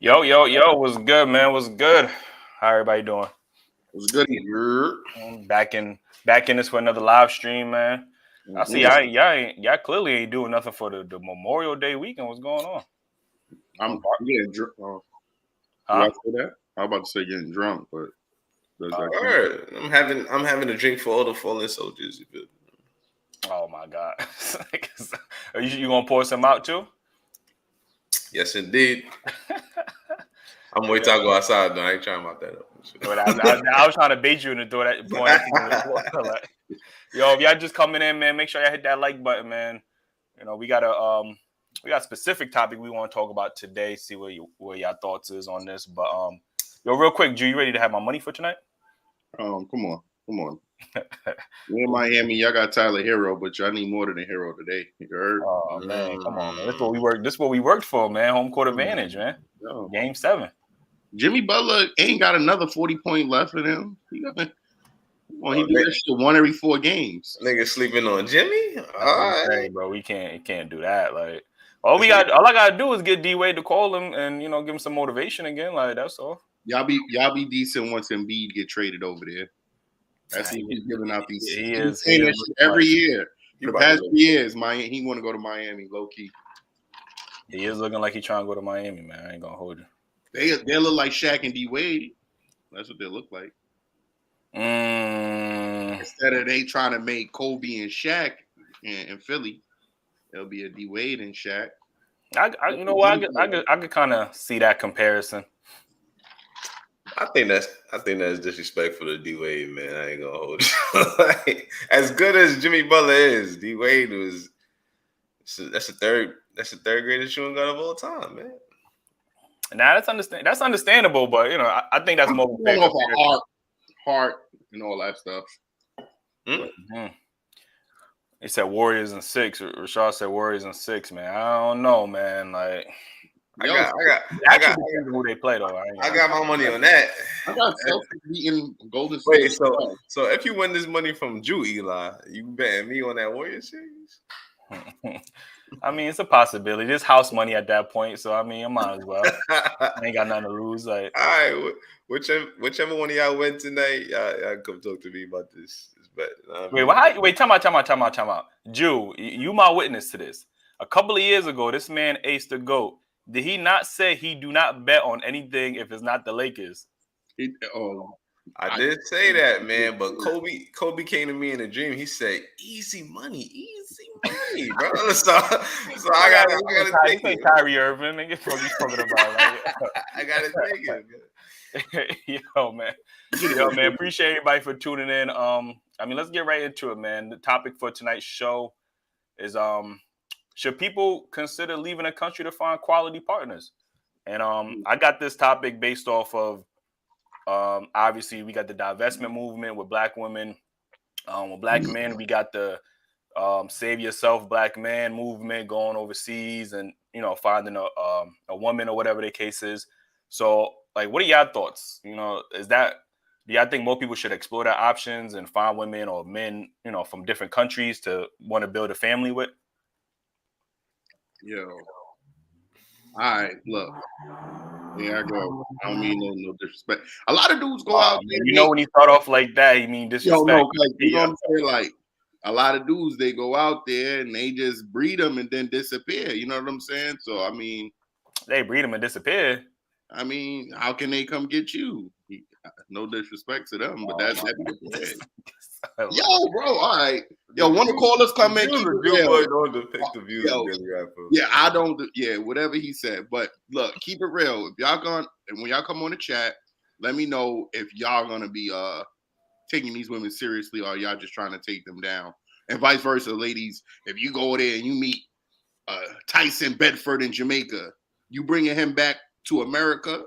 Yo, what's good, man? What's good? How everybody doing? What's good here? Back in this for another live stream, man. I see Mm-hmm. y'all clearly ain't doing nothing for the Memorial Day weekend. What's going on? I'm getting drunk. Did I Huh? say that? I was about to say getting drunk, but does that count? Word. I'm having a drink for all the fallen soldiers. You feel me? Oh my God. Are you gonna pour some out too? Yes, indeed. I'm waiting till I go outside. Though. I ain't trying about that up. But I was trying to bait you into doing that point. Like, yo, if y'all just coming in, man, make sure y'all hit that like button, man. You know, we got a specific topic we want to talk about today. See where y'all thoughts is on this. But yo, real quick, Drew, you ready to have my money for tonight? Come on. We in Miami, y'all got Tyler Hero, but y'all need more than a hero today. You heard? Oh man, come on, man. This is what we worked for, man. Home court advantage, man. Yo. Game 7. Jimmy Butler ain't got another 40-point left in him. He do that shit 1 every 4 games. Nigga sleeping on Jimmy? All right, hey, bro, we can't do that. Like, all I gotta do is get D Wade to call him and give him some motivation again. Like, that's all. Y'all be decent once Embiid get traded over there. That's he's giving out these. He is every year. For the past 3 years, he want to go to Miami, low key. He is looking like he's trying to go to Miami, man. I ain't gonna hold you. They look like Shaq and D Wade. That's what they look like. Instead of they trying to make Kobe and Shaq in Philly, it'll be a D Wade and Shaq. I could kind of see that comparison. I think that's disrespectful to D Wade, man. I ain't gonna hold you. Like, as good as Jimmy Butler is, D Wade was. That's the third greatest shooting guard of all time, man. Nah, that's understandable, but I think that's more fair off heart and all that stuff. Mm-hmm. He said Warriors in 6. Rashad said Warriors in 6, man. I don't know, man. Like, I got who they play though. I got my money on that. I got Celtics beating Golden State. Wait, so if you win this money from Drew, Eli, you betting me on that Warriors series? I mean, it's a possibility. There's house money at that point, so I mean, I might as well. I ain't got nothing to lose. Like, all right, whichever one of y'all win tonight, y'all come talk to me about this bet. Wait, time out. Jew, you my witness to this. A couple of years ago, this man aced the GOAT. Did he not say he do not bet on anything if it's not the Lakers? I did say that, man, but Kobe came to me in a dream. He said, "Easy money, bro." So I gotta take it. Kyrie Irving, nigga, what you talking about? Like, I gotta take it. Yo, man, appreciate everybody for tuning in. I mean, let's get right into it, man. The topic for tonight's show is should people consider leaving a country to find quality partners? And I got this topic based off of obviously we got the divestment movement with black women. With black men, we got the save yourself black man movement going overseas and finding a woman or whatever the case is. So, like, what are y'all thoughts? Do y'all think more people should explore their options and find women or men, from different countries to want to build a family with? Yo. All right, look. Here I go. I don't mean no disrespect. A lot of dudes go out there. When he start off like that, you mean disrespect. Yo, no, you know what I'm saying? Like, a lot of dudes, they go out there and they just breed them and then disappear. You know what I'm saying? So, I mean. They breed them and disappear. I mean, how can they come get you? No disrespect to them, but that'd be the Yo, bro, all right. Yo, one of the callers come in. Yeah, I don't. Yeah, whatever he said. But look, keep it real. If y'all and when y'all come on the chat, let me know if y'all gonna be taking these women seriously or y'all just trying to take them down, and vice versa, ladies. If you go there and you meet Tyson Bedford in Jamaica, you bringing him back to America?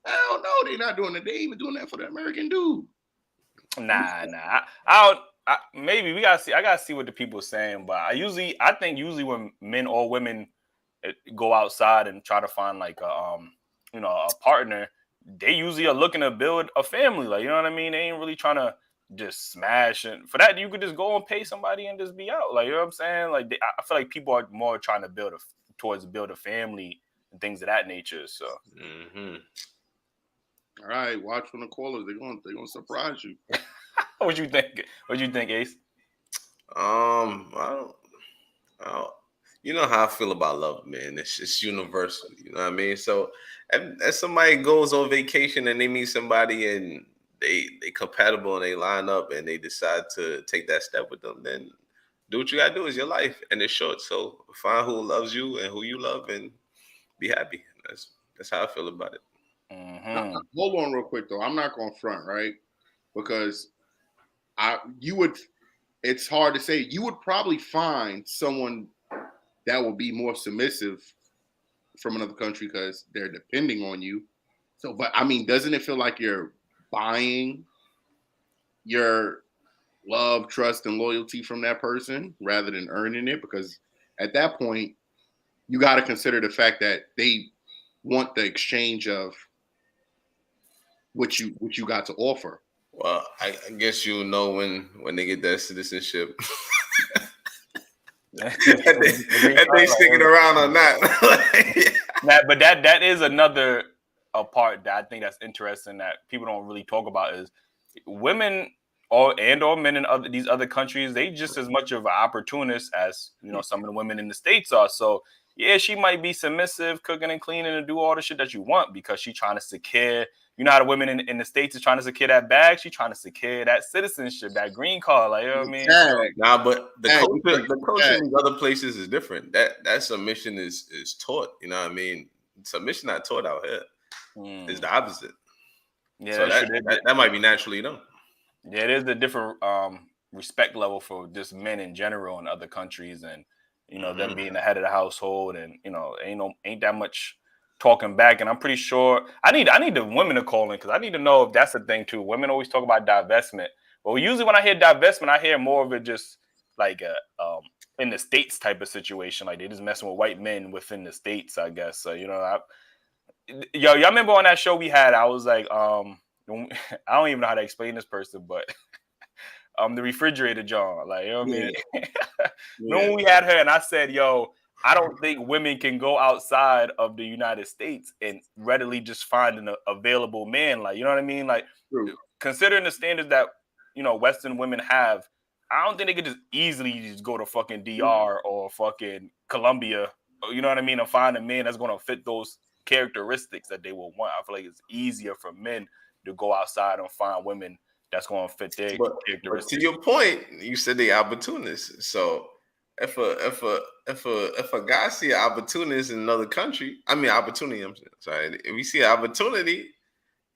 I don't know. They're not doing it. They ain't even doing that for the American dude. Nah. I maybe I gotta see what the people are saying. But I think usually when men or women go outside and try to find like a partner, they usually are looking to build a family. Like, you know what I mean? They ain't really trying to just smash. And for that, you could just go and pay somebody and just be out. Like, you know what I'm saying? Like, I feel like people are more trying to build a family and things of that nature. So, all right, watch from the callers. They're gonna surprise you. what you think? What you think, Ace? I don't, you know how I feel about love, man. It's universal. You know what I mean? So, if somebody goes on vacation and they meet somebody and they compatible and they line up and they decide to take that step with them, then do what you gotta do. It's your life and it's short. So find who loves you and who you love and be happy. That's how I feel about it. Now, hold on real quick though. I'm not going front, right? Because it's hard to say. You would probably find someone that will be more submissive from another country because they're depending on you. So, but I mean, doesn't it feel like you're buying your love, trust, and loyalty from that person rather than earning it? Because at that point, you got to consider the fact that they want the exchange of what you got to offer. Well, I guess you'll know when they get that citizenship. If they sticking around or not. But that is another part that I think that's interesting that people don't really talk about is women or men in these other countries. They just as much of an opportunist as some of the women in the States are. So yeah, she might be submissive, cooking and cleaning, and do all the shit that you want because she's trying to secure. You know how the women in the States is trying to secure that bag? She's trying to secure that citizenship, that green card. Like, you know what I mean? So, but the culture in these other places is different. That submission is taught. You know what I mean? Submission not taught out here. It's the opposite. Yeah, so that might be naturally done. Yeah, it is a different respect level for just men in general in other countries, and them being the head of the household, and ain't that much talking back. And I'm pretty sure I need the women to call in because I need to know if that's the thing too. Women always talk about divestment, but usually when I hear divestment, I hear more of it just like a in the States type of situation, like they just messing with white men within the States, I guess. So y'all remember on that show we had? I was like, I don't even know how to explain this person, but the refrigerator John, like, you know what I mean? Remember when we had her and I said, yo, I don't think women can go outside of the United States and readily just find an available man. Like, you know what I mean? Like, considering the standards that, Western women have, I don't think they could just easily just go to fucking DR or fucking Colombia, you know what I mean, and find a man that's going to fit those characteristics that they will want. I feel like it's easier for men to go outside and find women that's going to fit their characteristics. But to your point, you said they opportunists. So if a guy see an opportunist in another country, opportunity. I'm sorry. If we see an opportunity,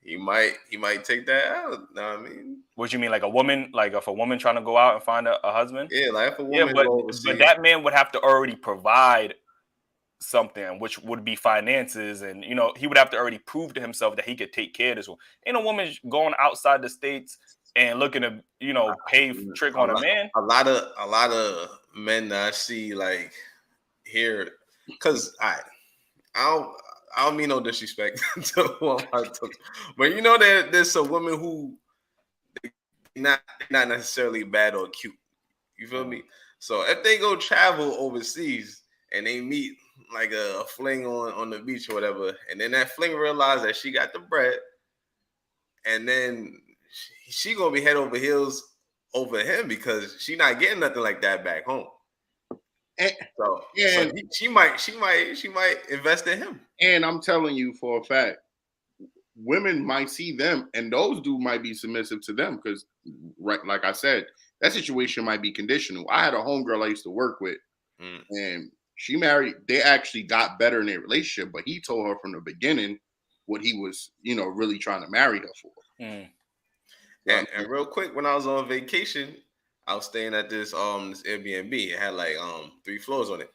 he might take that out. Know what I mean? What you mean, like a woman? Like if a woman trying to go out and find a husband? Yeah, like if a woman. But that man would have to already provide something, which would be finances, and he would have to already prove to himself that he could take care of this one. Ain't a woman going outside the States and looking to pay trick on a man. A lot of men that I see like here, because I don't mean no disrespect to who I'm talking, but there's some women who not necessarily bad or cute. You feel me? So if they go travel overseas and they meet like a fling on the beach or whatever, and then that fling realized that she got the bread, and then she gonna be head over heels over him because she not getting nothing like that back home. So she might invest in him. And I'm telling you for a fact, women might see them, and those dudes might be submissive to them because, right, like I said, that situation might be conditional. I had a homegirl I used to work with, and she married. They actually got better in their relationship, but he told her from the beginning what he was, really trying to marry her for. And real quick, when I was on vacation, I was staying at this Airbnb. It had like 3 floors on it.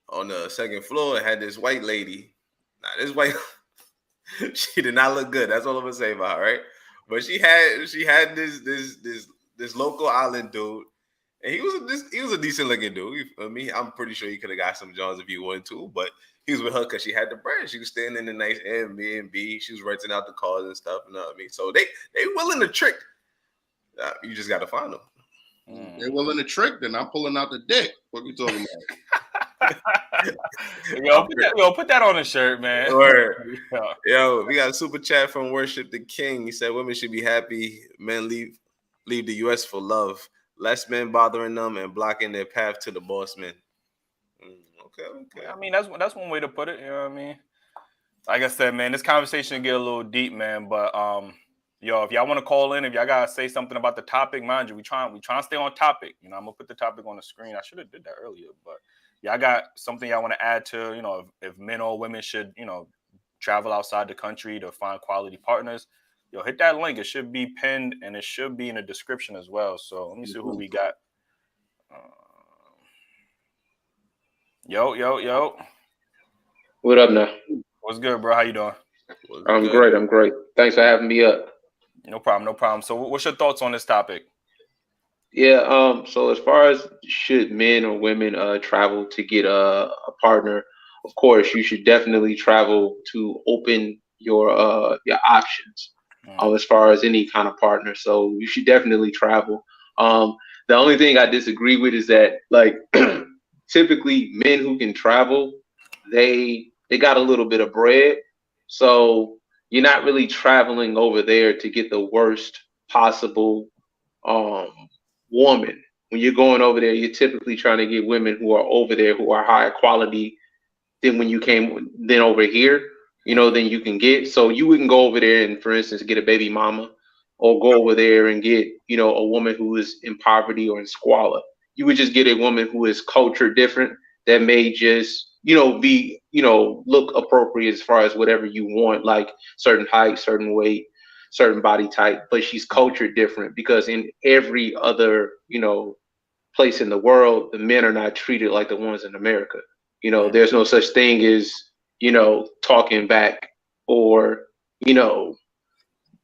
On the second floor, it had this white lady. Now this white, she did not look good. That's all I'm gonna say about her, right? But she had this local island dude, and he was a decent looking dude. I'm pretty sure he could have got some jobs if he wanted to, but he was with her because she had the brand. She was staying in a nice Airbnb. She was renting out the cars and stuff. You know what I mean? So they willing to trick. You just got to find them. They're willing to trick. Then I'm pulling out the dick. What are you talking about? Put that on a shirt, man. Word. Yo, we got a super chat from Worship the King. He said women should be happy men leave the U.S. for love. Less men bothering them and blocking their path to the boss man. Okay. I mean, that's one way to put it. You know what I mean? Like I said, man, this conversation get a little deep, man. But if y'all want to call in, if y'all gotta say something about the topic, mind you, we trying to stay on topic. You know, I'm gonna put the topic on the screen. I should have did that earlier, but y'all got something y'all want to add to, you know, if men or women should, you know, travel outside the country to find quality partners. Hit that link. It should be pinned and it should be in the description as well. So let me see who we got. Yo. What up now? What's good, bro? How you doing? I'm great. Thanks for having me up. No problem. So what's your thoughts on this topic? Yeah, so as far as should men or women travel to get a partner, of course, you should definitely travel to open your options as far as any kind of partner. So you should definitely travel. The only thing I disagree with is that, like, typically men who can travel, they got a little bit of bread. So you're not really traveling over there to get the worst possible woman. When you're going over there, you're typically trying to get women who are over there who are higher quality than when you came over here, you know, than you can get. So you wouldn't go over there and, for instance, get a baby mama, or go over there and get, you know, a woman who is in poverty or in squalor. You would just get a woman who is culture different, that may just, you know, be, you know, look appropriate as far as whatever you want, like certain height, certain weight, certain body type, but she's culture different, because in every other, you know, place in the world, the men are not treated like the ones in America. You know, there's no such thing as, you know, talking back, or, you know,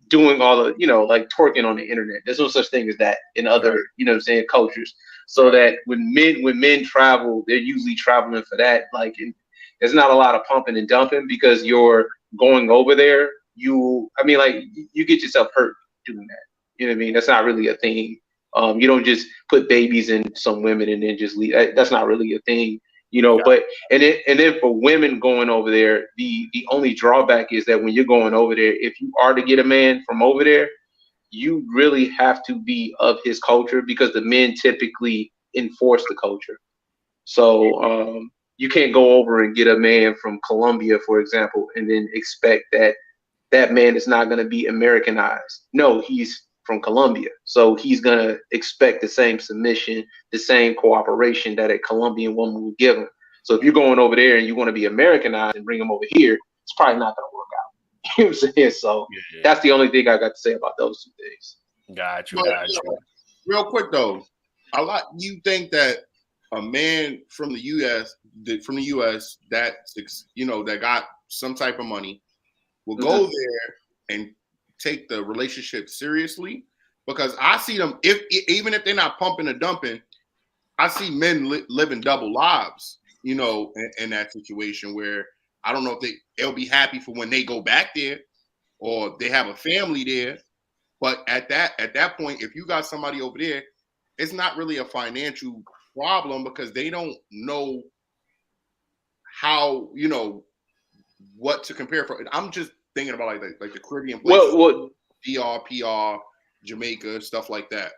doing all the, you know, like twerking on the internet. There's no such thing as that in other, you know what I'm saying, cultures. So that when men travel, they're usually traveling for that. Like, there's not a lot of pumping and dumping, because you're going over there. You get yourself hurt doing that. You know what I mean? That's not really a thing. You don't just put babies in some women and then just leave. That's not really a thing. You know, but and then for women going over there, the only drawback is that when you're going over there, if you are to get a man from over there, you really have to be of his culture, because the men typically enforce the culture. So you can't go over and get a man from Colombia, for example, and then expect that man is not going to be Americanized. No, he's from Colombia, so he's going to expect the same submission, the same cooperation that a Colombian woman would give him. So if you're going over there and you want to be Americanized and bring him over here, it's probably not going to work out. You know what I'm saying? So that's the only thing I got to say about those two things. Got you. Real quick though, you think that a man from the U.S. that, you know, that got some type of money will go there and take the relationship seriously? Because I see them, even if they're not pumping or dumping, I see men living double lives, you know, in that situation, where I don't know if they'll be happy for when they go back there, or they have a family there. But at that point, if you got somebody over there, it's not really a financial problem, because they don't know how, you know, what to compare for. I'm just thinking about like the Caribbean places, DR, PR, Jamaica, stuff like that.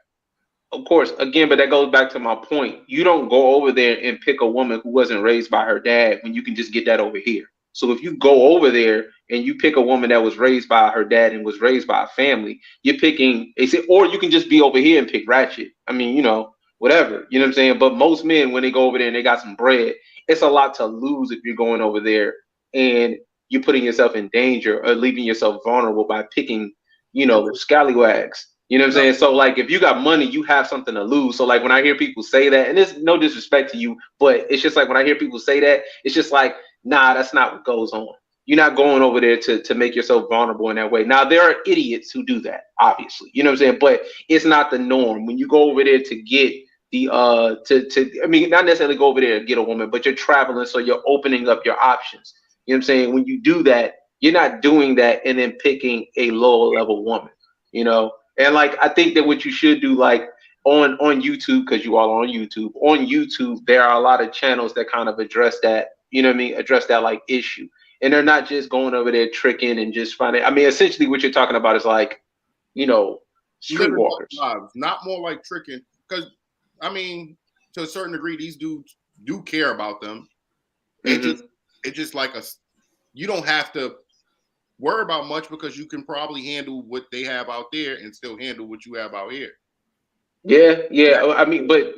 Of course, again, but that goes back to my point. You don't go over there and pick a woman who wasn't raised by her dad when you can just get that over here. So if you go over there and you pick a woman that was raised by her dad and was raised by a family, you're picking, or you can just be over here and pick ratchet. I mean, you know, whatever, you know what I'm saying? But most men, when they go over there and they got some bread, it's a lot to lose if you're going over there and you're putting yourself in danger or leaving yourself vulnerable by picking, you know, scallywags. You know what I'm saying? So like, if you got money, you have something to lose. So like, when I hear people say that, and there's no disrespect to you, but it's just like, when I hear people say that, it's just like, nah, that's not what goes on. You're not going over there to make yourself vulnerable in that way. Now, there are idiots who do that, obviously. You know what I'm saying? But it's not the norm. When you go over there to get the I mean, not necessarily go over there and get a woman, but you're traveling, so you're opening up your options. You know what I'm saying? When you do that, you're not doing that and then picking a lower level woman, you know? And like, I think that what you should do, like, on YouTube, because you all are on YouTube. On YouTube, there are a lot of channels that kind of address that, you know what I mean, address that like issue. And they're not just going over there tricking and just finding. I mean, essentially what you're talking about is like, you know, streetwalkers. Lives, not more like tricking. Because I mean, to a certain degree, these dudes do care about them. It's just like you don't have to worry about much because you can probably handle what they have out there and still handle what you have out here. Yeah. I mean, but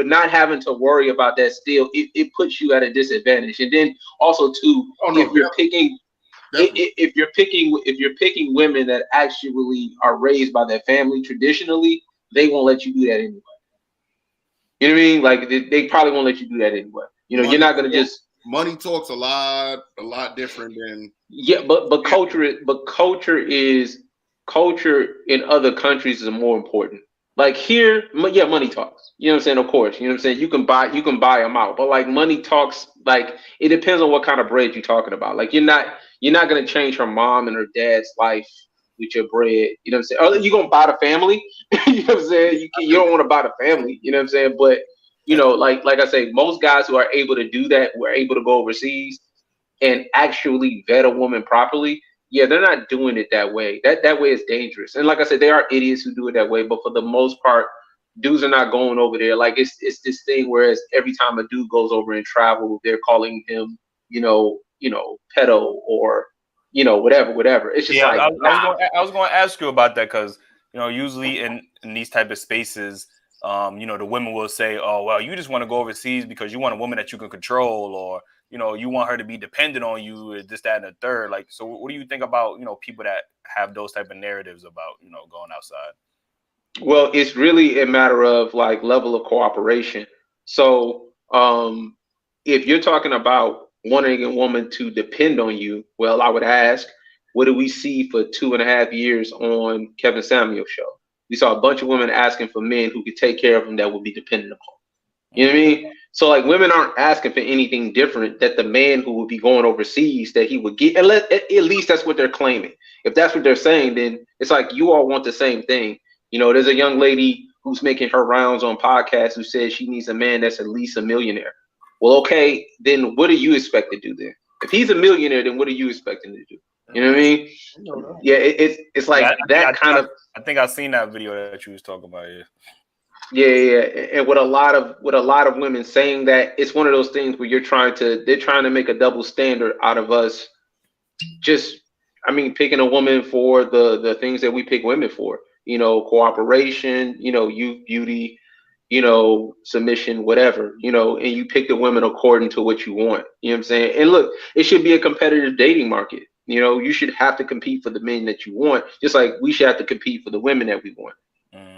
not having to worry about that still, it puts you at a disadvantage. And then also too, if you're picking women that actually are raised by their family traditionally, they won't let you do that anyway. You know what I mean? Like they probably won't let you do that anyway. You know, you're not gonna just money talks a lot different than but culture in other countries is more important. Like here, money talks. You know what I'm saying? Of course, you know what I'm saying. You can buy them out, but like money talks. Like it depends on what kind of bread you're talking about. Like you're not gonna change her mom and her dad's life with your bread. You know what I'm saying? Or you're gonna buy the family. You know what I'm saying? You don't want to buy the family. You know what I'm saying? But you know, like I say, most guys who are able to do that, who are able to go overseas and actually vet a woman properly. Yeah, they're not doing it that way. That way is dangerous. And like I said, there are idiots who do it that way, but for the most part, dudes are not going over there. Like it's this thing, whereas every time a dude goes over and travel, they're calling him, you know, pedo or, you know, whatever. It's just I was going to ask you about that because, you know, usually in these type of spaces, you know, the women will say, oh, well, you just want to go overseas because you want a woman that you can control, or, you know, you want her to be dependent on you, this, that, and the third. Like, so what do you think about, you know, people that have those type of narratives about, you know, going outside? Well, it's really a matter of like level of cooperation. So if you're talking about wanting a woman to depend on you, well, I would ask, what did we see for 2.5 years on Kevin Samuel's show? We saw a bunch of women asking for men who could take care of them that would be dependent upon. You know what I mean? So like women aren't asking for anything different that the man who would be going overseas that he would get, unless at least that's what they're claiming. If that's what they're saying, then it's like you all want the same thing. You know, there's a young lady who's making her rounds on podcasts who says she needs a man that's at least a millionaire. Well, okay, then what do you expect to do then? If he's a millionaire, then what are you expecting to do? You know what I mean? Yeah, it's like I think I've seen that video that you was talking about. Yeah. And with a lot of women saying that, it's one of those things where they're trying to make a double standard out of us. Just, I mean, picking a woman for the things that we pick women for. You know, cooperation. You know, youth, beauty. You know, submission, whatever. You know, and you pick the women according to what you want. You know what I'm saying? And look, it should be a competitive dating market. You know, you should have to compete for the men that you want, just like we should have to compete for the women that we want.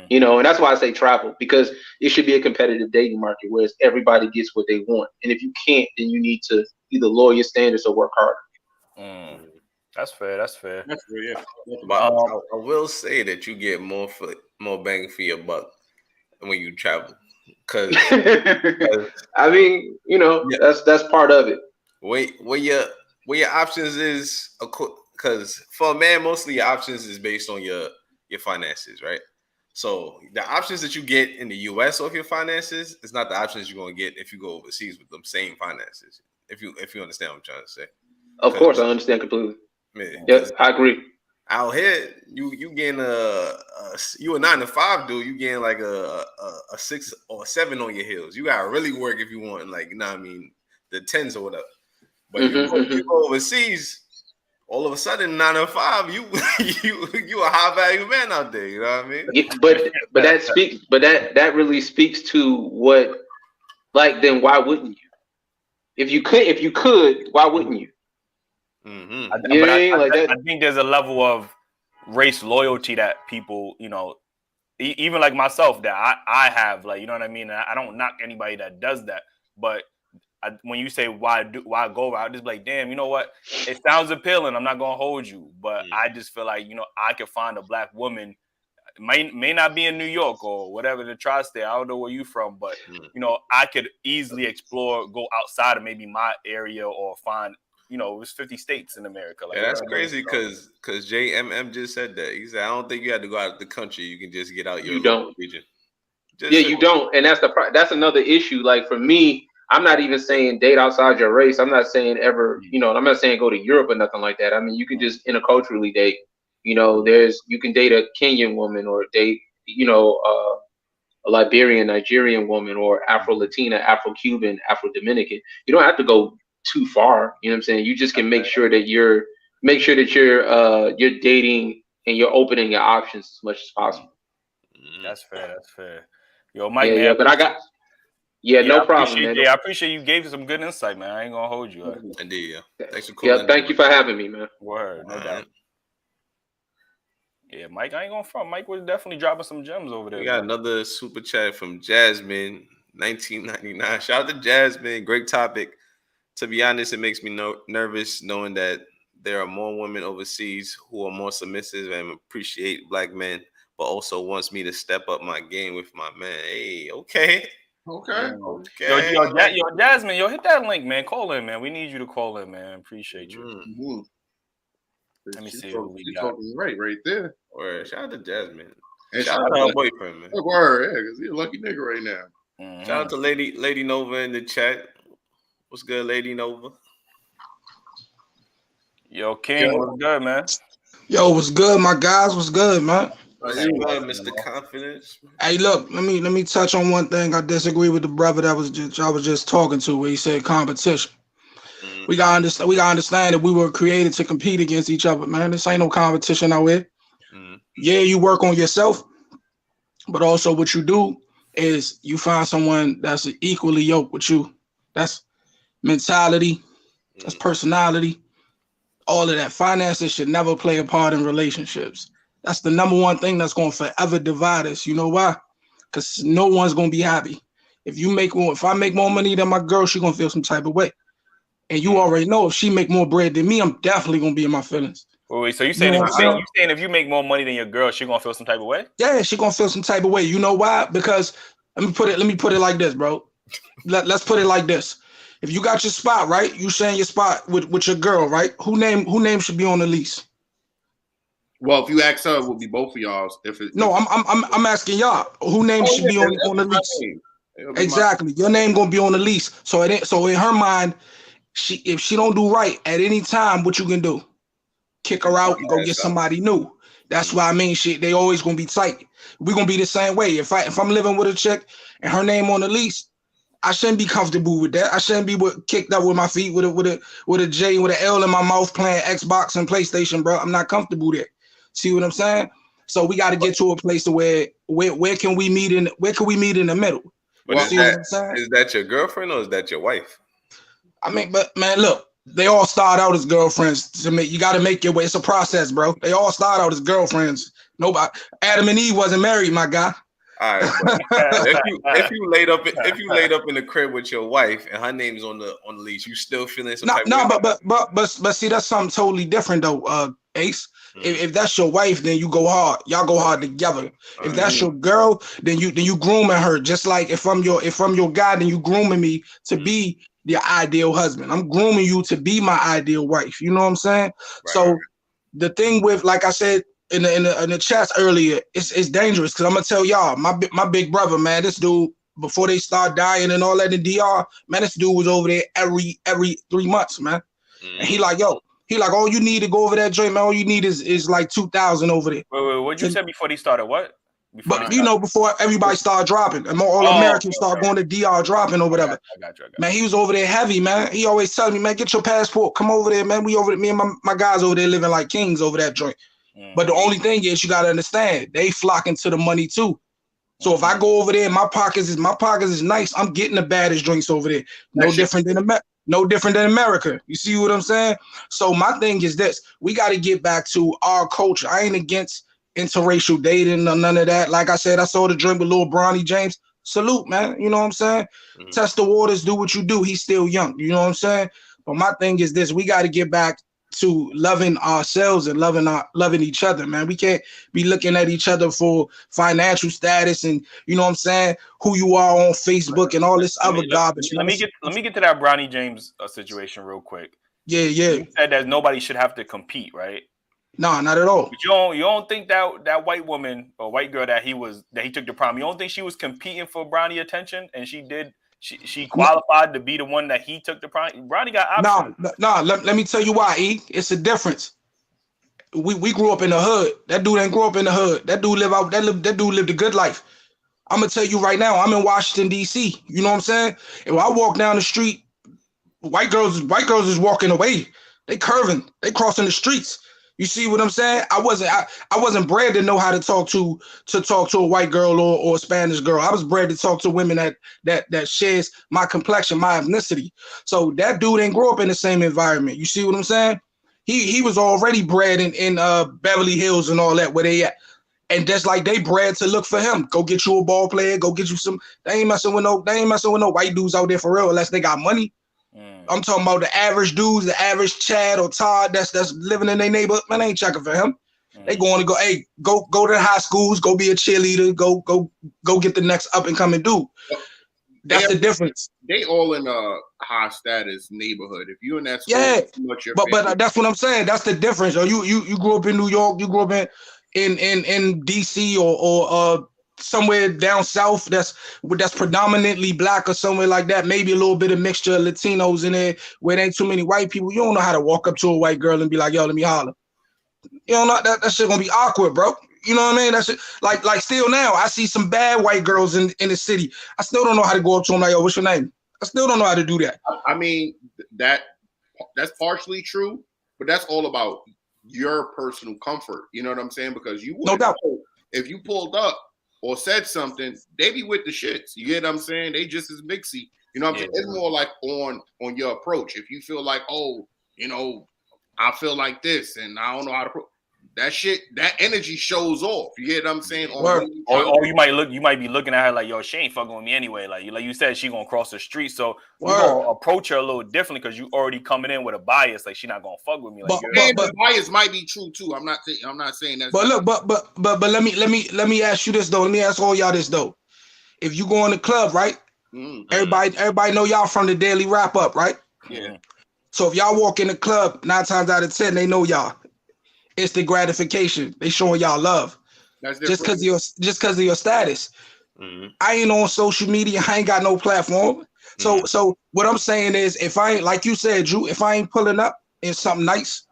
You know, and that's why I say travel, because it should be a competitive dating market, whereas everybody gets what they want. And if you can't, then you need to either lower your standards or work harder. That's fair. Yeah. But I will say that you get more bang for your buck when you travel, because I mean, you know, that's part of it. Where your options is, because for a man, mostly your options is based on your finances, right? So the options that you get in the U.S. off your finances is not the options you're going to get if you go overseas with them same finances. If you understand what I'm trying to say. Of course, I understand completely. Man, yes, I agree. Out here, you getting you a 9 to 5 dude, you getting like a 6 or 7 on your heels. You gotta really work if you want, like, you know what I mean, the 10s or whatever. But you go overseas, all of a sudden 9 to 5, you a high value man out there. You know what I mean? Yeah, but that really speaks to what, like, then why wouldn't you? If you could, why wouldn't you? I think there's a level of race loyalty that people, you know, even like myself, that I have, like, you know what I mean? I don't knock anybody that does that, but when you say why go, I'll just be like, damn, you know what? It sounds appealing. I'm not gonna hold you, but I just feel like, you know, I could find a black woman, may not be in New York or whatever, the tri-state. I don't know where you from, but you know, I could easily go outside of maybe my area or find, you know, there's 50 states in America. Like, yeah, that's crazy, because JMM just said that. He said, I don't think you have to go out of the country. You can just get out your local region. Yeah, you don't, and that's another issue. Like for me, I'm not even saying date outside your race. I'm not saying ever, I'm not saying go to Europe or nothing like that. I mean, you can just interculturally date. You can date a Kenyan woman or date, a Liberian, Nigerian woman, or Afro-Latina, Afro-Cuban, Afro-Dominican. You don't have to go too far. You know what I'm saying? You just can make sure that you're dating and you're opening your options as much as possible. That's fair. Yo, Mike, man. But no problem, man. Yeah, I appreciate you gave us some good insight, man. I ain't gonna hold you. Indeed, yeah. Thanks for calling. Yeah, thank you for having me, man. Word, no doubt. Yeah, Mike, I ain't gonna front. Mike was definitely dropping some gems over there. We got another super chat from Jasmine, 1999. Shout out to Jasmine. Great topic. To be honest, it makes me nervous knowing that there are more women overseas who are more submissive and appreciate black men, but also wants me to step up my game with my man. Hey, okay. Yo, Jasmine, hit that link, man. Call in, man. We need you to call in, man. Appreciate you. Mm-hmm. Let me see what we got. Talking right there. Word. Shout out to Jasmine. And shout out to her boyfriend, man. Word, yeah, because he's a lucky nigga right now. Mm-hmm. Shout out to Lady Nova in the chat. What's good, Lady Nova? Yo, King, what's good, man? Yo, what's good, my guys? What's good, man? What's good, Mr. Confidence? Hey, look, let me touch on one thing. I disagree with the brother I was just talking to, where he said competition. Mm-hmm. We gotta understand that we were created to compete against each other, man. This ain't no competition out here. Mm-hmm. Yeah, you work on yourself, but also what you do is you find someone that's equally yoked with you. That's mentality, that's personality, all of that. Finances should never play a part in relationships. That's the number one thing that's going to forever divide us. You know why? Because no one's going to be happy. If I make more money than my girl, she's going to feel some type of way. And you already know if she make more bread than me, I'm definitely going to be in my feelings. Wait, so you saying if you make more money than your girl, she's going to feel some type of way? Yeah, she's going to feel some type of way. You know why? Because let me put it like this, bro. Let's put it like this. If you got your spot, right? You sharing your spot with your girl, right? Who name should be on the lease? Well, if you ask her, it would be both of y'all's. I'm asking y'all. Who name should be on the lease? Exactly. Your name gonna be on the lease. So in her mind, if she don't do right at any time, what you can do? Kick her out and go get somebody new. That's why I mean shit. They always gonna be tight. We're gonna be the same way. If I'm living with a chick and her name on the lease, I shouldn't be comfortable with that. I shouldn't be kicked up with my feet with a J with an L in my mouth playing Xbox and PlayStation, bro. I'm not comfortable there. See what I'm saying? So we got to get to a place where can we meet in the middle? But is that your girlfriend or is that your wife? I mean, but man, look, they all start out as girlfriends. You got to make your way. It's a process, bro. They all start out as girlfriends. Nobody, Adam and Eve wasn't married, my guy. All right, if you laid up in the crib with your wife and her name's on the lease, you still feeling some type of way? But see, that's something totally different though, Ace. If that's your wife, then you go hard. Y'all go hard together. If that's your girl, then you grooming her. Just like if I'm your guy, then you grooming me to be your ideal husband. I'm grooming you to be my ideal wife. You know what I'm saying? Right. So the thing with, like I said in the chats earlier, it's dangerous because I'm gonna tell y'all, my big brother, man, this dude, before they start dying and all that in DR, man, this dude was over there every 3 months, man. And he like, all you need to go over that joint, man, all you need is like 2,000 over there. Wait, what'd you say before they started? What? Before everybody started dropping, and all Americans start going to DR dropping or whatever. I got you. Man, he was over there heavy, man. He always telling me, man, get your passport, come over there, man. Me and my guys over there living like kings over that joint. But the only thing is, you gotta understand, they flocking to the money too. So if I go over there, my pockets is nice. I'm getting the baddest drinks over there. No different than America. You see what I'm saying? So my thing is this: we got to get back to our culture. I ain't against interracial dating or none of that. Like I said, I saw the drink with Lil Bronny James. Salute, man. You know what I'm saying? Mm-hmm. Test the waters, do what you do. He's still young. You know what I'm saying? But my thing is this: we got to get back to loving ourselves and loving each other, man. We can't be looking at each other for financial status and, you know what I'm saying, who you are on Facebook and all this other garbage. Let me get to that Bronny James situation real quick. Yeah. You said that nobody should have to compete, right? No, not at all. But you don't think that white woman or white girl that he took the prom, you don't think she was competing for Bronny attention and she qualified to be the one that he took the prom? Bronny got options. No. Let me tell you why, E. It's a difference. We grew up in the hood. That dude ain't grew up in the hood. That dude lived a good life. I'm gonna tell you right now, I'm in Washington, D.C. You know what I'm saying? And when I walk down the street, white girls is walking away. They curving, they crossing the streets. You see what I'm saying? I wasn't bred to know how to talk to a white girl or a Spanish girl. I was bred to talk to women that shares my complexion, my ethnicity. So that dude ain't grow up in the same environment. You see what I'm saying? He was already bred in Beverly Hills and all that where they at. And just like they bred to look for him. Go get you a ball player, go get you some. They ain't messing with no white dudes out there for real unless they got money. I'm talking about the average dudes, the average Chad or Todd that's living in their neighborhood. Man, they ain't checking for him. They going to go to the high schools, go be a cheerleader, go get the next up and coming dude. That's the difference. They all in a high status neighborhood. If you in that school, but that's what I'm saying. That's the difference. Or you grew up in New York, you grew up in DC or somewhere down south that's predominantly black or somewhere like that, maybe a little bit of mixture of Latinos in there where there ain't too many white people. You don't know how to walk up to a white girl and be like, yo, let me holler. You don't know that shit gonna be awkward, bro. You know what I mean? That shit, like still now, I see some bad white girls in the city. I still don't know how to go up to them like, yo, what's your name? I still don't know how to do that. I mean, that's partially true, but that's all about your personal comfort. You know what I'm saying? Because you no doubt. If you pulled up or said something, they be with the shits. You get what I'm saying? They just as mixy. You know what I'm saying? It's more like on your approach. If you feel like, oh, you know, I feel like this and I don't know how to that shit, that energy shows off. You get what I'm saying? Or you might be looking at her like, yo, she ain't fucking with me anyway. Like you said, she gonna cross the street. So you're gonna approach her a little differently because you already coming in with a bias, like she not gonna fuck with me. Like, but bias might be true too. I'm not saying that. But look, but let me ask you this though. Let me ask all y'all this though. If you go in the club, right? Everybody know y'all from the Daily Wrap Up, right? Yeah. So if y'all walk in the club, 9 times out of 10, they know y'all. It's the gratification. They showing y'all love. That's just because of your status. I ain't on social media. I ain't got no platform. So what I'm saying is, if I ain't, like you said, Drew, if I ain't pulling up in something nice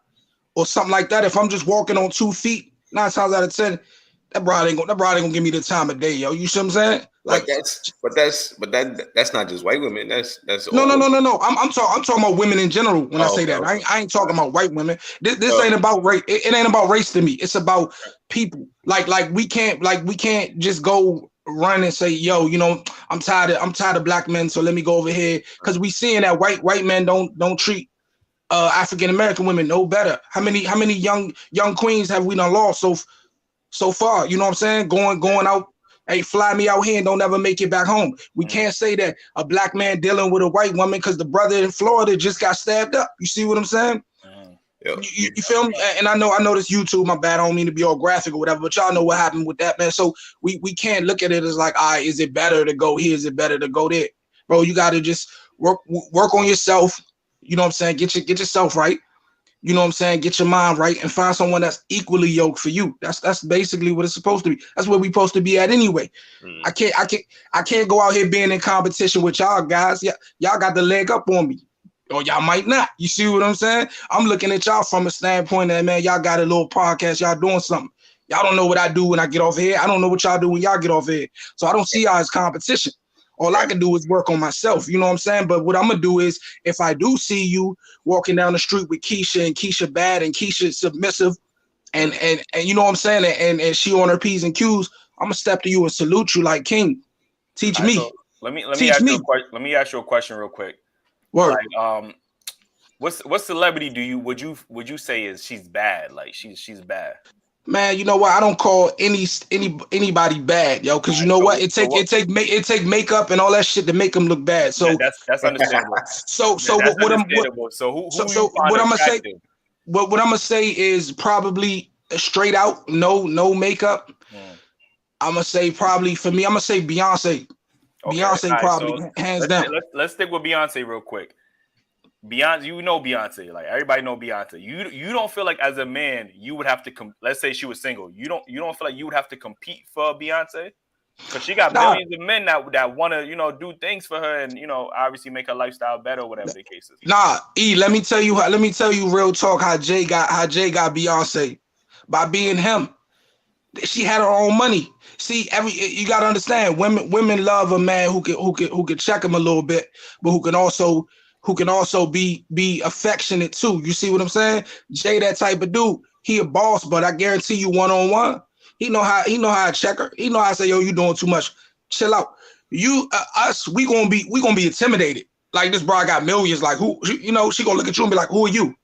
or something like that, if I'm just walking on 2 feet, 9 times out of 10, that broad ain't gonna give me the time of day, yo. You see what I'm saying? Like but that's not just white women. That's no. I'm talking about women in general when I say that. I ain't talking about white women. This ain't about race. It ain't about race to me. It's about people. Like we can't just go run and say, yo, you know, I'm tired of black men, so let me go over here. Because we seeing that white men don't treat African American women no better. How many young queens have we done lost so far? You know what I'm saying? Going out. Hey, fly me out here and don't ever make it back home. We can't say that a black man dealing with a white woman because the brother in Florida just got stabbed up. You see what I'm saying? You feel me? And I know this YouTube, my bad, I don't mean to be all graphic or whatever, but y'all know what happened with that, man. So we can't look at it as like, all right, is it better to go here? Is it better to go there? Bro, you got to just work on yourself. You know what I'm saying? Get yourself right. You know what I'm saying? Get your mind right and find someone that's equally yoked for you. That's basically what it's supposed to be. That's where we're supposed to be at anyway. I can't go out here being in competition with y'all guys. Y'all got the leg up on me. Or y'all might not. You see what I'm saying? I'm looking at y'all from a standpoint that, man, y'all got a little podcast. Y'all doing something. Y'all don't know what I do when I get off here. I don't know what y'all do when y'all get off here. So I don't see y'all as competition. All I can do is work on myself. You know what I'm saying? But what I'm going to do is, if I do see you walking down the street with Keisha and Keisha bad and Keisha submissive and you know what I'm saying? And she on her P's and Q's, I'm going to step to you and salute you like king. Teach me. So let me ask you a question real quick. Word. Like, what celebrity would you say is she's bad? Like she's bad. Man, you know what? I don't call anybody bad, yo, because you know what? It take makeup and all that shit to make them look bad. So that's understandable. So what I'm gonna say is probably straight out, no makeup. I'm gonna say probably for me, I'm gonna say Beyonce. Okay. Beyonce probably hands down. Let's stick with Beyonce real quick. Beyonce, you know Beyonce, like everybody know Beyonce. You don't feel like as a man you would have to let's say she was single. You don't feel like you would have to compete for Beyonce? Because she got millions of men that want to, do things for her and, obviously make her lifestyle better or whatever the case is. Nah, let me tell you real talk how Jay got Beyonce. By being him. She had her own money. See, you gotta understand, women love a man who can check them a little bit, but who can also be affectionate too. You see what I'm saying? Jay, that type of dude, he a boss, but I guarantee you, one-on-one, he know how to check her. He know how to say, yo, you doing too much. Chill out. We gonna be intimidated. Like, this bro got millions. Like, who? She gonna look at you and be like, who are you?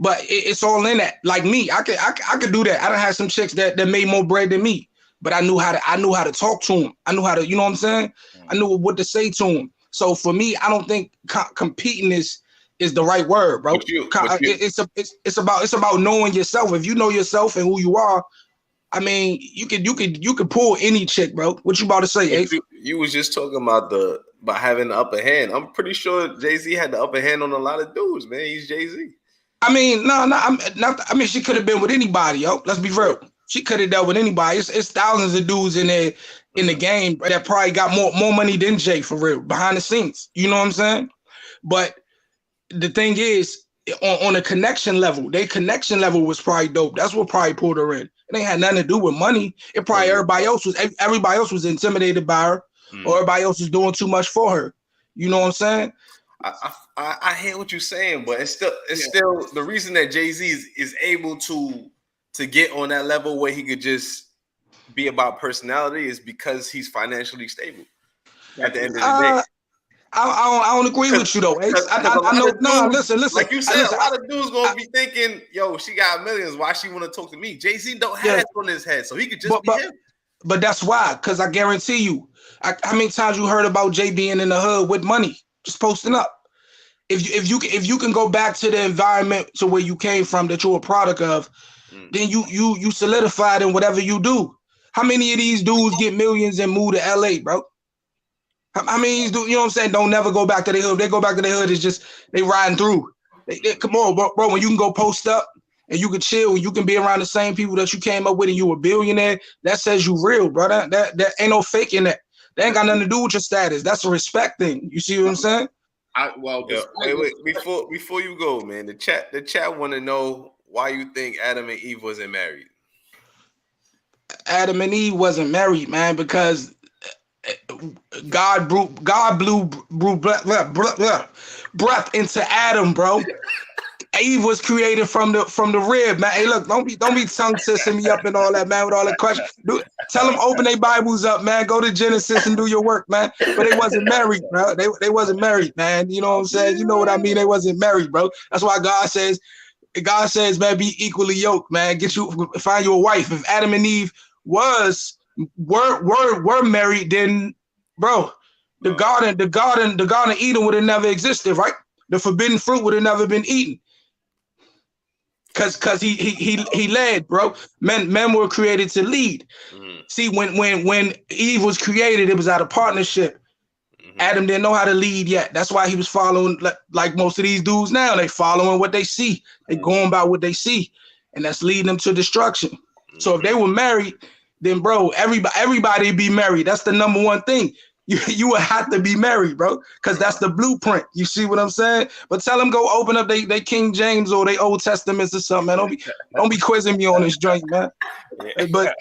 But it's all in that. Like me, I could do that. I done had some chicks that made more bread than me, but I knew how to talk to them. I knew how to, you know what I'm saying? I knew what to say to them. So for me, I don't think competing is the right word, bro. It's about knowing yourself. If you know yourself and who you are, I mean, you could pull any chick, bro. What you about to say, Ace? You was just talking about having the upper hand. I'm pretty sure Jay-Z had the upper hand on a lot of dudes, man. He's Jay-Z. I mean, she could have been with anybody, yo. Let's be real. She could have dealt with anybody. It's thousands of dudes in the game that probably got more money than Jay, for real, behind the scenes. You know what I'm saying? But the thing is, on a connection level, their connection level was probably dope. That's what probably pulled her in. It ain't had nothing to do with money. It probably everybody else was intimidated by her, or everybody else was doing too much for her. You know what I'm saying? I hear what you're saying, but it's still the reason that Jay-Z is able to get on that level where he could just be about personality is because he's financially stable. At the end of the day, I don't agree with you though. I know. No, listen. Like you said, a lot of dudes gonna be thinking, "Yo, she got millions. Why she want to talk to me?" Jay-Z don't have that on his head, so he could just be him. But that's why, because I guarantee you, how many times you heard about Jay being in the hood with money, just posting up? If you can go back to the environment to where you came from, that you're a product of, then you solidified in whatever you do. How many of these dudes get millions and move to LA, bro? How many of these dudes, you know what I'm saying, don't never go back to the hood? If they go back to the hood, it's just they riding through. Come on, bro, when you can go post up and you can chill, and you can be around the same people that you came up with and you a billionaire, that says you real, bro. That ain't no faking that. That ain't got nothing to do with your status. That's a respect thing. You see what I'm saying? Wait, before you go, man, the chat want to know why you think Adam and Eve wasn't married. Adam and Eve wasn't married, man, because God blew breath into Adam, bro. Eve was created from the rib, man. Hey, look, don't be tongue twisting me up and all that, man, with all the questions. Tell them open their Bibles up, man. Go to Genesis and do your work, man. But they wasn't married, bro. They wasn't married, man. You know what I'm saying? You know what I mean? They wasn't married, bro. That's why God says, man, be equally yoked, man. Find you a wife. If Adam and Eve were married, then, bro, the Garden of Eden would have never existed, right? The forbidden fruit would have never been eaten. Cause he led, bro. Men were created to lead. See, when Eve was created, it was out of partnership. Adam didn't know how to lead yet. That's why he was following, like most of these dudes now. They following what they see. They going by what they see, and that's leading them to destruction. So if they were married, then, bro, everybody be married. That's the number one thing. You would have to be married, bro, because that's the blueprint. You see what I'm saying? But tell them go open up they King James or they Old Testaments or something, man. Don't be quizzing me on this joint, man. But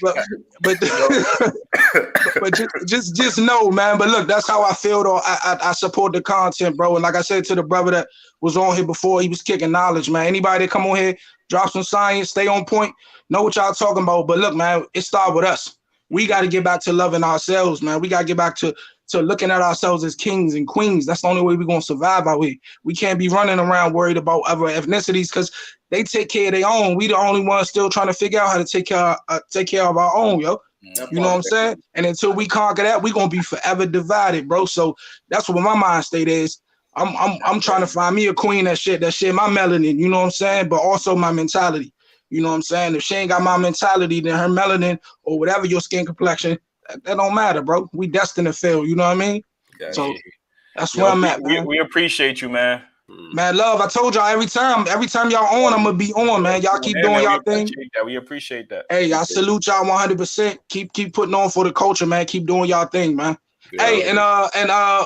just know, man. But look, that's how I feel though. I support the content, bro. And like I said to the brother that was on here before, he was kicking knowledge, man. Anybody that come on here, drop some science, stay on point, know what y'all talking about. But look, man, it started with us. We got to get back to loving ourselves, man. We got to get back to looking at ourselves as kings and queens. That's the only way we're going to survive out here. We can't be running around worried about other ethnicities because they take care of their own. We the only ones still trying to figure out how to take care of our own, yo. You know what I'm saying? And until we conquer that, we're going to be forever divided, bro. So that's what my mind state is. I'm trying to find me a queen that share my melanin, you know what I'm saying? But also my mentality. You know what I'm saying? If she ain't got my mentality, then her melanin or whatever your skin complexion, that don't matter, bro. We destined to fail. You know what I mean? So that's where I'm at, man. We appreciate you, man. Man, love. I told y'all every time y'all on, I'm gonna be on, man. Y'all keep doing y'all thing. We appreciate that. Hey, I salute y'all 100%. Keep putting on for the culture, man. Keep doing y'all thing, man. Yeah. Hey, and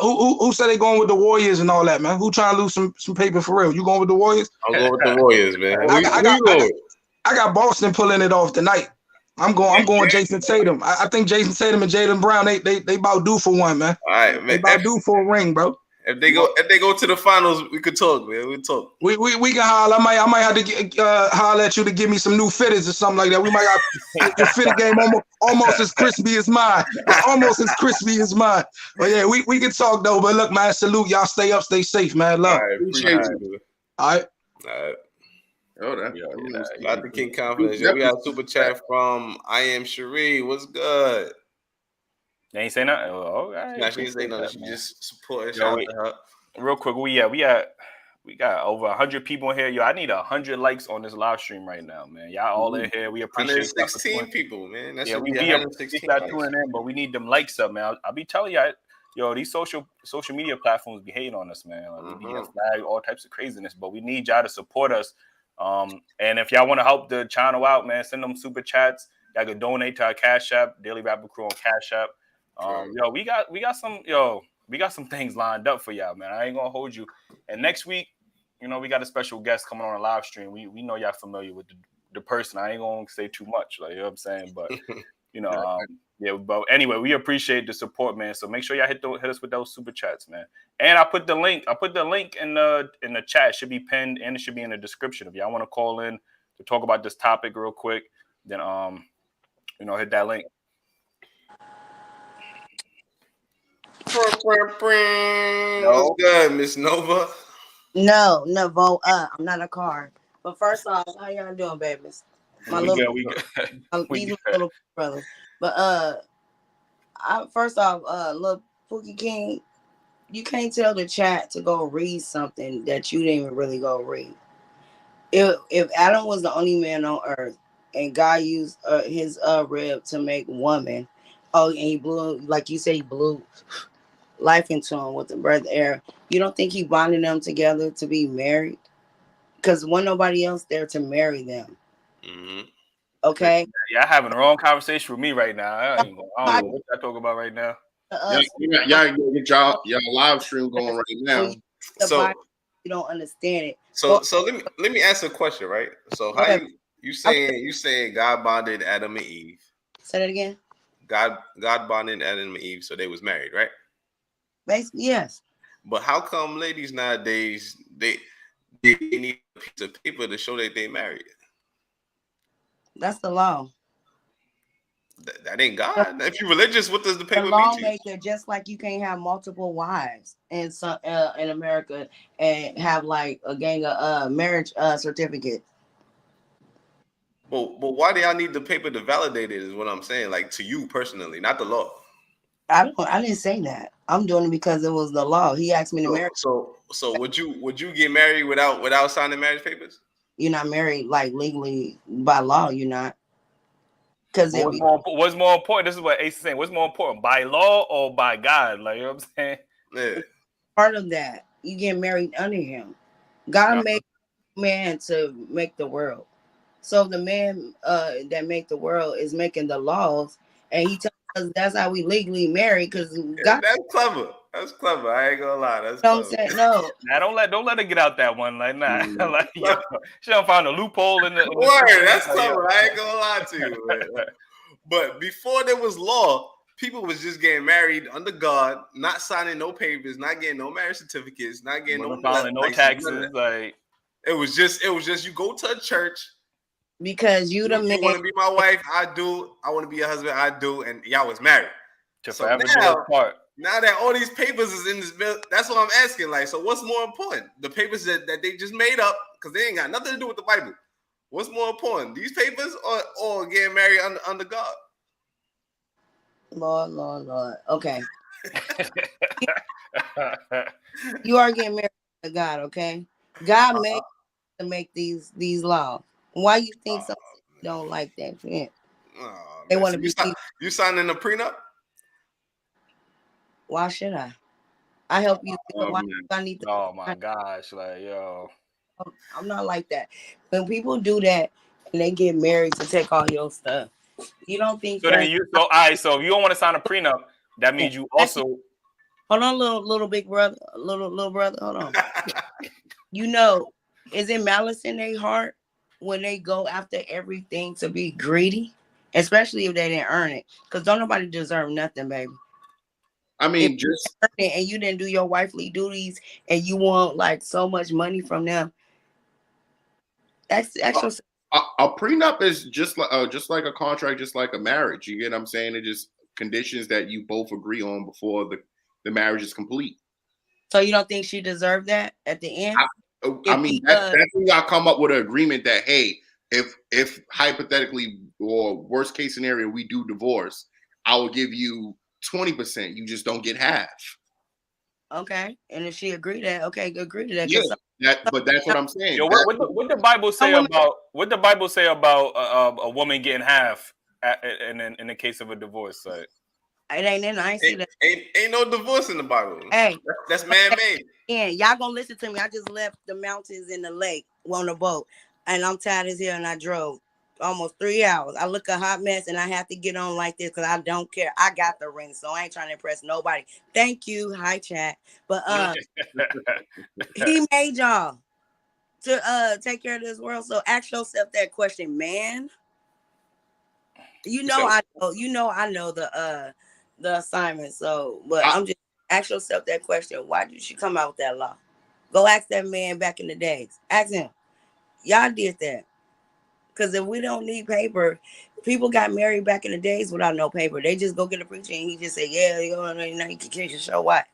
who said they going with the Warriors and all that, man? Who trying to lose some paper for real? You going with the Warriors? I'm going with the Warriors, man. I got Boston pulling it off tonight. I'm going Jason Tatum. I think Jason Tatum and Jaylen Brown, they about due for one, man. All right, man. They about due for a ring, bro. If they go to the finals, we could talk, man. We talk. We can holler. I might have to holler at you to give me some new fitters or something like that. We might have your fitted game almost as crispy as mine. Almost as crispy as mine. But yeah, we can talk though. But look, man, salute. Y'all stay up, stay safe, man. Love. All right, appreciate you. All right. Oh, Dr. King Confidence. We got a super chat from I Am Cherie. What's good? They ain't say nothing. Oh, okay. Nah, she didn't say nothing. She just supported. Real quick, we got over 100 people in here. Yo, I need 100 likes on this live stream right now, man. Y'all all in here. We appreciate 116 people, man. That's we appreciate that tuning in, but we need them likes up, man. I'll be telling y'all, yo, these social media platforms be hating on us, man. Like, we be getting flagged, all types of craziness, but we need y'all to support us. And if y'all want to help the channel out, man, send them super chats. Y'all can donate to our Cash App, Dailyrapupcrew on Cash App. We got some things lined up for y'all, man. I ain't gonna hold you. And next week, we got a special guest coming on a live stream. We know y'all familiar with the person. I ain't gonna say too much, like, you know what I'm saying, but but anyway, we appreciate the support, man. So make sure y'all hit us with those super chats, man. And I put the link in the chat. It should be pinned and it should be in the description. If y'all want to call in to talk about this topic real quick, then hit that link. What's good, Miss Nova? No, vote up. I'm not a car. But first off, how y'all doing, babies? My little brothers. But first off, look, Pookie King, you can't tell the chat to go read something that you didn't even really go read. If Adam was the only man on earth and God used his rib to make woman, and he blew, like you say, he blew life into him with the breath of air, you don't think he bonded them together to be married? Because wasn't nobody else there to marry them. Mm-hmm. Okay. Y'all having the wrong conversation with me right now. I don't know what y'all talking about right now. Y'all get y'all live stream going right now. So you don't understand it. So let me ask a question, right? So how you saying God bonded Adam and Eve? Say that again. God bonded Adam and Eve, so they was married, right? Basically, yes. But how come ladies nowadays they need a piece of paper to show that they married? That's the law. That ain't God. If you're religious, what does the paper mean? The lawmaker, just like you can't have multiple wives in America and have like a gang of marriage certificate. Well, why do y'all need the paper to validate it? Is what I'm saying. Like, to you personally, not the law. I didn't say that. I'm doing it because it was the law. He asked me to marry. So would you get married without signing marriage papers? You're not married like legally by law. You're not. Because what's more important? This is what Ace is saying. What's more important, by law or by God? Like, you know what I'm saying? Yeah. Part of that, you get married under him. God made man to make the world. So the man that make the world is making the laws, and he tells us that's how we legally marry. Because God, that's clever. That's clever. I ain't gonna lie. That's clever. Saying, no. Now don't let her get out that one. Like, nah. Like, she don't find a loophole in the word. That's clever. I ain't gonna lie to you. Man. But before there was law, people was just getting married under God, not signing no papers, not getting no marriage certificates, not getting no taxes. Like, it was just you go to a church. Because you the man. You want to be my wife? I do. I want to be your husband? I do. And y'all was married. So now that all these papers is in this bill, that's what I'm asking. Like, so what's more important? The papers that they just made up, because they ain't got nothing to do with the Bible. What's more important? These papers or getting married under God? Lord. Okay. You are getting married to God, okay? God made to make these laws. Why you think some don't like that shit? They want to be. You signing a prenup? Why should I? I help you. I need to. Oh my gosh, like yo. I'm not like that. When people do that and they get married to take all your stuff, you don't think so that? Then you so all right. So if you don't want to sign a prenup, that means you also. Hold on, little big brother, little brother. Hold on. You know, is it malice in their heart when they go after everything to be greedy, especially if they didn't earn it? Because don't nobody deserve nothing, baby. I mean, if just and you didn't do your wifely duties, and you want like so much money from them. That's actually a prenup is just like a contract, just like a marriage. You get what I'm saying? It just conditions that you both agree on before the marriage is complete. So you don't think she deserved that at the end? I mean, that's when y'all come up with an agreement that, hey, if hypothetically or worst case scenario we do divorce, I will give you 20%. You just don't get half. Okay, and if she agreed to that, okay, agree to that. Yeah, but that's what I'm saying. Yo, what the Bible say about a woman getting half in the case of a divorce? Like, it ain't in. I ain't see that. Ain't no divorce in the Bible. Hey, that's man-made. Yeah, y'all gonna listen to me. I just left the mountains in the lake on a boat, and I'm tired as hell, and I drove almost 3 hours. I look a hot mess, and I have to get on like this because I don't care. I got the ring, so I ain't trying to impress nobody. Thank you. Hi, chat. But he made y'all to take care of this world. So ask yourself that question, man. I know the assignment. So, but I'm just ask yourself that question. Why did she come out with that law? Go ask that man back in the days. Ask him. Y'all did that. Because if we don't need paper, people got married back in the days without no paper. They just go get a preacher and he just say, yeah, you can change your show. Why?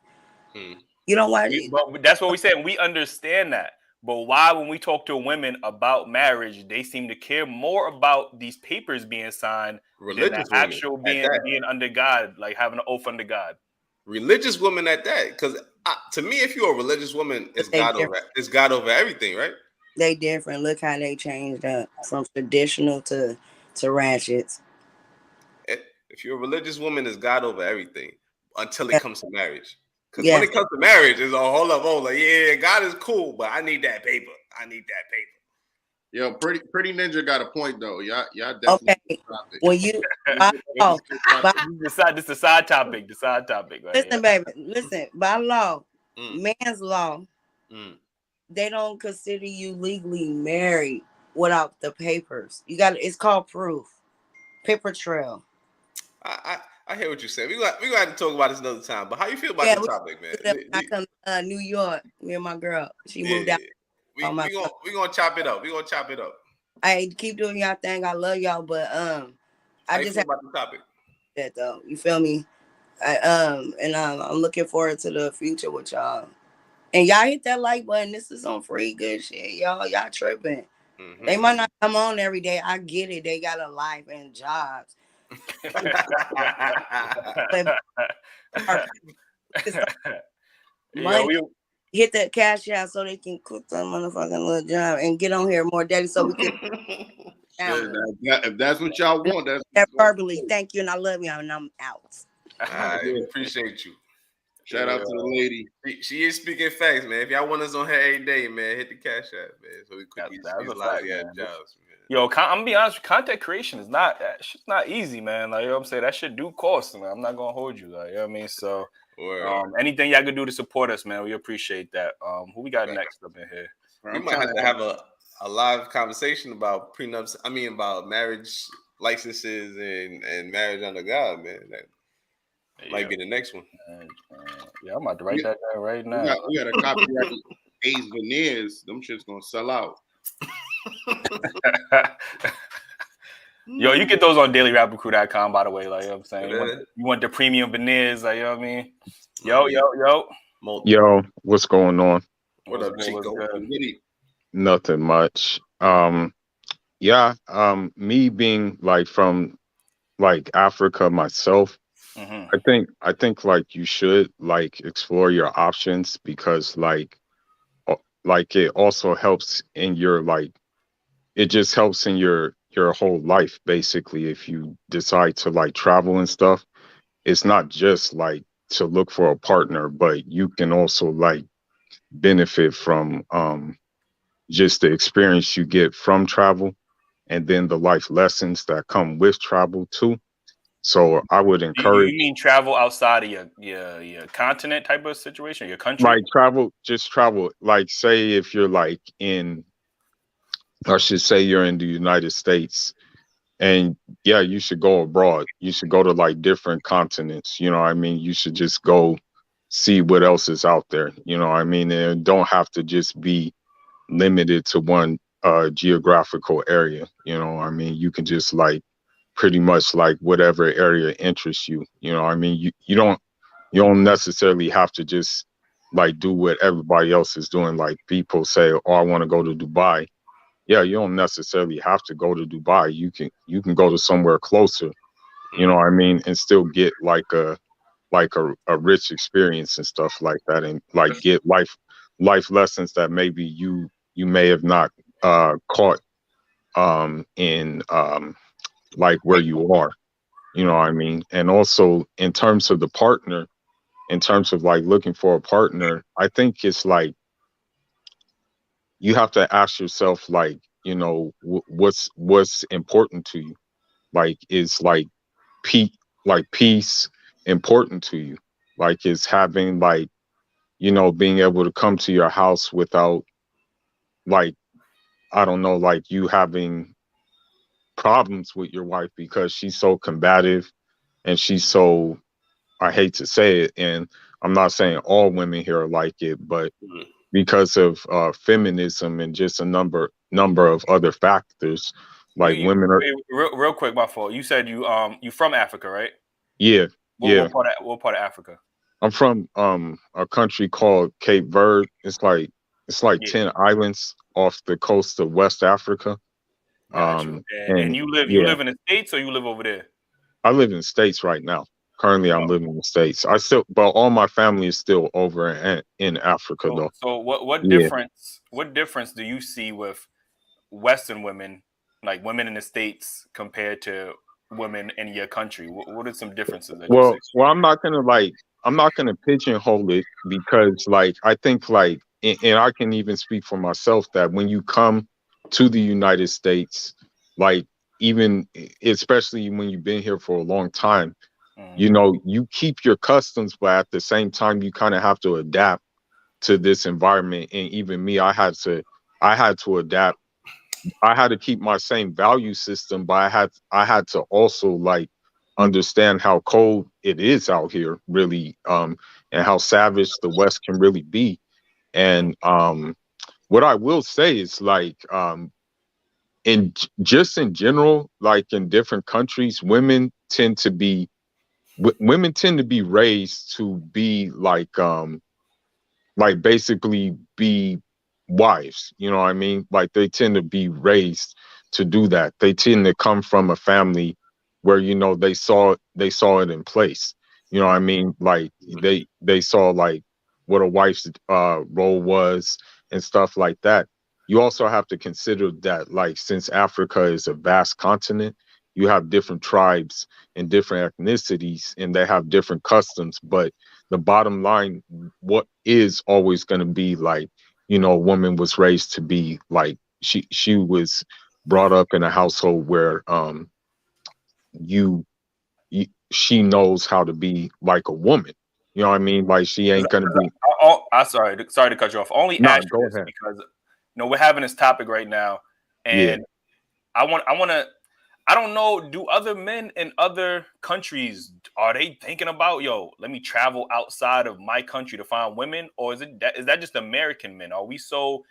You know why? But that's what we said. We understand that. But why, when we talk to women about marriage, they seem to care more about these papers being signed than the actual being under God, like having an oath under God. Religious women at that, because to me, if you're a religious woman, it's God over everything, right? They different. Look how they changed up from traditional to ratchets. If you're a religious woman, it's God over everything until it comes to marriage. Because when it comes to marriage, it's a hold up, yeah, God is cool, but I need that paper. Yo, pretty ninja got a point though. Y'all definitely. Okay. When you this is a side topic. The side topic. Right? Listen, baby. Listen. By law, man's law, they don't consider you legally married without the papers. You got it's called proof. Paper trail. I hear what you say. We got to talk about this another time. But how you feel about the topic, man? I come to New York. Me and my girl. She moved out. We gonna chop it up. I keep doing y'all thing. I love y'all, but I just have about the topic. That though. You feel me? I'm looking forward to the future with y'all. And y'all hit that like button. This is some free good shit, y'all. Y'all tripping. Mm-hmm. They might not come on every day. I get it. They got a life and jobs. Hit that cash out so they can cook that motherfucking little job and get on here more daily so we can. If that's what y'all want, that's verbally. Thank you, and I love y'all, and I'm out. I appreciate you. Shout out to the lady. She is speaking facts, man. If y'all want us on her every day, man, hit the cash app, man. So we could these lives jobs, man. Yo, I'm gonna be honest. Content creation is not easy, man. Like, you know what I'm saying, that shit do cost, man. I'm not gonna hold you, like, you know what I mean. So, anything y'all can do to support us, man, we appreciate that. Who we got next up in here? We might have to have a live conversation about prenups. I mean, about marriage licenses and marriage under God, man. That might be the next one. Yeah, I'm about to write that down right now. We got a copyright Ace veneers. Them shit's gonna sell out. Yo, you get those on Dailyrapupcrew.com, by the way. Like, you know what I'm saying, you want the premium veneers, like, you know what I mean. Yo, what's going on? What up, Chico? Nothing much. Me being like from like Africa myself, I think like you should like explore your options because like it also helps in your like it just helps in your whole life basically if you decide to like travel and stuff. It's not just like to look for a partner, but you can also like benefit from just the experience you get from travel, and then the life lessons that come with travel too. So I would encourage. You mean travel outside of your continent type of situation, your country? Like just travel. Like say if you're like in, I should say you're in the United States, and yeah, you should go abroad. You should go to like different continents. You know what I mean? You should just go see what else is out there. You know what I mean? And don't have to just be limited to one geographical area. You know what I mean? You can just like pretty much like whatever area interests you. You know what I mean? You don't necessarily have to just like do what everybody else is doing. Like people say, oh, I want to go to Dubai. Yeah, you don't necessarily have to go to Dubai. You can go to somewhere closer, you know what I mean, and still get like a rich experience and stuff like that, and like get life lessons that maybe you may have not caught in like where you are, you know what I mean. And also in terms of the partner, in terms of like looking for a partner, I think it's like you have to ask yourself, like, you know, what's important to you. Like, is like peace important to you? Like, is having like, you know, being able to come to your house without like, I don't know, like you having problems with your wife because she's so combative and she's so, I hate to say it, and I'm not saying all women here are like it, but because of feminism and just a number of other factors, like women are real quick, my fault. You said you from Africa, right? Yeah. What part of Africa? I'm from a country called Cape Verde. It's like 10 islands off the coast of West Africa. And you live in the States, or you live over there? I live in the States right now. Currently, I'm living in the States. But all my family is still over in Africa, though. So what difference? What difference do you see with Western women, like women in the States, compared to women in your country? What are some differences that you see? Well, I'm not gonna pigeonhole it, because like I think like, and I can even speak for myself, that when you come to the United States, like even especially when you've been here for a long time, you know, you keep your customs, but at the same time, you kind of have to adapt to this environment. And even me, I had to adapt. I had to keep my same value system, but I had to also like understand how cold it is out here, really, and how savage the West can really be. And what I will say is like, in general, like in different countries, women tend to be raised to be like basically be wives, you know what I mean? Like they tend to be raised to do that. They tend to come from a family where, you know, they saw it in place. You know what I mean? Like they saw like what a wife's role was and stuff like that. You also have to consider that, like, since Africa is a vast continent, you have different tribes and different ethnicities, and they have different customs. But the bottom line, what is always going to be like, you know, a woman was raised to be like, she was brought up in a household where she knows how to be like a woman. You know what I mean? Like she ain't gonna be. I'm sorry to cut you off. Only ask you this because, you know, we're having this topic right now, and I don't know, do other men in other countries, are they thinking about, yo, let me travel outside of my country to find women? Or is that just American men? Are we so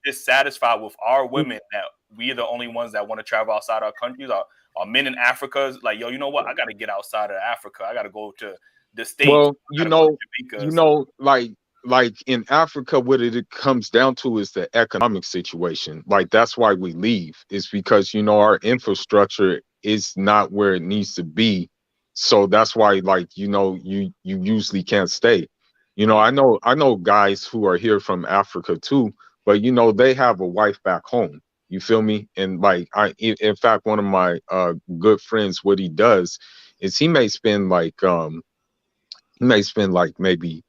dissatisfied with our women that we are the only ones that want to travel outside our countries? Are men in Africa like, yo, you know what? I got to get outside of Africa. I got to go to the States. Well, you know, like in Africa, what it comes down to is the economic situation. Like that's why we leave, is because, you know, our infrastructure is not where it needs to be. So that's why, like, you know, you usually can't stay. You know, I know guys who are here from Africa too, but you know, they have a wife back home. You feel me? And like, in fact, one of my good friends, what he does is he may spend like He may spend like maybe,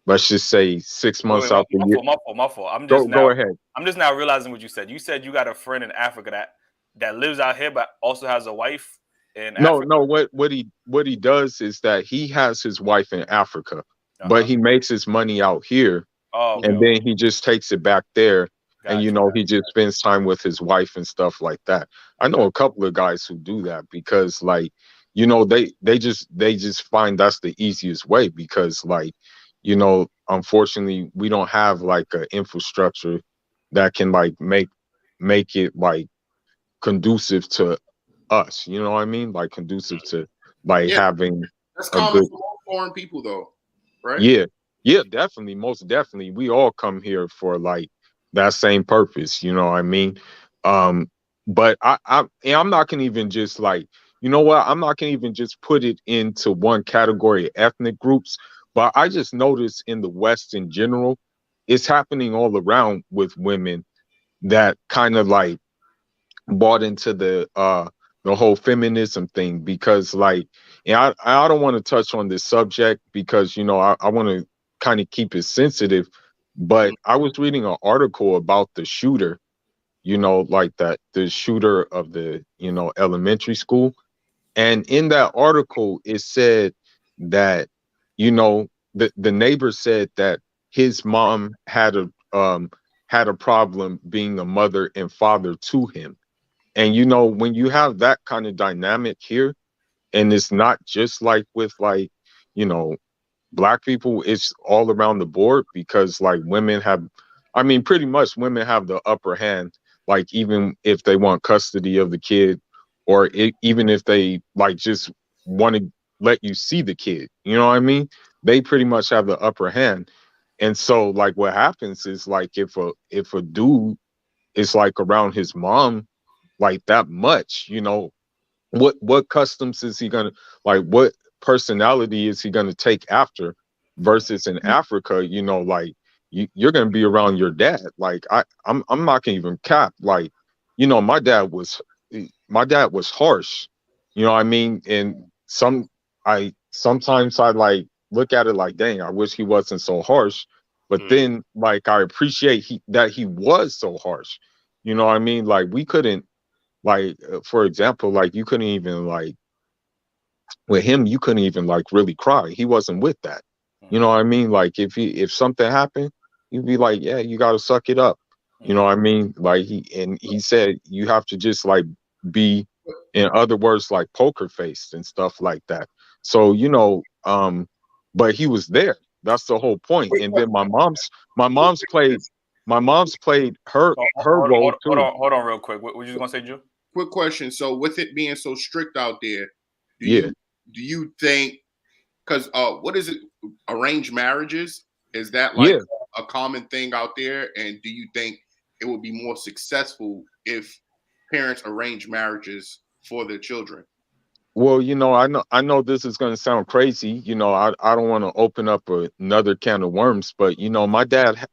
let's just say 6 months Wait, out the year. my fault. Go ahead. I'm just now realizing what you said. You said you got a friend in Africa that lives out here, but also has a wife in Africa. No. What he does is that he has his wife in Africa, but he makes his money out here, and then he just takes it back there, and he just spends time with his wife and stuff like that. I know a couple of guys who do that because, like, they just find that's the easiest way because, like, unfortunately, we don't have like an infrastructure that can like make it like conducive to us, you know what I mean? Like conducive to like having that's common for all foreign people though, right? Yeah, definitely, most definitely. We all come here for like that same purpose, you know what I mean? But I'm not gonna even just like, you know what? I'm not gonna even just put it into one category of ethnic groups, but I just notice in the West in general, it's happening all around with women that kind of like bought into the whole feminism thing because like, and I don't want to touch on this subject because I want to kind of keep it sensitive, but I was reading an article about the shooter, like the shooter of the elementary school, and in that article it said that the neighbor said that his mom had a problem being a mother and father to him. And when you have that kind of dynamic here, and it's not just like with like, Black people, it's all around the board because like pretty much women have the upper hand, like even if they want custody of the kid or even if they like just want to let you see the kid, you know what I mean? They pretty much have the upper hand. And so like what happens is like if a dude is like around his mom like that much, what customs is he gonna like, what personality is he gonna take after, versus in Africa, like you're gonna be around your dad. Like I'm not gonna even cap, like my dad was harsh, you know what I mean? And sometimes I like look at it like, dang, I wish he wasn't so harsh, but then like I appreciate that he was so harsh, you know what I mean? Like we couldn't, like for example, like you couldn't even like with him, you couldn't even like really cry. He wasn't with that. You know what I mean? Like if something happened, you'd be like, yeah, you got to suck it up. You know what I mean? Like he said you have to just like be, in other words, like poker faced and stuff like that. So but he was there. That's the whole point. And then my mom's played her role too. Hold on real quick. What were you gonna say, Joe? Quick question. So with it being so strict out there, do you think, because what is it, arranged marriages, is that like a common thing out there? And do you think it would be more successful if parents arrange marriages for their children? Well, I know this is going to sound crazy. I don't want to open up another can of worms, but my dad,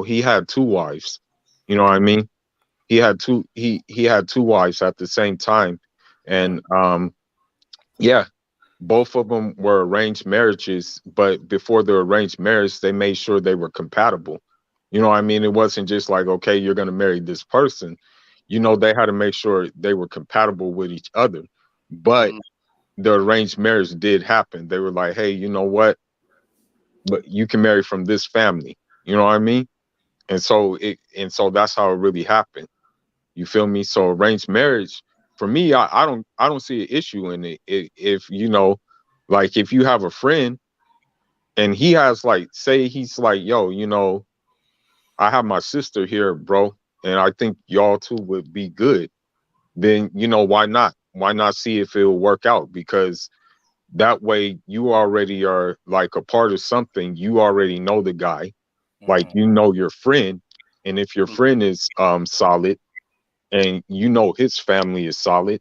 he had two wives. You know what I mean? He had two wives at the same time, and both of them were arranged marriages. But before the arranged marriage, they made sure they were compatible. You know what I mean? It wasn't just like, okay, you're going to marry this person. They had to make sure they were compatible with each other. But the arranged marriage did happen. They were like, hey, you know what? But you can marry from this family. You know what I mean? And so that's how it really happened. You feel me? So arranged marriage, for me, I don't see an issue in it. If like if you have a friend and he has like, say he's like, yo, I have my sister here, bro, and I think y'all two would be good, then why not? Why not see if it'll work out? Because that way you already are like a part of something. You already know the guy, like your friend, and if your friend is solid and his family is solid,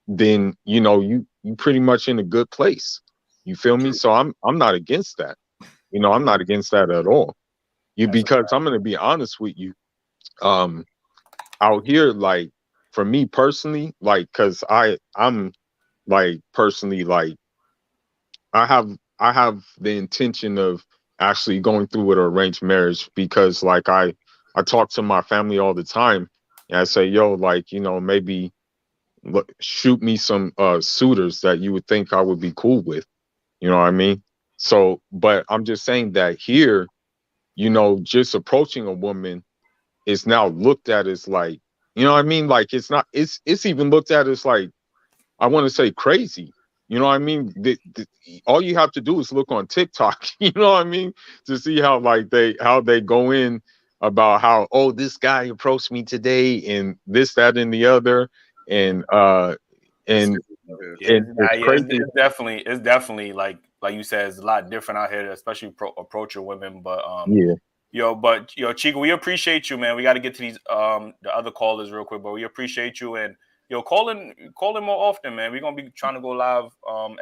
then you pretty much in a good place. You feel me? So I'm not against that. I'm not against that at all. Because I'm gonna be honest with you, out here, like for me personally, like, cause I'm like personally like I have the intention of actually going through with an arranged marriage, because like I talk to my family all the time, and I say, yo, like, you know, maybe shoot me some suitors that you would think I would be cool with. You know what I mean? So, but I'm just saying that here, you know, just approaching a woman is now looked at as like, you know what I mean? Like it's not, it's even looked at as like, I want to say crazy. You know what I mean? All you have to do is look on TikTok, you know what I mean? To see how like how they go in about how, oh, this guy approached me today and this, that, and the other. And it's crazy. It's definitely like you said, it's a lot different out here, especially approaching women. But yeah. Chico, we appreciate you, man. We got to get to these the other callers real quick, but we appreciate you, and call in more often, man. We're gonna be trying to go live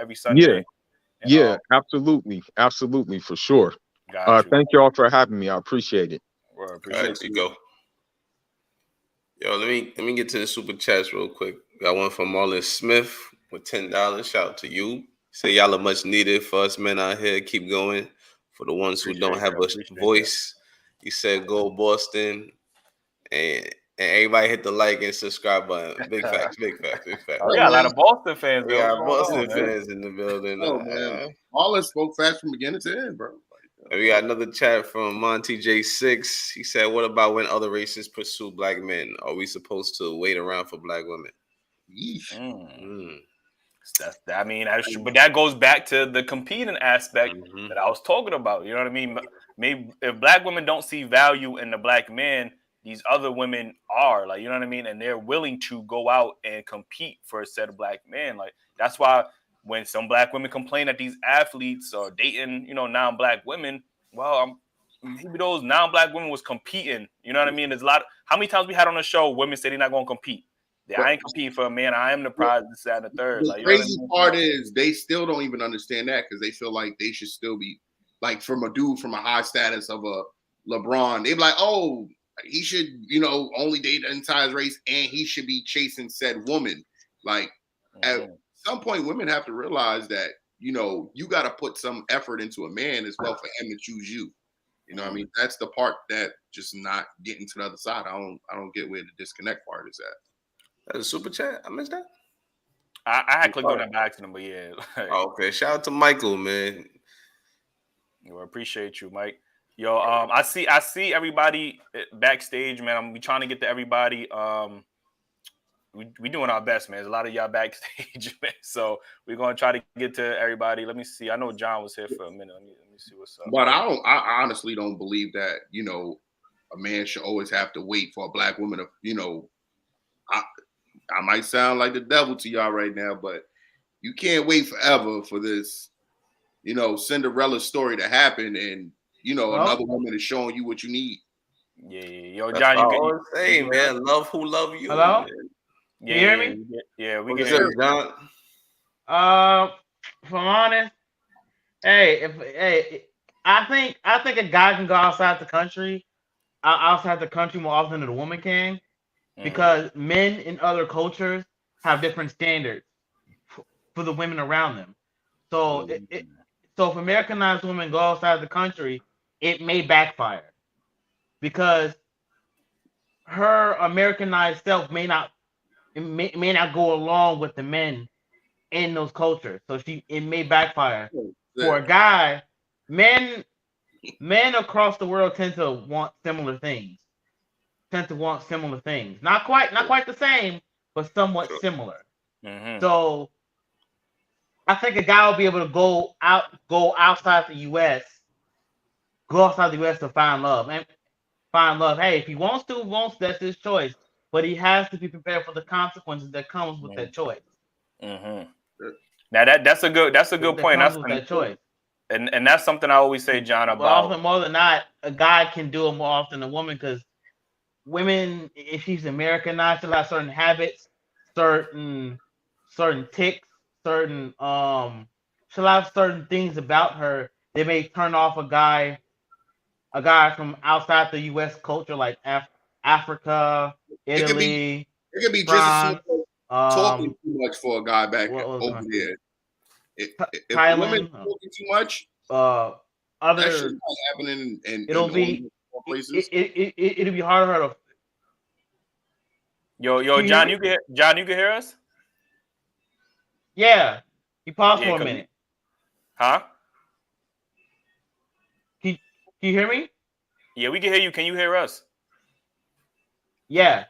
every Sunday. Yeah, absolutely, for sure. Thank y'all for having me. I appreciate it. All right, Chico. Yo, let me get to the super chats real quick. Got one from Marlon Smith with $10. Shout out to you. Say y'all are much needed for us men out here. Keep going. For the ones who don't have a voice, he said go Boston, and everybody hit the like and subscribe button. Big facts. We got a lot of Boston fans. We got Boston fans in the building. Oh man, all us spoke fast from beginning to end, bro. And we got another chat from Monty J6. He said, "What about when other races pursue black men? Are we supposed to wait around for black women?" I mean, but that goes back to the competing aspect that I was talking about. You know what I mean? Maybe if black women don't see value in the black man, these other women are, like, you know what I mean? And they're willing to go out and compete for a set of black men. Like, that's why when some black women complain that these athletes are dating, non-black women, well, maybe those non-black women was competing. You know what I mean? There's a lot. How many times we had on the show women say they're not going to compete? I ain't competing for a man. I am the prize, this, that, and the third. The crazy part is they still don't even understand that, because they feel like they should still be, like, from a dude from a high status of a LeBron. They're like, oh, he should, only date the entire race, and he should be chasing said woman. Like, at some point, women have to realize that, you got to put some effort into a man as well for him to choose you. You know what I mean? That's the part that just not getting to the other side. I don't get where the disconnect part is at. That's a super chat. I missed that. I had clicked on that by accident, but yeah. Okay, shout out to Michael, man. Well, appreciate you, Mike. Yo, I see everybody backstage, man. I'm trying to get to everybody. We doing our best, man. There's a lot of y'all backstage, man. So we're gonna try to get to everybody. Let me see. I know John was here for a minute. Let me see what's up. But I honestly don't believe that, a man should always have to wait for a black woman to, I might sound like the devil to y'all right now, but you can't wait forever for this, Cinderella story to happen, and another woman is showing you what you need. Yeah. Yo, John, you say, man, love who love you. Hello? Man. Yeah, you hear me? Yeah, we can hear you, John. If I'm honest, I think a guy can go outside the country more often than a woman can. Because men in other cultures have different standards for the women around them. So so if Americanized women go outside the country, it may backfire, because her Americanized self may not go along with the men in those cultures. So it may backfire. For a guy, men across the world tend to want similar things. Not quite the same, but somewhat similar. So I think a guy will be able to go outside the U.S. To find love. Hey, if he wants to, that's his choice. But he has to be prepared for the consequences that comes with that choice. Now that's a good point. That's that choice. And that's something I always say, John, about. Often, more than not, a guy can do it more often than a woman, because women, if she's Americanized, she'll have certain habits, certain tics, she'll have certain things about her that may turn off a guy from outside the U.S. culture, like Africa, Italy. It could be France, just talking too much for a guy back over there. if Thailand, women talking too much, other that shit's not happening in it'll be places. It'll be harder. Yo, John, you can hear us? Yeah, you paused for a minute. Huh? Can you hear me? Yeah, we can hear you. Can you hear us? Yeah.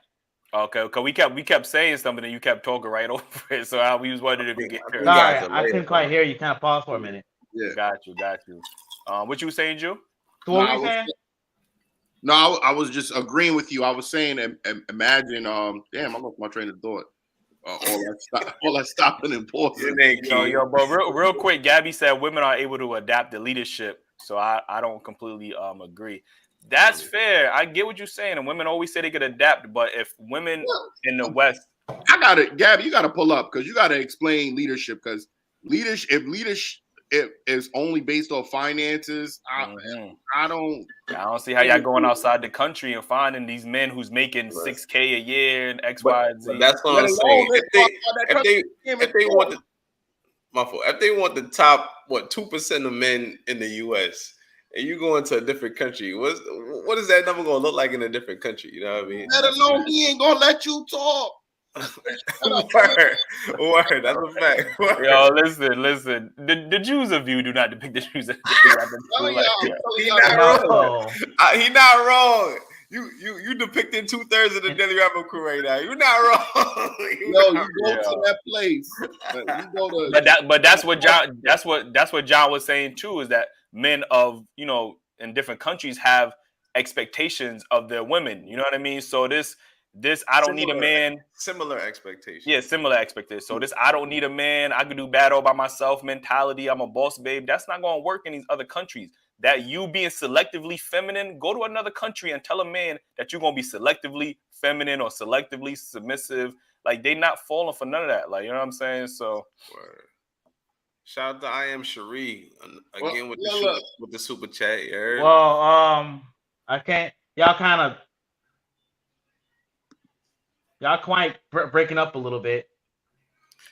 Okay, because we kept saying something and you kept talking right over it. So we was wondering if you could hear us. Sorry, I couldn't quite hear you. Kind of paused for a minute. Yeah. Got you. What you saying, Jew? So what were you saying? No, I was just agreeing with you. I was saying, imagine, damn, I lost my train of thought. All that stopping and pausing. But real quick, Gabby said women are able to adapt to leadership. So I don't completely agree. That's fair. I get what you're saying. And women always say they could adapt, but if women in the West, I got it, Gabby. You got to pull up because you got to explain leadership. Because leadership is only based off finances. I don't see how y'all going outside the country and finding these men who's making $6K a year and X, Y, and Z. But that's what I'm saying. If they want the top 2% of men in the U.S. and you go into a different country, what is that number gonna look like in a different country? You know what I mean? Let alone he ain't gonna let you talk. Word, that's a fact. Word. Yo, listen. The Jews of you do not depict the Jews. He's not wrong. He's not wrong. You depicting 2/3 of the Dailyrapupcrew right now. You're not wrong. You go to that place. But that's what John was saying too. Is that men of in different countries have expectations of their women. You know what I mean? So this I don't need a man. Similar expectations. Yeah, similar expectations. So this I don't need a man. I can do bad all by myself mentality. I'm a boss babe. That's not going to work in these other countries. That you being selectively feminine, go to another country and tell a man that you're going to be selectively feminine or selectively submissive. Like, they not falling for none of that. Like, you know what I'm saying? So, shout out to I Am Cherie again with the super chat. You well, I can't. Y'all quite breaking up a little bit.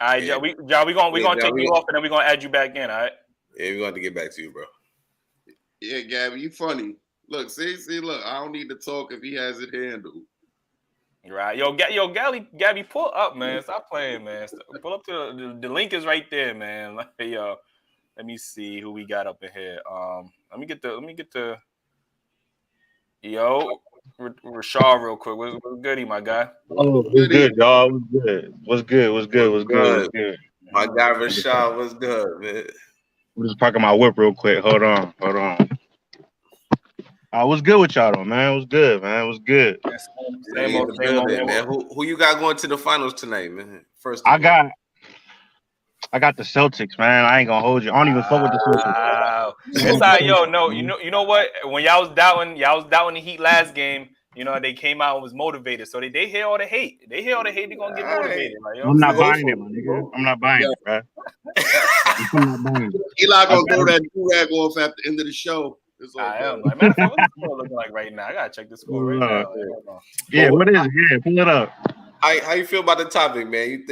All right, John, we're gonna take you off and then we're gonna add you back in. All right. Yeah, we're going to get back to you, bro. Yeah, Gabby, you funny. Look, see, look, I don't need to talk if he has it handled. Right. Yo, Gabby, pull up, man. Stop playing, man. Pull up to the link is right there, man. Yo, let me see who we got up in here. Let me get the Rashad real quick. What's goody, my guy? Oh, what's good, y'all? What's good? My guy Rashad, what's good, man? I'm just parking my whip real quick. Hold on. What's good with y'all though, man? What's good, man? What's good? Same old, man. Who you got going to the finals tonight, man? I got the Celtics, man. I ain't gonna hold you. I don't even fuck with the Celtics. Wow. It's like, you know what? When y'all was doubting the Heat last game, they came out and was motivated. So they hear all the hate. They're gonna get motivated. Like, I'm not buying it, my nigga. I'm not buying it, bro. I'm not buying it. Eli gonna throw that rag off at the end of the show. I am. Like, matter of fact, what's the score looking like right now? I gotta check the score right now. Yeah, what is it? Yeah, pull it up. How you feel about the topic, man? You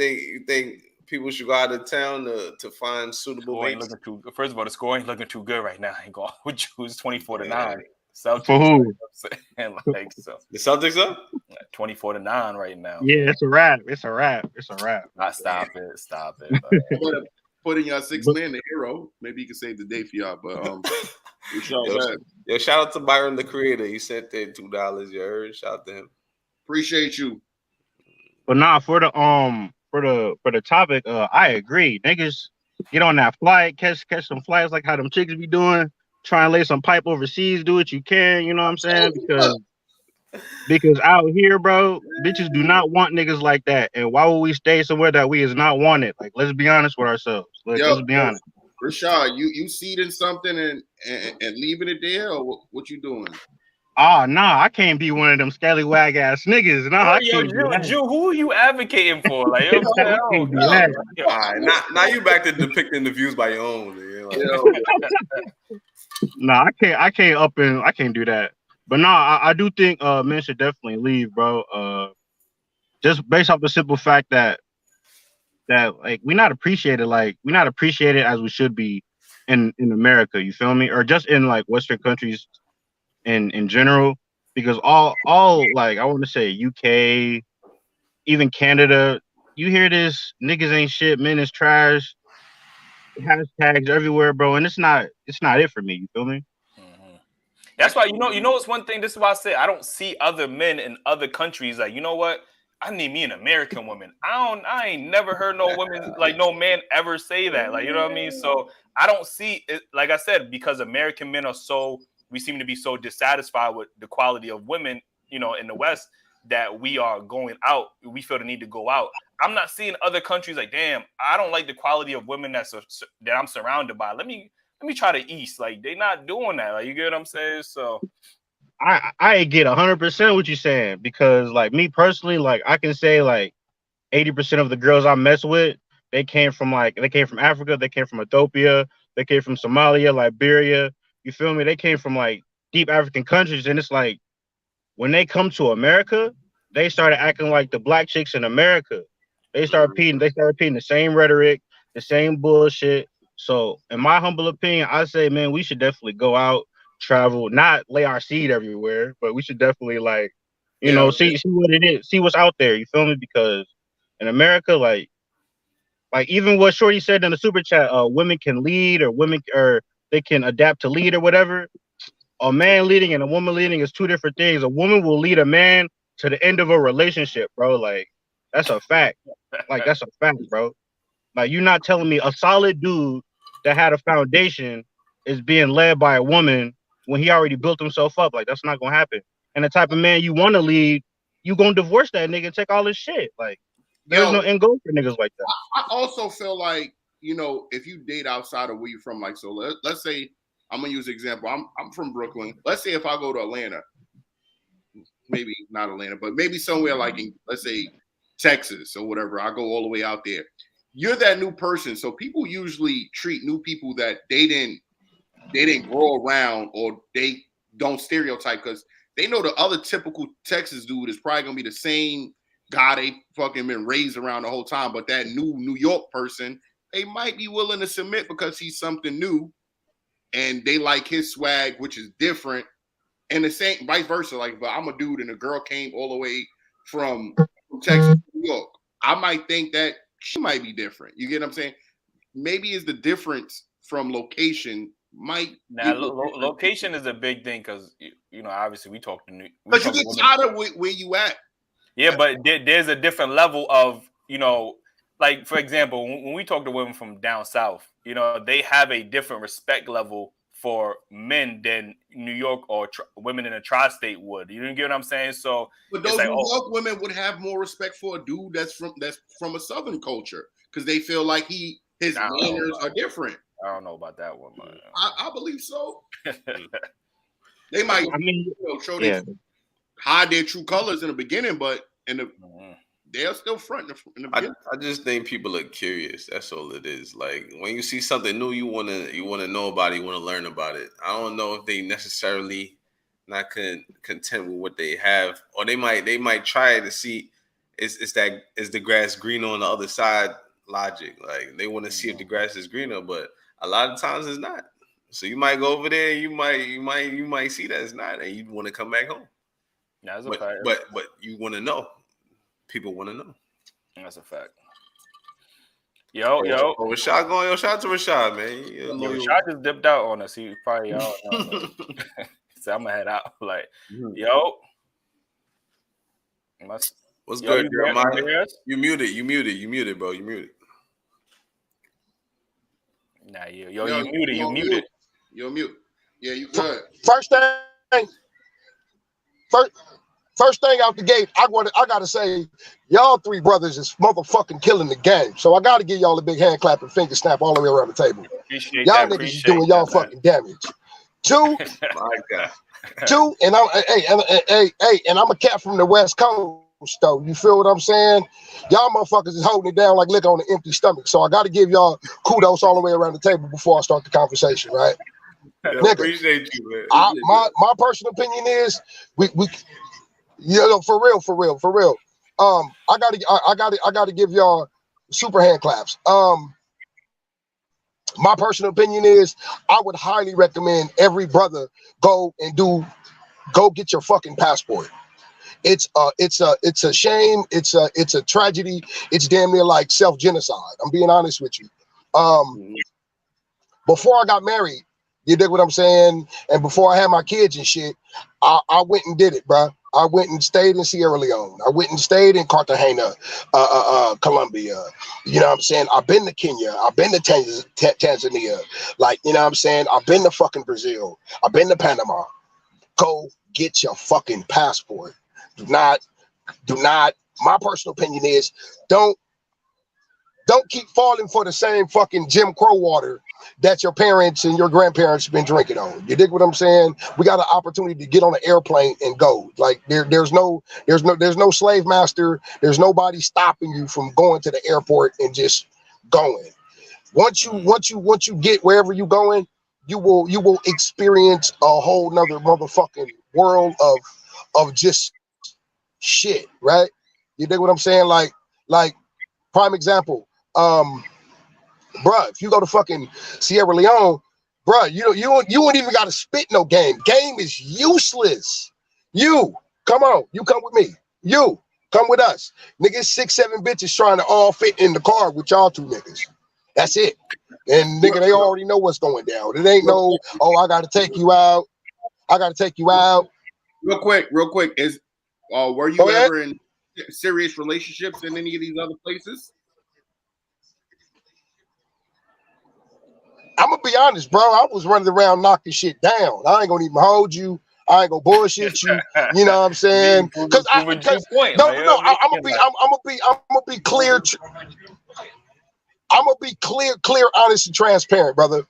think people should go out of town to find suitable mates? First of all, the score ain't looking too good right now. I ain't going with you. It's 24-9. Celtics, for who? The Celtics up 24-9 right now. Yeah, it's a wrap. Stop it. Put in y'all 6 man, the hero. Maybe you can save the day for y'all. But shout out to Byron the creator. He sent that $2. You heard? Shout out to him. Appreciate you. But nah, for the topic, I agree. Niggas get on that flight, catch some flights like how them chicks be doing. Try and lay some pipe overseas. Do what you can. You know what I'm saying? Because out here, bro, bitches do not want niggas like that. And why would we stay somewhere that we is not wanted? Like, let's be honest with ourselves. Let's be honest. Rashad, you seeding something and leaving it there, or what you doing? Nah, I can't be one of them scallywag ass niggas. Nah, I can't do that. Jew, who are you advocating for? Like, now you back to depicting the views by your own. Nah, I can't do that. But nah, I do think men should definitely leave, bro. Just based off the simple fact that that like we're not appreciated as we should be in America. You feel me? Or just in like Western countries in general, because all like I want to say UK, even Canada, you hear this niggas ain't shit, men is trash, hashtags everywhere, bro, and it's not it for me. You feel me? Mm-hmm. That's why you know it's one thing. This is why I say I don't see other men in other countries like, you know what? I need me an American woman. I ain't never heard no women, like no man ever say that. Like, you know what I mean? So I don't see it, like I said, because American men we seem to be so dissatisfied with the quality of women, you know, in the West, that we are going out. We feel the need to go out. I'm not seeing other countries like, damn, I don't like the quality of women that I'm surrounded by. Let me try the East. Like, they not doing that. Like, you get what I'm saying? So I get 100% what you're saying, because like me personally, like I can say like 80% of the girls I mess with, they came from Africa, they came from Ethiopia, they came from Somalia, Liberia. You feel me? They came from like deep African countries, and it's like when they come to America, they started acting like the black chicks in America. They started repeating the same rhetoric, the same bullshit. So, in my humble opinion, I say, man, we should definitely go out, travel, not lay our seed everywhere, but we should definitely like, you know, see what it is, see what's out there. You feel me? Because in America, like even what Shorty said in the super chat, women can lead, or they can adapt to lead or whatever. A man leading and a woman leading is two different things. A woman will lead a man to the end of a relationship, bro. Like, that's a fact. Like, that's a fact, bro. Like, you're not telling me a solid dude that had a foundation is being led by a woman when he already built himself up. Like, that's not gonna happen. And the type of man you want to lead, you gonna divorce that nigga and take all his shit. Like, there's no end goal for niggas like that. I also feel like, you know, if you date outside of where you're from, like, so let's say, I'm gonna use an example. I'm from Brooklyn. Let's say if I go to Atlanta, maybe not Atlanta, but maybe somewhere like in, let's say, Texas or whatever. I go all the way out there. You're that new person, so people usually treat new people that they didn't grow around, or they don't stereotype, because they know the other typical Texas dude is probably gonna be the same guy they fucking been raised around the whole time. But that New York person, they might be willing to submit because he's something new, and they like his swag, which is different. And the same vice versa. Like, but I'm a dude and a girl came all the way from Texas to New York. I might think that she might be different. You get what I'm saying? Maybe it's the difference from location. Location is a big thing, because you know, obviously we talk to New. But you get tired of where you at. Yeah, but there's a different level of, you know, like, for example, when we talk to women from down south, you know, they have a different respect level for men than New York or women in a tri-state would. You get what I'm saying? So, but those New York women would have more respect for a dude that's from a Southern culture, because they feel like his manners are different. I don't know about that one, man. I believe so. They might, hide their true colors in the beginning, but they're still front in the beginning. I just think people are curious. That's all it is. Like, when you see something new, you wanna know about it, you wanna learn about it. I don't know if they necessarily not content with what they have, or they might try to see is the grass greener on the other side logic. Like, they want to see if the grass is greener, but a lot of times it's not. So you might go over there, you might see that it's not, and you want to come back home. That's a fact. But you want to know. People want to know. That's a fact. Yo. Rashad going. Yo, shout out to Rashad, man. Rashad just dipped out on us. He probably so I'm gonna head out. Like, yo. What's good, Jeremiah? You muted, bro. You muted. Nah, you muted. You're mute. Yeah, you good. First thing out the gate, I gotta say, y'all three brothers is motherfucking killing the game. So I gotta give y'all a big hand clap and finger snap all the way around the table. Y'all niggas is doing y'all fucking damage. Two, my God. And I'm a cat from the West Coast, though. You feel what I'm saying? Y'all motherfuckers is holding it down like liquor on an empty stomach. So I gotta give y'all kudos all the way around the table before I start the conversation, right? I appreciate you, man. My personal opinion is we for real. I gotta give y'all Super hand claps. My personal opinion is I would highly recommend every brother go get your fucking passport. It's a shame. It's a tragedy. It's damn near like self-genocide. I'm being honest with you. Before I got married, you dig what I'm saying? And before I had my kids and shit, I went and did it, bro. I went and stayed in Sierra Leone. I went and stayed in Cartagena, Colombia. You know what I'm saying? I've been to Kenya. I've been to Tanzania. Like, you know what I'm saying? I've been to fucking Brazil. I've been to Panama. Go get your fucking passport. Do not, my personal opinion is don't keep falling for the same fucking Jim Crow water that your parents and your grandparents have been drinking on. You dig what I'm saying? We got an opportunity to get on an airplane and go. Like there's no slave master. There's nobody stopping you from going to the airport and just going. Once you get wherever you going, you will experience a whole nother motherfucking world of just shit, right? You dig what I'm saying? Like prime example, bruh, if you go to fucking Sierra Leone, bruh, you wouldn't even gotta spit no game. Game is useless. You come on, you come with me. You come with us. Niggas 6-7 bitches trying to all fit in the car with y'all two niggas. That's it. And nigga, they already know what's going down. It ain't no, oh, I gotta take you out. I gotta take you out. Real quick, is were you ever in serious relationships in any of these other places? I'm gonna be honest, bro. I was running around knocking shit down. I ain't gonna even hold you. I ain't gonna bullshit you. You know what I'm saying? Because I'm gonna be clear. I'm gonna be clear, honest, and transparent, brother.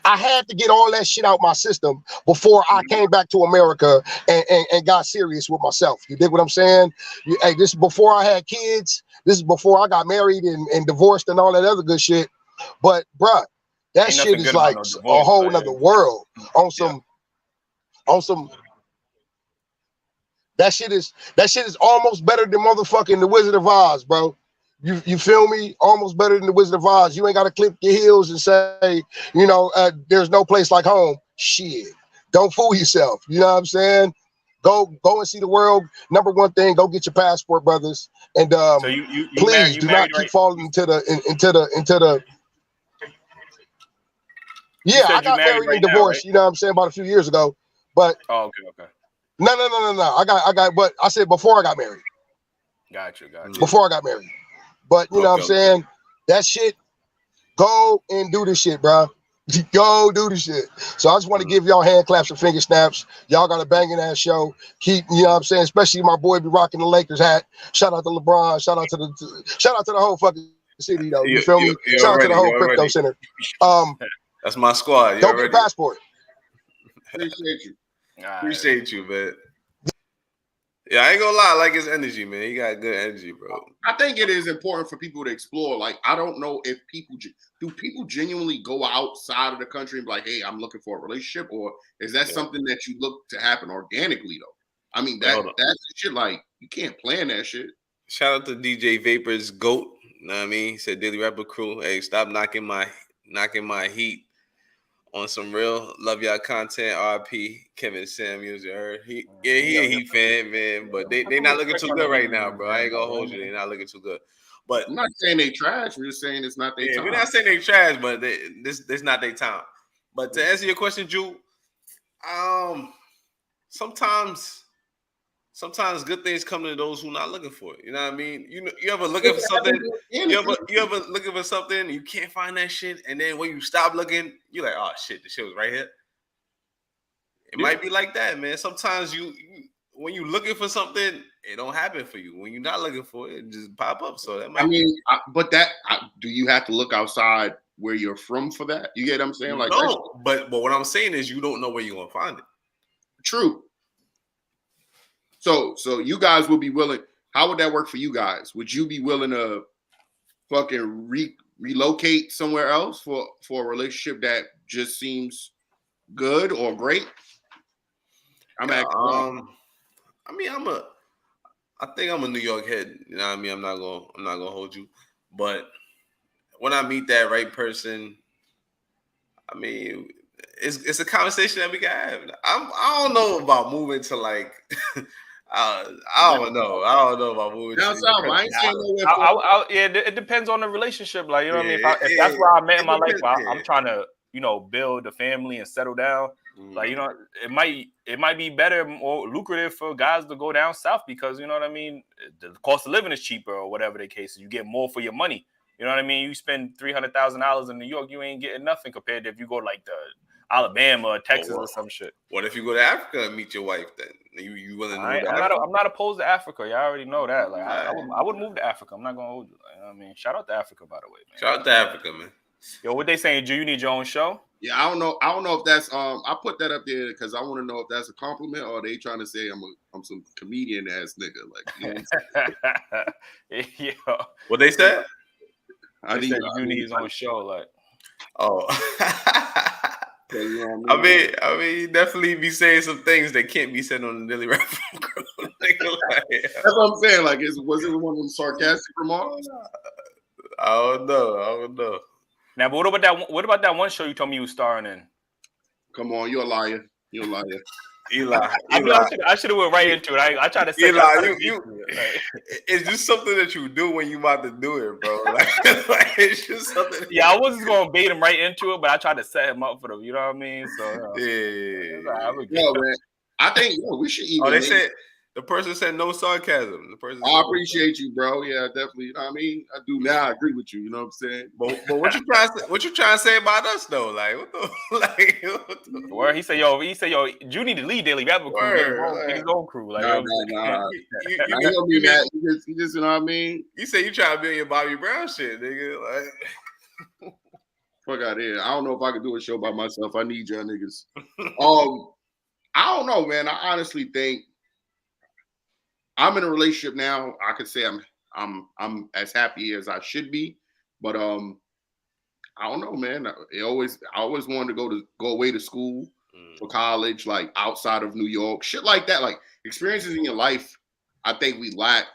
I had to get all that shit out my system before I came back to America and got serious with myself. You dig what I'm saying? Hey, this is before I had kids. This is before I got married and divorced and all that other good shit. But, bruh, that shit is like a whole nother world on some. That shit is almost better than motherfucking The Wizard of Oz, bro. You feel me? Almost better than The Wizard of Oz. You ain't got to clip your heels and say, there's no place like home. Shit. Don't fool yourself. You know what I'm saying? Go and see the world. Number one thing, go get your passport, brothers. And so you please do not keep falling into the. Yeah, I got married and divorced. Right? You know what I'm saying? About a few years ago, but okay. No. I got. But I said before I got married. Gotcha. Before I got married, but you know what I'm saying? That shit. Go and do this shit, bro. Go do this shit. So I just want to give y'all hand claps and finger snaps. Y'all got a banging ass show. Keep, you know what I'm saying? Especially my boy be rocking the Lakers hat. Shout out to LeBron. Shout out to the whole fucking city though. You feel me? Shout out to the whole crypto center. That's my squad. Don't get a passport. Appreciate you. Appreciate you, man. Yeah, I ain't gonna lie, I like his energy, man. He got good energy, bro. I think it is important for people to explore. Like, I don't know if people genuinely go outside of the country and be like, hey, I'm looking for a relationship, or is that something that you look to happen organically though? I mean, that's shit. Like, you can't plan that shit. Shout out to DJ Vapor's GOAT. You know what I mean? He said, Dailyrapupcrew, hey, stop knocking my heat on some real love y'all content. RP Kevin Samuels, you heard? He a Heat fan, man, but they not looking too good right now, bro. I ain't gonna hold you. They not looking too good. But I'm not saying they trash. We're just saying it's not their time. We're not saying they trash, but this not their time. But to answer your question, Drew, sometimes good things come to those who not looking for it. You know what I mean? You ever looking for something? You ever looking for something? You can't find that shit, and then when you stop looking, you're like, oh shit, the shit was right here. It might be like that, man. Sometimes you when you looking for something, it don't happen for you. When you're not looking for it, it just pop up. So that might. Do you have to look outside where you're from for that? You get what I'm saying? Like, no, but what I'm saying is you don't know where you're gonna find it. True. So you guys would be willing. How would that work for you guys? Would you be willing to fucking relocate somewhere else for a relationship that just seems good or great? I think I'm a New York head. You know what I mean? I'm not gonna hold you, but when I meet that right person, I mean, it's a conversation that we can have. I don't know about moving to like. I don't know. I don't know about moving down south. I ain't saying yeah, it depends on the relationship. Like, you know what I mean? If that's where I met in my life, I'm trying to, build a family and settle down. Like, it might be better, more lucrative for guys to go down south because, you know what I mean? The cost of living is cheaper or whatever the case is. You get more for your money. You know what I mean? You spend $300,000 in New York, you ain't getting nothing compared to if you go like the Alabama or Texas or some shit. What if you go to Africa and meet your wife then? You willing to move to Africa? I'm not opposed to Africa. Y'all already know that. Like I would move to Africa. I'm not gonna hold you. You know what I mean? Shout out to Africa, by the way, man. Shout out to Africa, man. Yo, what they saying, Drew? You need your own show? Yeah, I don't know if that's I put that up there because I want to know if that's a compliment or they trying to say I'm some comedian ass nigga. Like, you know Yo. What they said? I need his own show, like. Oh. I mean, you definitely be saying some things that can't be said on the Dailyrapupcrew. That's what I'm saying. Like, was it one of them sarcastic remarks? I don't know. Now, but what about that one show you told me you was starring in? Come on, you're a liar. Eli. I should have went right into it. I tried to say Eli, it's just something that you do when you about to do it, bro. Like it's just something. Yeah, I wasn't gonna bait him right into it, but I tried to set him up for them. You know what I mean? So yeah, man. I think we should even. Oh, they said the person said no sarcasm. The person. I appreciate you, bro. Yeah, definitely. You know what I mean, I do now. I agree with you. You know what I'm saying? But what you trying to say about us though? Like what the Word? He said, yo, you need to lead Dailyrapupcrew. Get his own crew. Like, nah. You don't mean that. You just, you know what I mean? You say you trying to be in your Bobby Brown shit, nigga. Like, fuck out of here. I don't know if I could do a show by myself. I need y'all niggas. I don't know, man. I honestly think I'm in a relationship now. I could say I'm as happy as I should be, but I don't know, man. I always wanted to go away to school for college, like outside of New York, shit like that. Like experiences in your life, I think we lack.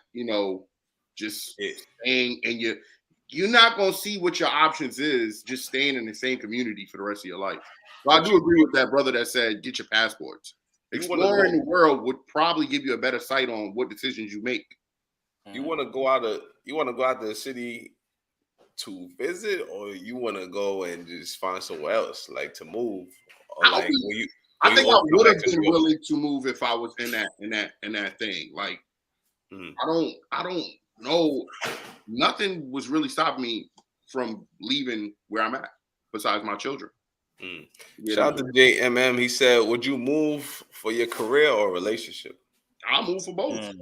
Just staying, and you're not gonna see what your options is just staying in the same community for the rest of your life. So I do agree with that brother that said get your passports. Exploring the world would probably give you a better sight on what decisions you make. You want to go out of the city to visit, or you want to go and just find somewhere else, like to move? Or I think I would have been willing to move if I was in that thing. Like, I don't know. Nothing was really stopping me from leaving where I'm at, besides my children. Shout out to JMM. He said, "Would you move for your career or relationship?" I'll move for both. For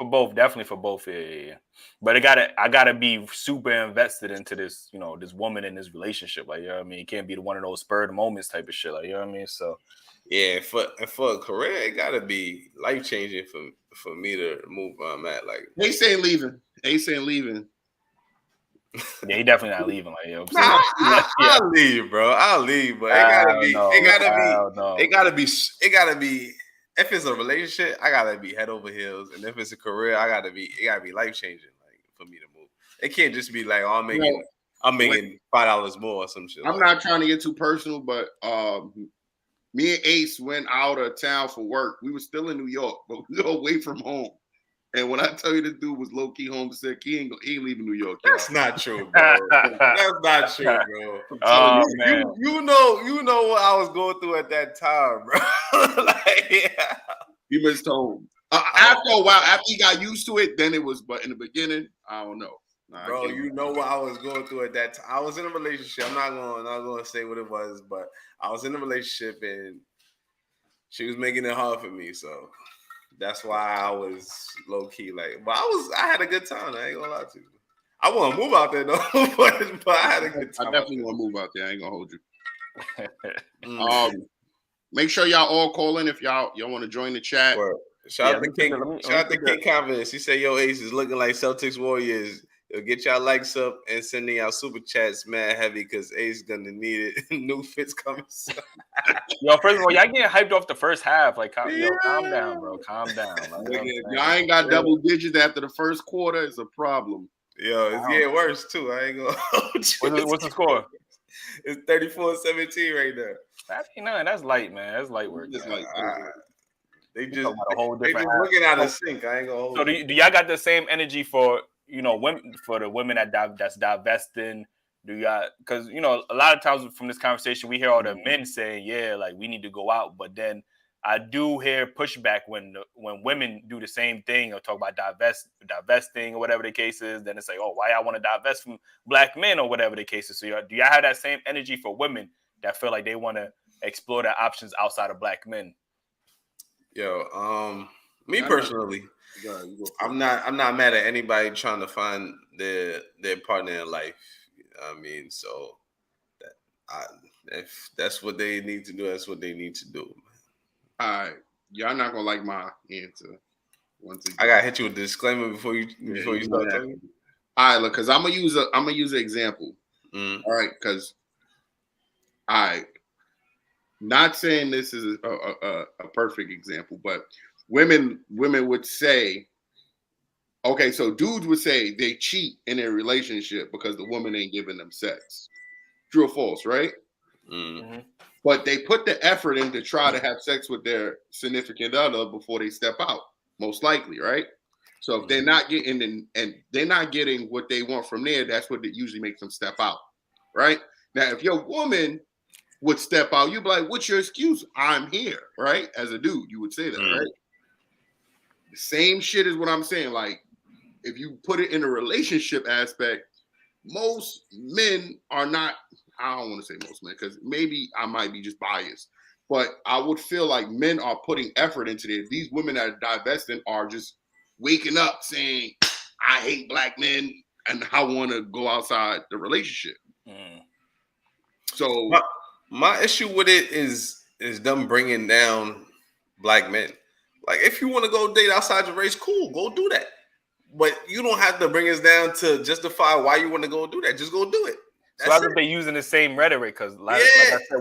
both, definitely for both. Yeah. But I gotta be super invested into this, this woman in this relationship. Like, you know what I mean? It can't be one of those spur of the moments type of shit. Like, you know what I mean? So yeah, for a career, it gotta be life changing for me to move where I'm at. Like, Ace ain't leaving. Yeah, he definitely not leaving. Like, yo, I'll leave, bro. I'll leave, but it gotta be. If it's a relationship, I gotta be head over heels, and if it's a career, it gotta be life changing, like for me to move. It can't just be like, oh, I'm making $5 more or some shit. I'm not trying to get too personal, but me and Ace went out of town for work. We were still in New York, but we were away from home. And when I tell you this dude was low key homesick, he ain't leaving New York. That's not true, bro. That's not true, bro. Oh, man. You know what I was going through at that time, bro. He missed home. After a while, after he got used to it, then it was. But in the beginning, I don't know. Bro, you know what I was going through at that time. I was in a relationship. I'm not gonna say what it was, but I was in a relationship and she was making it hard for me. So that's why I was low key but I had a good time. I ain't gonna lie to you. I want to move out there though, but I had a good time. I definitely want to move out there. I ain't gonna hold you. Make sure y'all all call in if y'all want to join the chat. Shout out to King Confidence. He said, "Yo, Ace is looking like Celtics Warriors. Get y'all likes up and sending y'all super chats mad heavy because Ace gonna need it. New fits coming soon." Yo, first of all, y'all getting hyped off the first half. Like, calm down, bro. Calm down. Y'all ain't got double digits after the first quarter. It's a problem. Yo, it's getting worse too. I ain't gonna. What's the score? It's 34-17 right now. That's light, man. That's light work. Just like they just a whole different looking out of sync. I ain't gonna hold. So do y'all got the same energy for women, for the women that's divesting? Do y'all, because a lot of times from this conversation we hear all the men saying, yeah, like we need to go out, but then I do hear pushback when women do the same thing or talk about divesting or whatever the case is. Then it's like, oh, why I want to divest from black men or whatever the case is. So do y'all have that same energy for women that feel like they want to explore their options outside of black men? Yo, me personally, I'm not mad at anybody trying to find their partner in life. I mean, so if that's what they need to do, that's what they need to do. All right, y'all not gonna like my answer. Once again, I gotta hit you with a disclaimer before you start talking. All right, look, because I'm gonna use an example. All right, because not saying this is a perfect example, but women would say, okay, so dudes would say they cheat in their relationship because the woman ain't giving them sex. True or false, right? Mm-hmm. But they put the effort in to try to have sex with their significant other before they step out, most likely, right? So if they're not getting and they're not getting what they want from there, that's what it usually makes them step out, right? Now, if your woman would step out, you'd be like, what's your excuse? I'm here, right? As a dude, you would say that, right? The same shit is what I'm saying. Like, if you put it in a relationship aspect, most men are not, I don't want to say most men, because maybe I might be just biased, but I would feel like men are putting effort into this. These women that are divesting are just waking up saying, I hate black men and I want to go outside the relationship. So my issue with it is them bringing down black men. Like, if you want to go date outside your race, cool, go do that. But you don't have to bring us down to justify why you want to go do that. Just go do it. So I think they're using the same rhetoric because, like I said,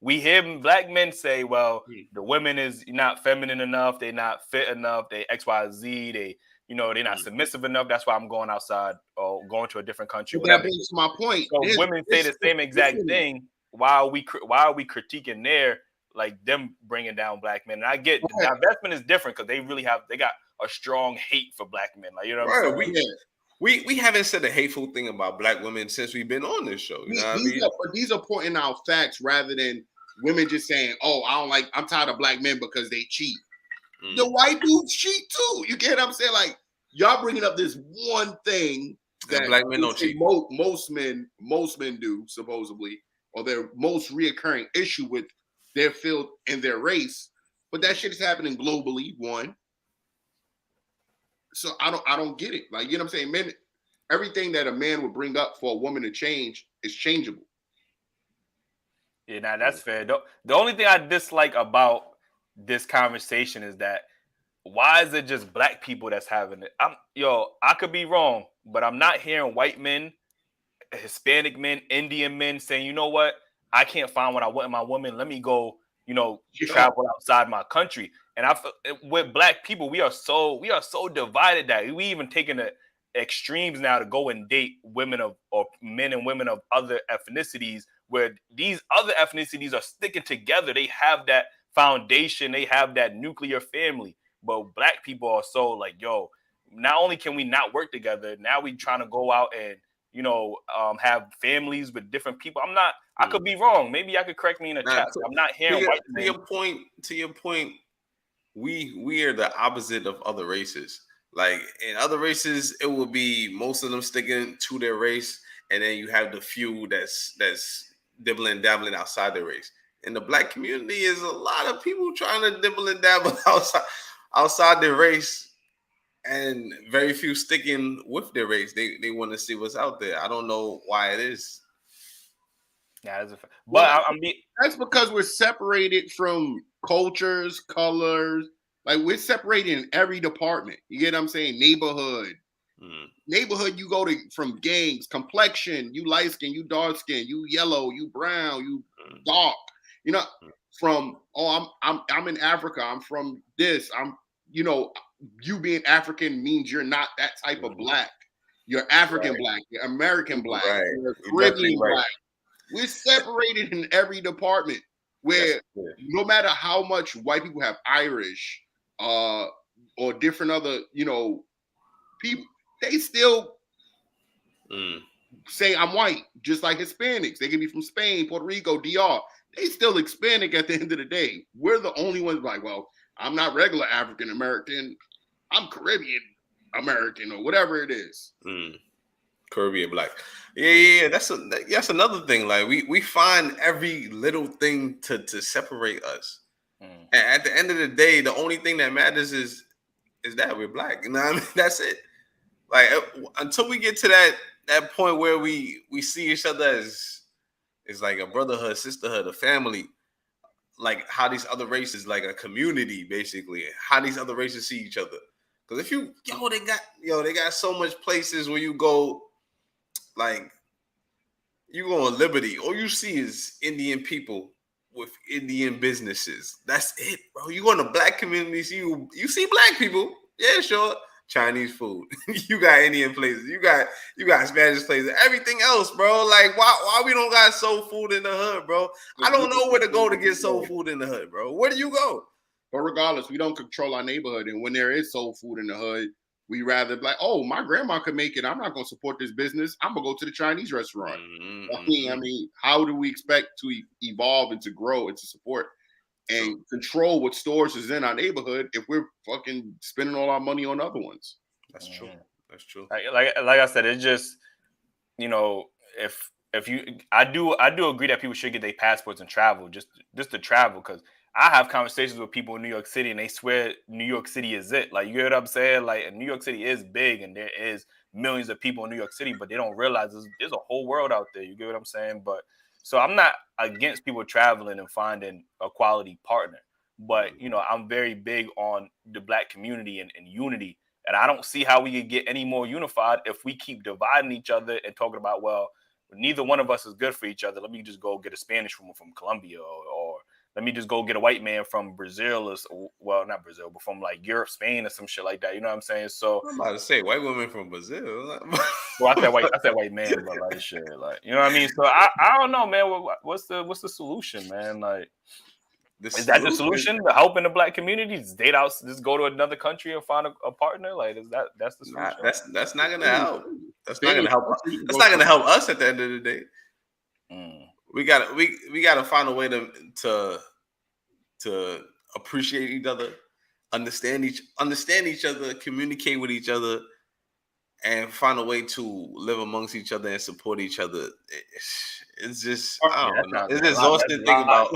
we hear black men say, "Well, the women is not feminine enough. They're not fit enough. They X, Y, Z. They, they're not submissive enough. That's why I'm going outside or going to a different country." That brings my point. So women say the same exact thing. Why are we critiquing their, like, them bringing down black men? And I get the divestment is different because they got a strong hate for black men. Like, what I'm saying? We haven't said a hateful thing about black women since we've been on this show. You know what I mean? But these are pointing out facts rather than women just saying, "Oh, I'm tired of black men because they cheat." The white dudes cheat too. You get what I'm saying? Like, y'all bringing up this one thing that black men don't cheat. Most men do, supposedly, or their most reoccurring issue with their field and their race. But that shit is happening globally. One. So I don't get it. Like, you know what I'm saying? Men, everything that a man would bring up for a woman to change is changeable. Yeah, now that's fair. The only thing I dislike about this conversation is that why is it just black people that's having it? I could be wrong, but I'm not hearing white men, Hispanic men, Indian men saying, you know what? I can't find what I want in my woman. Let me go, travel outside my country. And with black people, we are so divided that we even taking the extremes now to go and date women or men and women of other ethnicities, where these other ethnicities are sticking together. They have that foundation. They have that nuclear family. But black people are so like, yo, not only can we not work together, now we trying to go out and have families with different people. I could be wrong. Maybe y'all could correct me in the chat. I'm not hearing white men. To your point, we are the opposite of other races. Like, in other races, it will be most of them sticking to their race, and then you have the few that's dibbling dabbling outside their race. In the black community, is a lot of people trying to dibble and dabble outside their race, and very few sticking with their race. They want to see what's out there. I don't know why it is. Yeah, that's because we're separated from cultures, colors. Like, we're separated in every department. You get what I'm saying? Neighborhood, you go to from gangs, complexion. You light skin, you dark skin, you yellow, you brown, you dark. From I'm in Africa. I'm from this. You being African means you're not that type of black. You're African black, you're American black, you're Caribbean black. We're separated in every department where no matter how much white people have Irish or different other, people, they still say I'm white, just like Hispanics. They can be from Spain, Puerto Rico, DR. They still Hispanic at the end of the day. We're the only ones like, well, I'm not regular African American. I'm Caribbean American or whatever it is. Caribbean black. Yeah. That's another thing. Like we find every little thing to separate us. And at the end of the day, the only thing that matters is that we're black. You know what I mean? That's it. Like until we get to that point where we see each other as like a brotherhood, sisterhood, a family, like how these other races, like a community, basically, how these other races see each other. Because if they got so much places where you go, like you go on Liberty, all you see is Indian people with Indian businesses. That's it, bro. You go in the black communities, you see black people, yeah, sure. Chinese food, you got Indian places, you got Spanish places, everything else, bro. Like why we don't got soul food in the hood, bro? I don't know where to go to get soul food in the hood, bro. Where do you go? But regardless, we don't control our neighborhood, and when there is soul food in the hood, we rather like, oh, my grandma could make it. I'm not gonna support this business. I'm gonna go to the Chinese restaurant. I mean, how do we expect to evolve and to grow and to support and control what stores is in our neighborhood if we're fucking spending all our money on other ones? That's true. That's true. Like I said, it's just, if you, I do agree that people should get their passports and travel, just to travel, because I have conversations with people in New York City and they swear New York City is it. Like, you get what I'm saying? Like, New York City is big and there is millions of people in New York City, but they don't realize there's a whole world out there. You get what I'm saying? But so I'm not against people traveling and finding a quality partner, but I'm very big on the black community and unity. And I don't see how we could get any more unified if we keep dividing each other and talking about, well, neither one of us is good for each other. Let me just go get a Spanish woman from Colombia, or let me just go get a white man from Brazil, or well, not Brazil, but from like Europe, Spain, or some shit like that. You know what I'm saying? So I'm about to say white women from Brazil. Well, I said white man, but like shit, like, you know what I mean? So I don't know, man. What's the solution, man? Like, is that the solution? The helping the black community? Just date out, just go to another country and find a partner? Like, that's the solution? That's not gonna help. That's not gonna help. That's not gonna help us at the end of the day. We gotta find a way to appreciate each other, understand each other, communicate with each other, and find a way to live amongst each other and support each other. It's just, I don't know. It's exhausting thinking about.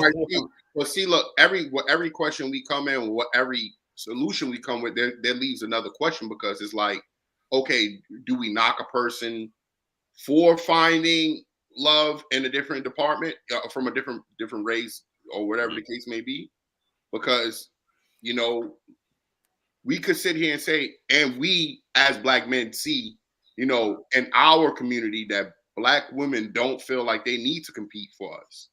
Well, see, look, every question we come in, every solution we come with, there leaves another question, because it's like, okay, do we knock a person for finding love in a different department, from a different race or whatever the case may be? Because we could sit here and say, and we as black men see, in our community, that black women don't feel like they need to compete for us,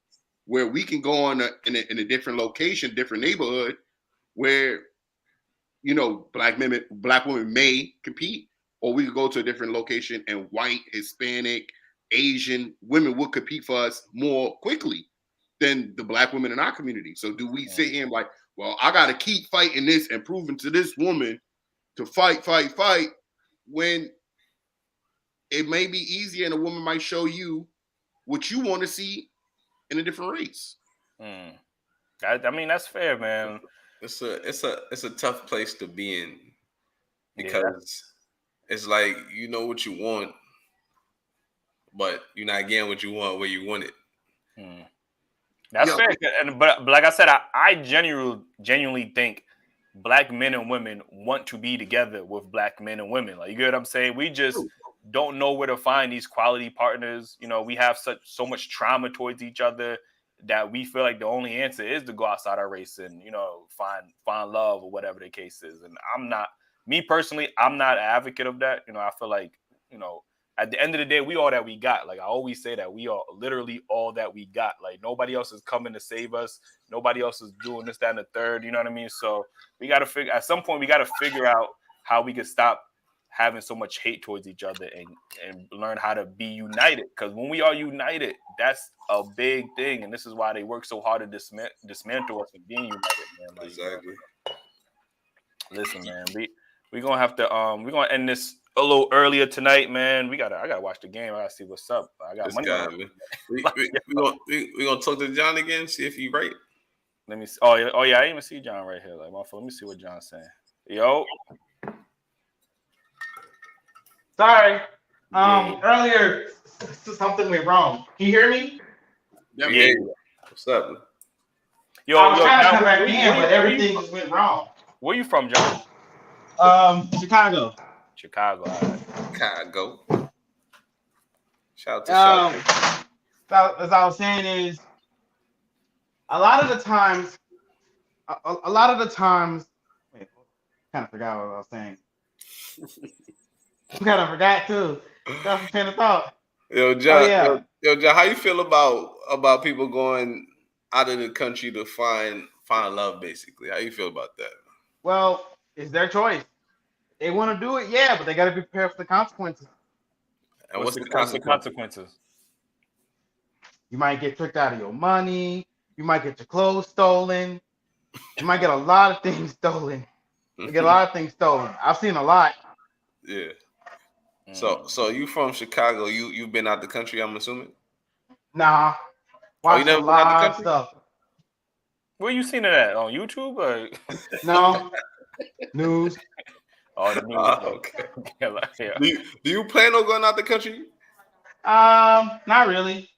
where we can go in a different location, different neighborhood, where black women may compete, or we could go to a different location and white, Hispanic, Asian women will compete for us more quickly than the black women in our community. So do we sit here and like, well, I got to keep fighting this and proving to this woman to fight, when it may be easier and a woman might show you what you want to see in a different race? I mean, that's fair, man. It's a tough place to be in, because it's like, you know what you want, but you're not getting what you want where you want it. That's fair. But like I said, I genuinely think black men and women want to be together with black men and women. Like, you get what I'm saying? We just don't know where to find these quality partners. We have so much trauma towards each other that we feel like the only answer is to go outside our race and, find love, or whatever the case is. And I'm not an advocate of that. I feel like, at the end of the day, we all that we got. Like, I always say that we are literally all that we got. Like, nobody else is coming to save us. Nobody else is doing this, that, and the third. You know what I mean? So at some point, we got to figure out how we can stop having so much hate towards each other and learn how to be united. Because when we are united, that's a big thing, and this is why they work so hard to dismantle us and being united, man. Like, exactly. Listen, man, we gonna have to we're gonna end this a little earlier tonight, man. I gotta watch the game. I gotta see what's up. I got money on it. We gonna talk to John again, see if he right. Let me see. Oh yeah, I didn't even see John right here. Like, let me see what John's saying. Yo. Sorry. Earlier something went wrong. Can you hear me? Yeah. What's up? I was trying to come back in, but everything just went wrong. Where you from, John? Chicago. Chicago. Chicago. Shout out to Chicago. As I was saying is, a lot of the times, wait, kind of forgot what I was saying. Kind of forgot too. That's a train of thought. Yo, John. Yo, John. How you feel about people going out of the country to find love? Basically, how you feel about that? Well, it's their choice. They want to do it, yeah, but they got to be prepared for the consequences. And what's the consequences? You might get tricked out of your money. You might get your clothes stolen. You might get a lot of things stolen. You get a lot of things stolen. I've seen a lot. Yeah. So you from Chicago? You've been out the country, I'm assuming. Nah. Watched you never a lot of stuff. Where you seen it at? On YouTube or? No. News. Oh, the news. Okay. Yeah. Do you plan on going out the country? Not really.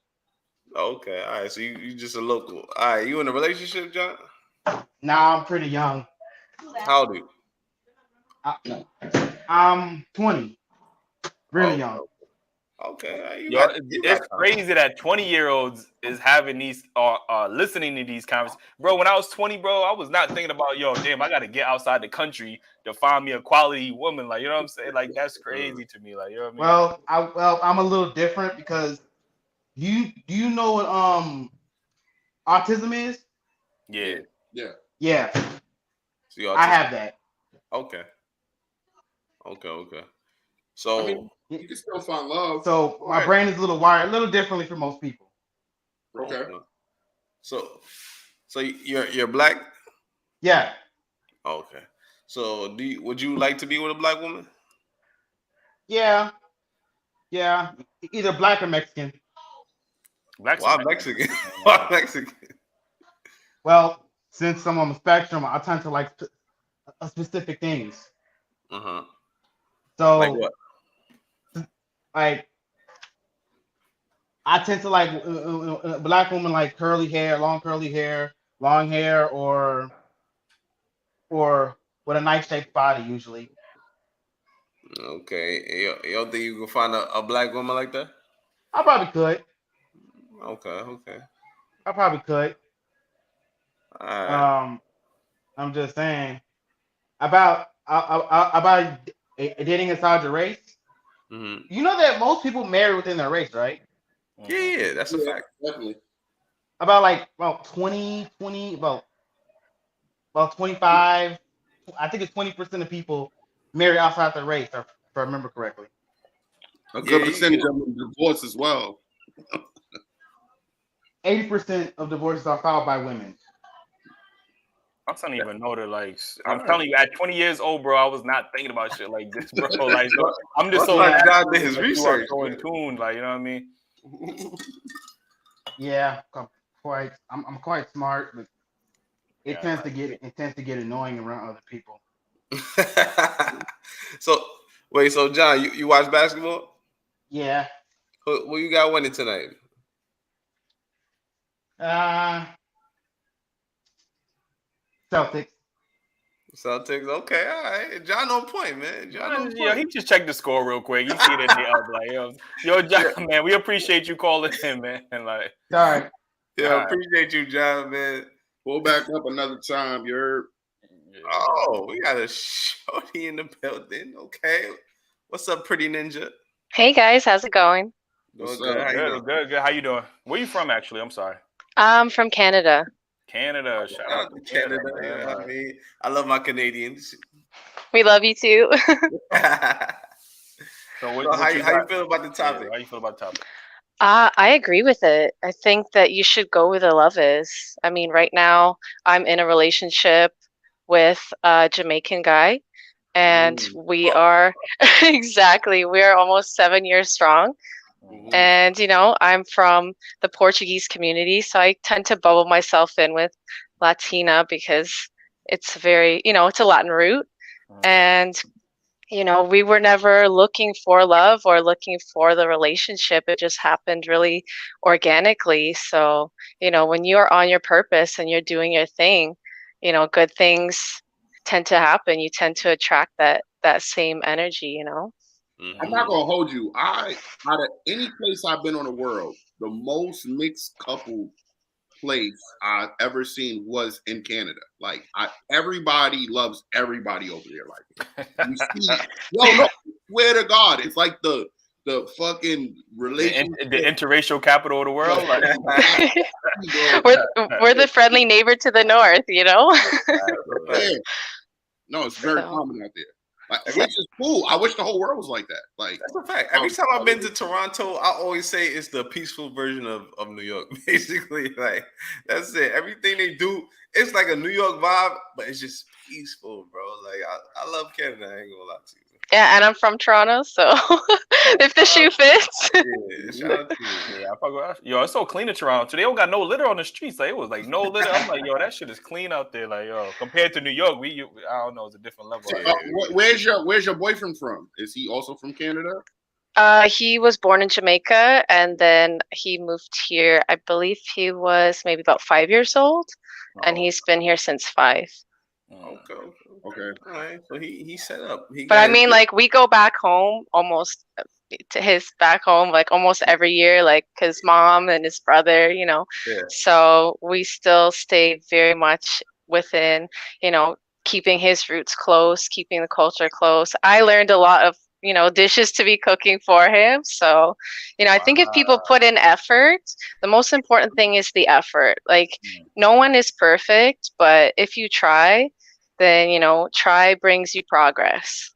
Okay. All right. So you just a local. All right. You in a relationship, John? Nah, I'm pretty young. How old are you? I'm 20. Really young. Okay. It's crazy that 20-year-olds is having these listening to these conversations. Bro, when I was 20, bro, I was not thinking about, damn, I got to get outside the country to find me a quality woman. Like, you know what I'm saying? Like, that's crazy to me. Like, you know what I mean? Well, I'm a little different because do you know what autism is? Yeah. So I have that. Okay. So I mean, you can still find love. So my brain is a little wired a little differently for most people. Okay. So you're black? Yeah. Okay. So would you like to be with a black woman? Yeah. Either black or Mexican. Why Mexican? Why Mexican? Well, since I'm on the spectrum, I tend to like specific things. So like what? Like I tend to like a black woman, like curly hair, long hair, or with a nice shaped body usually. Okay. You don't think you can find a black woman like that? I probably could. Okay. I probably could. All right. I'm just saying about dating inside your race. Mm-hmm. You know that most people marry within their race, right? Yeah, that's a fact. Definitely. About 25. I think it's 20% of people marry outside their race, if I remember correctly. A good percentage of them divorce as well. 80% of divorces are filed by women. I don't even know that. Like, I'm telling you, at 20 years old, bro, I was not thinking about shit like this, bro. Like, I'm just so God did his research. So in tune, like, you know what I mean? Yeah, I'm quite smart, but it tends to get annoying around other people. So John, you watch basketball? Yeah. Who you got winning tonight? Celtics. Okay, all right. John on point, man. He just checked the score real quick. You see that yo, John, man, we appreciate you calling in, man. Like, all right. Yeah, appreciate you, John, man. We'll back up another time. You heard? Oh, we got a shorty in the building. Okay. What's up, pretty ninja? Hey guys, how's it going? Good. How you doing? Where you from, actually? I'm sorry. I'm from Canada. Canada. Shout out to Canada. I mean, I love my Canadians. We love you too. So how you feel about the topic? Yeah, how you feel about the topic? I agree with it. I think that you should go where the love is. I mean, right now I'm in a relationship with a Jamaican guy, and we are exactly, we're almost 7 years strong. And, I'm from the Portuguese community, so I tend to bubble myself in with Latina because it's very, it's a Latin root. And, we were never looking for love or looking for the relationship. It just happened really organically. So, when you're on your purpose and you're doing your thing, good things tend to happen. You tend to attract that same energy, I'm not gonna hold you. Out of any place I've been on the world, the most mixed couple place I've ever seen was in Canada. Like everybody loves everybody over there. Like you see, no, swear to God, it's like the fucking relationship, the interracial capital of the world. Like, we're the friendly neighbor to the north, Yeah. No, it's very common out there. Like, which is cool. I wish the whole world was like that. Like that's a fact. Every time I've been to Toronto, I always say it's the peaceful version of New York. Basically, like that's it. Everything they do, it's like a New York vibe, but it's just peaceful, bro. Like I love Canada. I ain't gonna lie to you. Yeah, and I'm from Toronto, so if the shoe fits. Yeah, I fuck with. Yo, it's so clean in Toronto. They don't got no litter on the streets. Like it was like no litter. I'm like, yo, that shit is clean out there. Like, yo, compared to New York, I don't know, it's a different level. Where's your boyfriend from? Is he also from Canada? He was born in Jamaica, and then he moved here. I believe he was maybe about 5 years old, and he's been here since 5. Okay. All right. So he set up. But I mean, like, we go back home almost to his back home, like almost every year, like his mom and his brother, Yeah. So we still stay very much within, keeping his roots close, keeping the culture close. I learned a lot of, dishes to be cooking for him. So, I think if people put in effort, the most important thing is the effort. Like, no one is perfect, but if you try, then try brings you progress.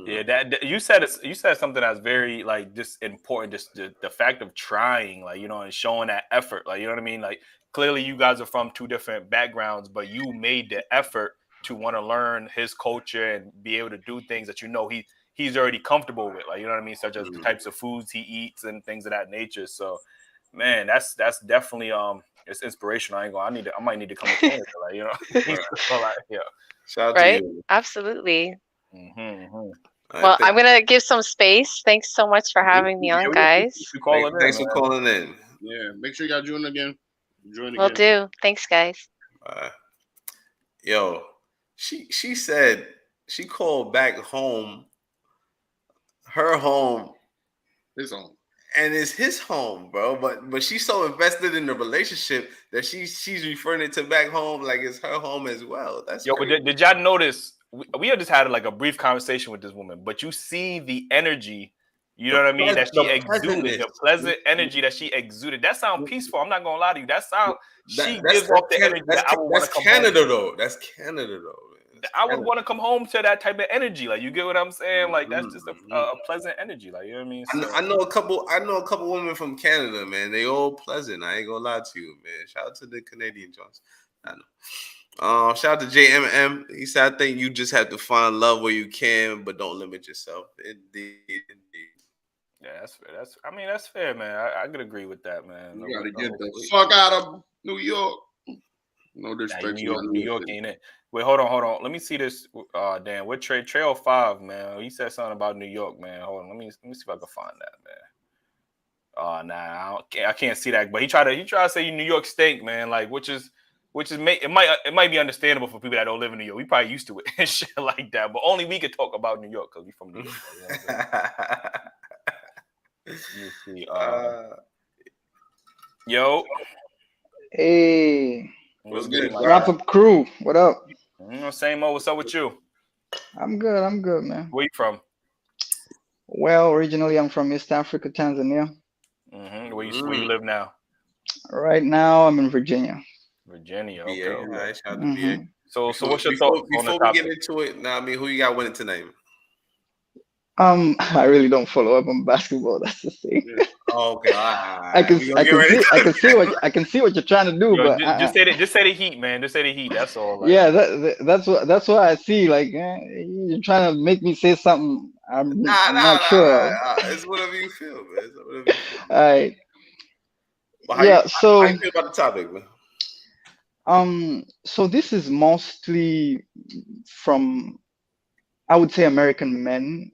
Yeah, that you said something that's very like just important. Just the fact of trying, like and showing that effort. Like you know what I mean. Like clearly you guys are from 2 different backgrounds, but you made the effort to want to learn his culture and be able to do things that he's already comfortable with. Like you know what I mean, such as the types of foods he eats and things of that nature. So, man, that's definitely it's inspirational. I might need to come to Canada, like so, like, yeah. Shout out right? to you. Absolutely. Well, I'm gonna give some space. Thanks so much for having me on, guys. Thanks for calling in. Yeah, make sure you got join again. Will do. Thanks, guys. Yo, she said she called back home, her home, his home. And it's his home, bro. But she's so invested in the relationship that she's referring it to back home like it's her home as well. That's yo. But did y'all notice? We had just had like a brief conversation with this woman, but you see the energy. You know what I mean? That she exuded, the pleasant energy that she exuded. That sounds peaceful. I'm not gonna lie to you. That sound she gives off the energy that I would want to come Canada home. Though. That's Canada though. I would want to come home to that type of energy. Like you get what I'm saying? Like that's just a pleasant energy. Like you know what I mean? So, I know a couple women from Canada, man. They all pleasant. I ain't gonna lie to you, man. Shout out to the Canadian Jones. I know. Shout out to JMM. He said, I think you just have to find love where you can, but don't limit yourself. Indeed. Yeah, that's fair. That's fair, man. I could agree with that, man. You gotta get the fuck out of New York. No disrespect. New York ain't it? Wait, hold on. Let me see this. Dan, what Trail 5, man? He said something about New York, man. Hold on. Let me see if I can find that, man. Nah, I can't see that. But he tried to say New York stink, man. Like which is it might be understandable for people that don't live in New York. We probably used to it and shit like that. But only we could talk about New York because we from New York. You know let me see. Yo. Hey. What's good, Wrap-Up Crew. What up? Same old. What's up with you? I'm good, man. Where you from? Well, originally I'm from East Africa, Tanzania. Where you live now? Right now I'm in Virginia. Virginia, okay. Okay. Nice. Shout out to VA. So what's your thoughts on the topic? Before we get into it, now, who you got winning tonight? I really don't follow up on basketball. That's the thing. Oh, okay. I can I can see what you're trying to do, Yo, but just say the Heat, man. Just say the Heat. That's all. Like, yeah, that's what I see. Like you're trying to make me say something I'm not sure of. It's whatever you feel, man. It's whatever you feel. All right. But So how you feel about the topic, man? So this is mostly from, I would say, American men,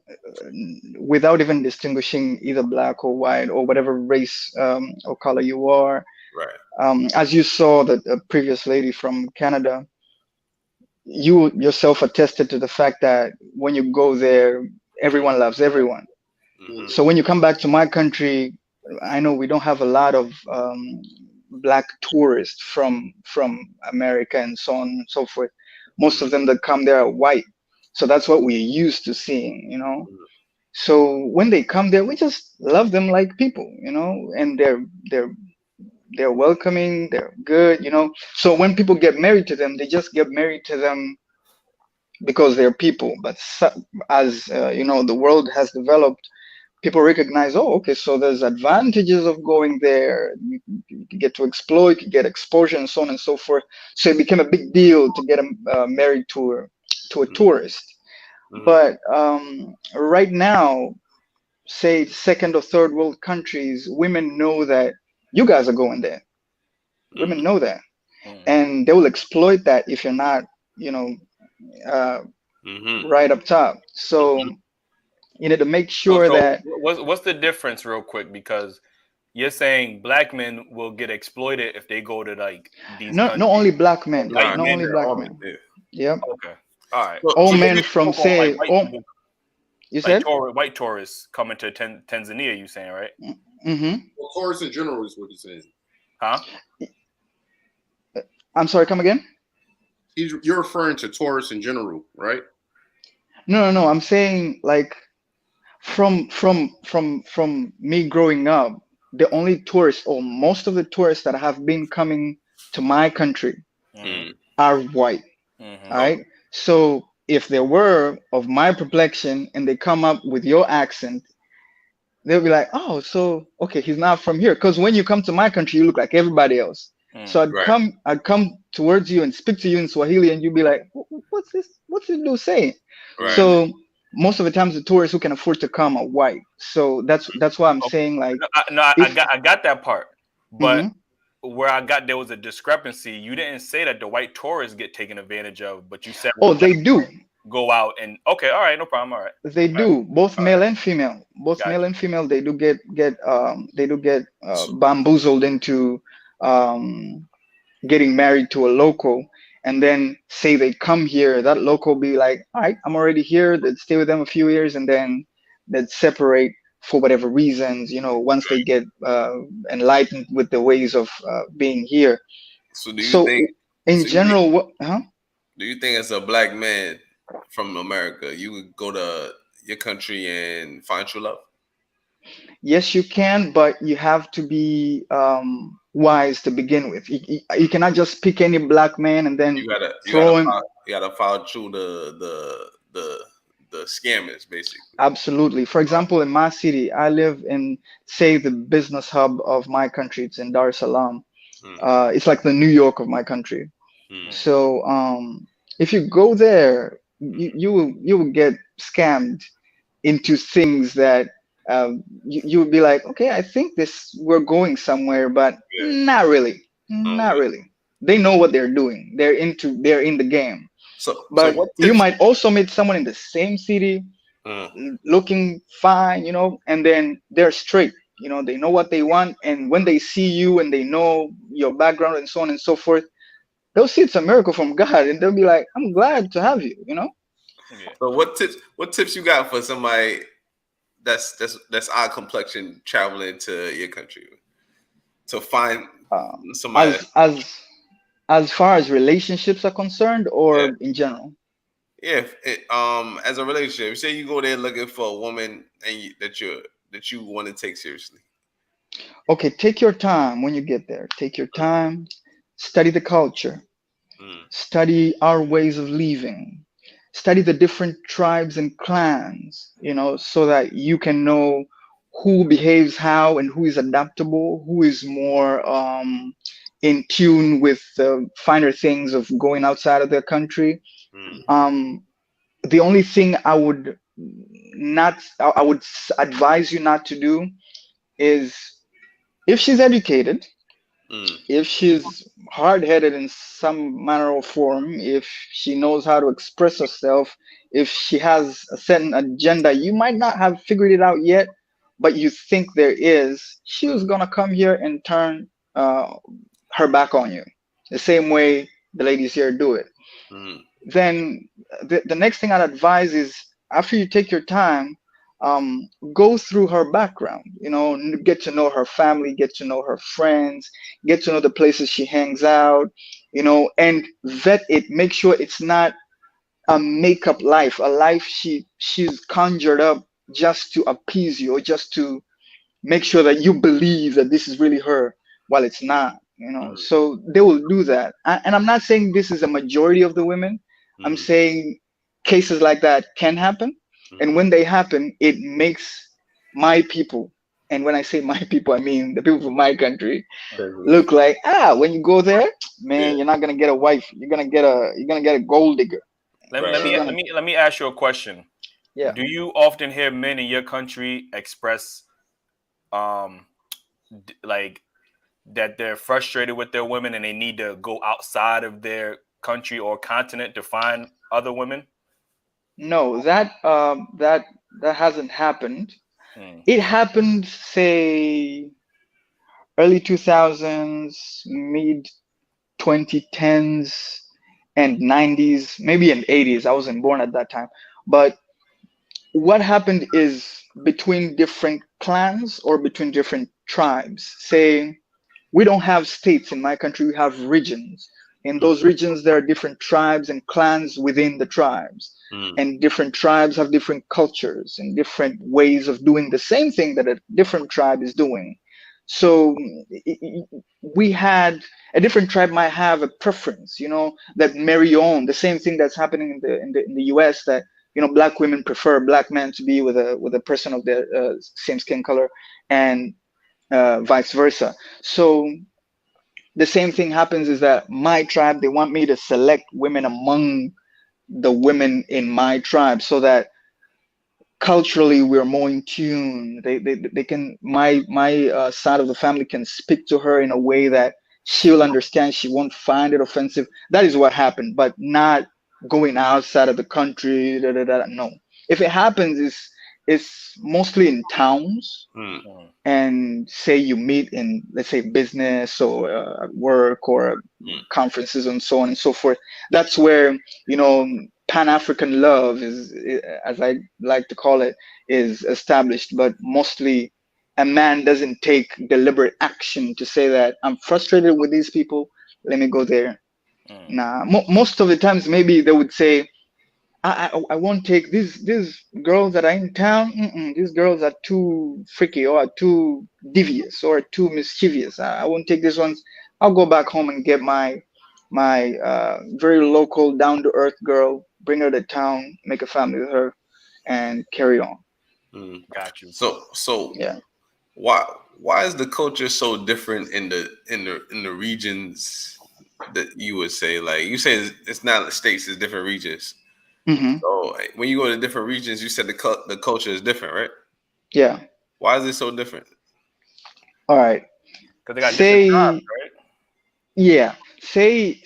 without even distinguishing either black or white or whatever race or color you are. Right. As you saw, the previous lady from Canada, you yourself attested to the fact that when you go there, everyone loves everyone. Mm-hmm. So when you come back to my country, I know we don't have a lot of black tourists from America and so on and so forth. Most of them that come there are white. So that's what we're used to seeing, you know. So when they come there, we just love them like people, you know, and they're welcoming, they're good, you know. So when people get married to them, they just get married to them because they're people. But as you know, the world has developed, people recognize, oh, okay, so there's advantages of going there. You get to explore, you can get exposure, and so on and so forth. So it became a big deal to get married to a tourist. But right now, say second or third world countries, women know that you guys are going there. Women know that, and they will exploit that if you're not, you know, right up top. So you need to make sure that. What's the difference, real quick? Because you're saying black men will get exploited if they go to like these countries. Not only black men. Not only black men. Yep. Okay. All right. All men from say. You said white tourists coming to Tanzania. You saying, right? Mm-hmm. Well, tourists in general is what he's saying. Huh? I'm sorry. Come again. You're referring to tourists in general, right? No. I'm saying like from me growing up, the only tourists or most of the tourists that have been coming to my country are white. All right. So if they were of my complexion and they come up with your accent, they'll be like, oh, so okay, he's not from here. Because when you come to my country, you look like everybody else. So I'd come towards you and speak to you in Swahili, and you'd be like, what's this dude saying? Right. So most of the times the tourists who can afford to come are white. So that's why I'm saying, like, I got that part, but where there was a discrepancy. You didn't say that the white tourists get taken advantage of, but you said they do go out and okay, all right, no problem, all right. They do, both male and female. Both male and female, they do get bamboozled into getting married to a local, and then say they come here, that local be like, all right, I'm already here. They'd stay with them a few years, and then they'd separate for whatever reasons, you know, once they get enlightened with the ways of being here. So do you think, in general, do you think as a black man from America, you would go to your country and find true love? Yes, you can, but you have to be wise to begin with. You cannot just pick any black man and then you gotta follow through the scammers, basically. Absolutely. For example, in my city, I live in, say, the business hub of my country. It's in Dar es Salaam. It's like the New York of my country. So if you go there, you will get scammed into things that you would be like, okay, I think we're going somewhere, but not really. Not really. They know what they're doing. They're in the game. But you might also meet someone in the same city looking fine, you know, and then they're straight. You know, they know what they want, and when they see you and they know your background and so on and so forth, they'll see it's a miracle from God, and they'll be like, I'm glad to have you, you know? So what tips you got for somebody that's our complexion traveling to your country to find somebody as far as relationships are concerned, or in general? Yeah, as a relationship, say you go there looking for a woman and that you want to take seriously. Okay, take your time when you get there. Take your time, study the culture, study our ways of living, study the different tribes and clans, so that you can know who behaves how and who is adaptable, who is more in tune with the finer things of going outside of their country. The only thing I would advise you not to do is, if she's educated, if she's hard-headed in some manner or form, if she knows how to express herself, if she has a certain agenda, you might not have figured it out yet, but you think there is, she was gonna come here and turn her back on you, the same way the ladies here do it. Then the next thing I'd advise is, after you take your time, go through her background, get to know her family, get to know her friends, get to know the places she hangs out, and vet it. Make sure it's not a makeup life, a life she's conjured up just to appease you, or just to make sure that you believe that this is really her, while it's not. So they will do that. And I'm not saying this is a majority of the women. I'm saying cases like that can happen. And when they happen, it makes my people, and when I say my people, I mean the people from my country, look like, when you go there, man, you're not gonna get a wife. You're gonna get a gold digger. Let me ask you a question. Yeah. Do you often hear men in your country express like that they're frustrated with their women and they need to go outside of their country or continent to find other women? No, that hasn't happened. It happened, say, early 2000s, mid 2010s, and 90s, maybe in 80s. I wasn't born at that time. But what happened is, between different clans or between different tribes, say, we don't have states in my country, we have regions. In those regions, there are different tribes and clans within the tribes. And different tribes have different cultures and different ways of doing the same thing that a different tribe is doing. So we had a different tribe might have a preference, that marry on, the same thing that's happening in the US, that black women prefer black men to be with a person of their same skin color, and vice versa. So the same thing happens, is that my tribe, they want me to select women among the women in my tribe, so that culturally we're more in tune. They can, my side of the family can speak to her in a way that she'll understand. She won't find it offensive. That is what happened, but not going outside of the country. No. If it happens, it's mostly in towns. And say you meet in, let's say, business or at work or conferences and so on and so forth. That's where, Pan-African love is, as I like to call it, is established. But mostly a man doesn't take deliberate action to say that I'm frustrated with these people, let me go there. Nah, most of the times maybe they would say, I won't take these girls that are in town. These girls are too freaky, or are too devious, or too mischievous. I won't take these ones. I'll go back home and get my very local, down to earth girl, bring her to town, make a family with her, and carry on. Got you. So yeah. Why is the culture so different in the regions that you would say? Like you say, it's not states, it's different regions. So when you go to different regions, you said the culture is different, right? Yeah. Why is it so different? All right. Because they got different tribes, right? Yeah. Say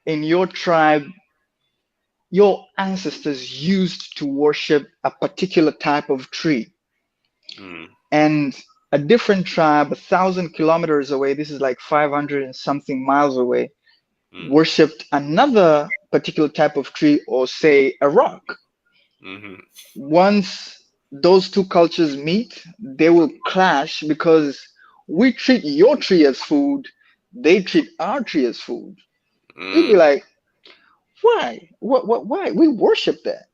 in your tribe, your ancestors used to worship a particular type of tree. And a different tribe 1,000 kilometers away, this is like 500 and something miles away, worshipped another particular type of tree, or say a rock. Once those two cultures meet, they will clash, because we treat your tree as food, they treat our tree as food. You'd be like, why? Why? We worship that,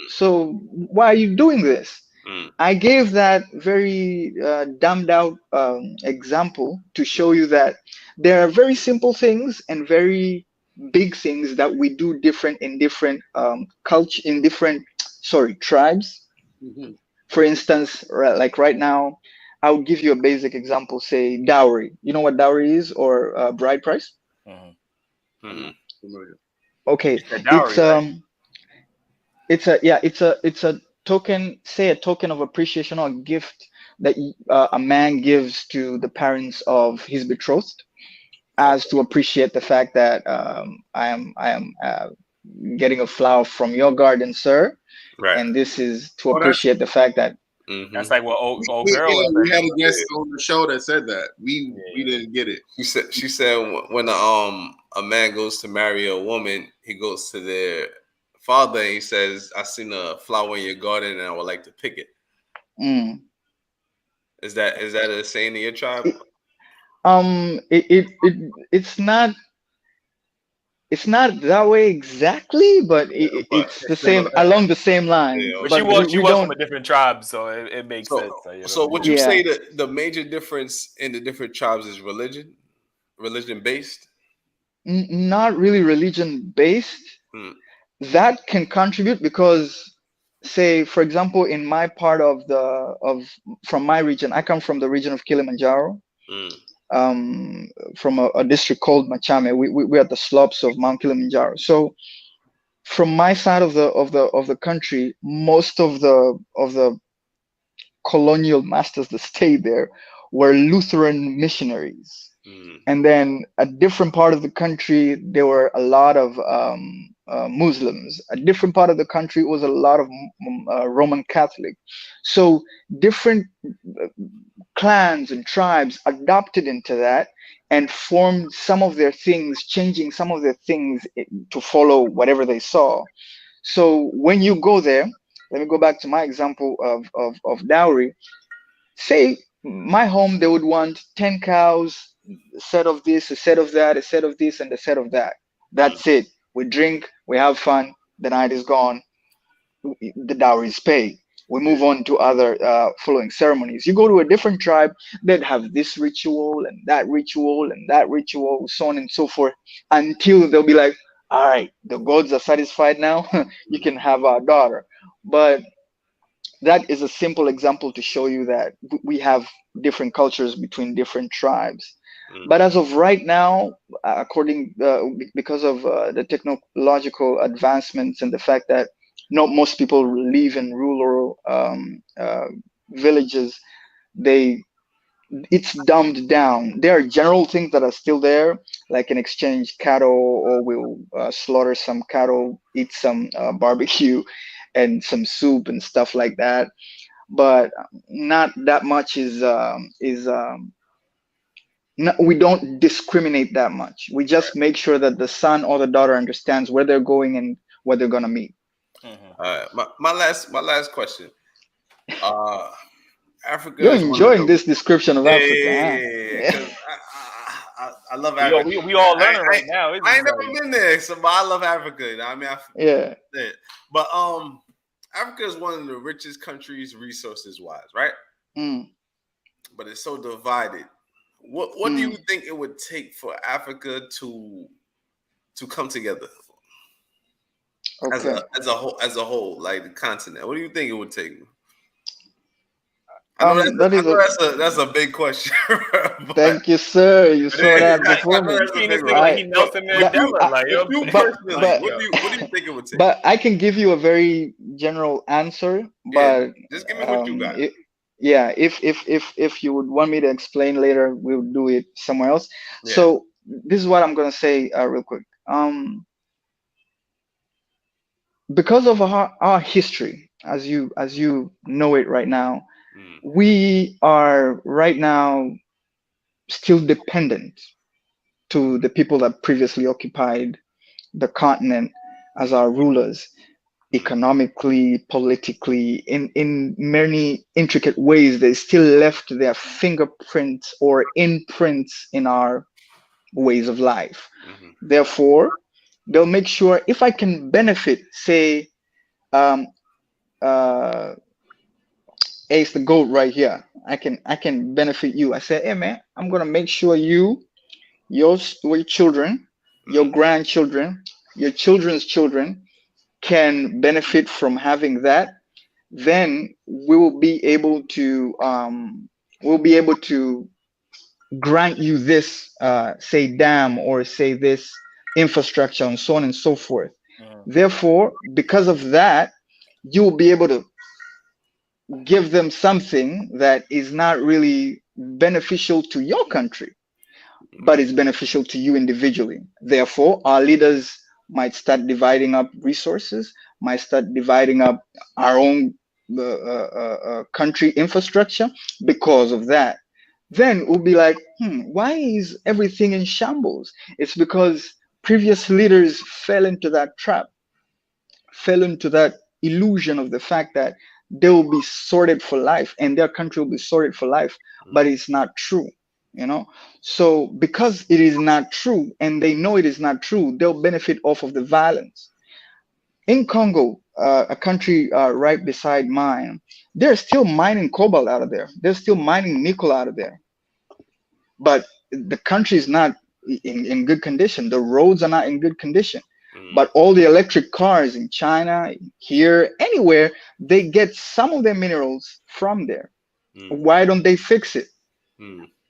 So why are you doing this? I gave that very dumbed out example to show you that there are very simple things and very big things that we do different in different culture, in different tribes. Mhm. For instance, like right now, I'll give you a basic example. Say dowry. You know what dowry is, or bride price? Familiar. Okay, It's a dowry, right? it's a token, say a token of appreciation or gift that a man gives to the parents of his betrothed, as to appreciate the fact that I am getting a flower from your garden, sir, Right. and this is to Oh, that's appreciate the fact that That's like what old girl yeah, was we saying. had a guest on the show that said that. We didn't get it. She said when a man goes to marry a woman, he goes to their father and he says, "I seen a flower in your garden and I would like to pick it." Is that a saying in your tribe? It's not that way exactly, but it's the same, along the same lines. But But she was from a different tribe, so it makes sense. So would you say that the major difference in the different tribes is religion based? Not really religion based. That can contribute because, say, for example, in my part from my region, I come from the region of Kilimanjaro. From a district called Machame. We're at the slopes of Mount Kilimanjaro. So from my side of the country, most of the colonial masters that stayed there were Lutheran missionaries. And then a different part of the country, there were a lot of Muslims. A different part of the country was a lot of Roman Catholic. So different clans and tribes adopted into that and formed some of their things, changing some of their things to follow whatever they saw. So when you go there, let me go back to my example of dowry. Say my home, they would want 10 cows, a set of this, a set of that, a set of this, and a set of that. That's it. We drink, we have fun, the night is gone, the dowry is paid. We move on to other following ceremonies. You go to a different tribe that have this ritual and that ritual and that ritual, so on and so forth, until they'll be like, all right, the gods are satisfied now. You can have our daughter. But that is a simple example to show you that we have different cultures between different tribes. But as of right now, because of the technological advancements and the fact that not most people live in rural villages, it's dumbed down. There are general things that are still there, like an exchange cattle, or we'll slaughter some cattle, eat some barbecue and some soup and stuff like that. But not that much we don't discriminate that much. We just make sure that the son or the daughter understands where they're going and what they're gonna meet. All right, my last question. Africa. You're enjoying this description of Africa, huh? I love Africa. We all learning right now. I ain't never been there, but I love Africa. I mean, but Africa is one of the richest countries resources wise, right? But it's so divided. What do you think it would take for Africa to come together as a whole, like the continent? What do you think it would take? I know that's a big question. Thank you, sir. You saw that before me. What do you think it would take? But I can give you a very general answer. But just give me what you got. If you would want me to explain later, we'll do it somewhere else. So this is what I'm gonna say real quick. Because of our history, as you know it right now, we are right now still dependent to the people that previously occupied the continent as our rulers, economically, politically, in many intricate ways. They still left their fingerprints or imprints in our ways of life. Therefore, they'll make sure if I can benefit, say, Ace the goat right here, I can benefit you. I say, hey man, I'm gonna make sure your children your grandchildren, your children's children can benefit from having that, then we will be able to grant you this say dam or say this infrastructure and so on and so forth. Therefore, because of that, you will be able to give them something that is not really beneficial to your country, but is beneficial to you individually. Therefore, our leaders might start dividing up resources, might start dividing up our own country infrastructure because of that. Then we'll be like, why is everything in shambles? It's because previous leaders fell into that trap, fell into that illusion of the fact that they will be sorted for life and their country will be sorted for life, but it's not true. So because it is not true and they know it is not true, they'll benefit off of the violence. In Congo, a country right beside mine, they're still mining cobalt out of there, they're still mining nickel out of there, but the country is not in good condition. The roads are not in good condition. But all the electric cars in China, here, anywhere, they get some of their minerals from there. Why don't they fix it?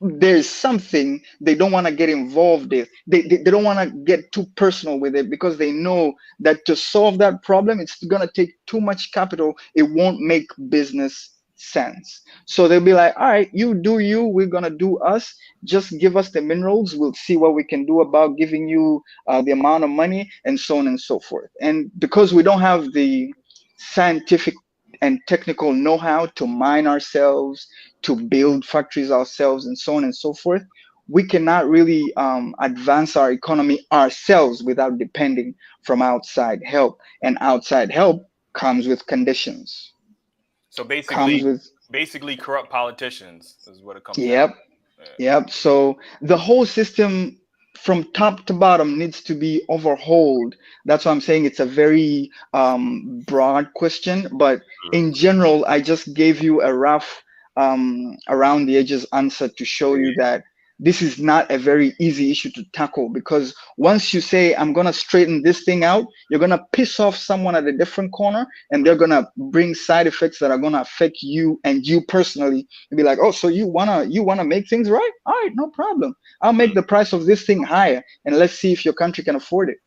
There's something they don't want to get involved in. They don't want to get too personal with it because they know that to solve that problem, it's going to take too much capital. It won't make business sense. So they'll be like, all right, you do you, we're going to do us. Just give us the minerals. We'll see what we can do about giving you the amount of money and so on and so forth. And because we don't have the scientific and technical know-how to mine ourselves, to build factories ourselves, and so on and so forth, we cannot really advance our economy ourselves without depending from outside help. And outside help comes with conditions. So basically corrupt politicians is what it comes down to. Yep. So the whole system from top to bottom needs to be overhauled. That's why I'm saying it's a very broad question, but in general, I just gave you a rough around the edges answer to show you that this is not a very easy issue to tackle, because once you say, I'm going to straighten this thing out, you're going to piss off someone at a different corner, and they're going to bring side effects that are going to affect you and you personally. You'll be like, oh, so you want to make things right? All right, no problem. I'll make the price of this thing higher, and let's see if your country can afford it.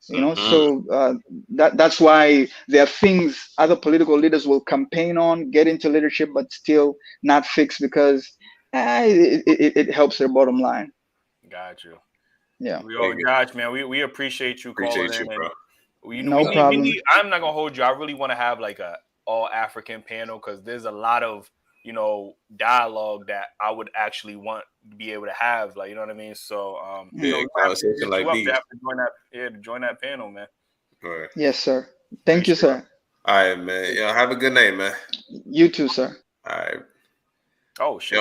So that's why there are things other political leaders will campaign on, get into leadership, but still not fix because it helps their bottom line. Got you. Yeah. Josh, man, we appreciate you calling in. Bro. No problem. I'm not gonna hold you. I really want to have like a all African panel because there's a lot of dialogue that I would actually want to be able to have. Like, you know what I mean? So conversation like these. To join that panel, man. All right. Yes, sir. Thank you, sir. All right, man. Have a good night, man. You too, sir. All right. Oh shit.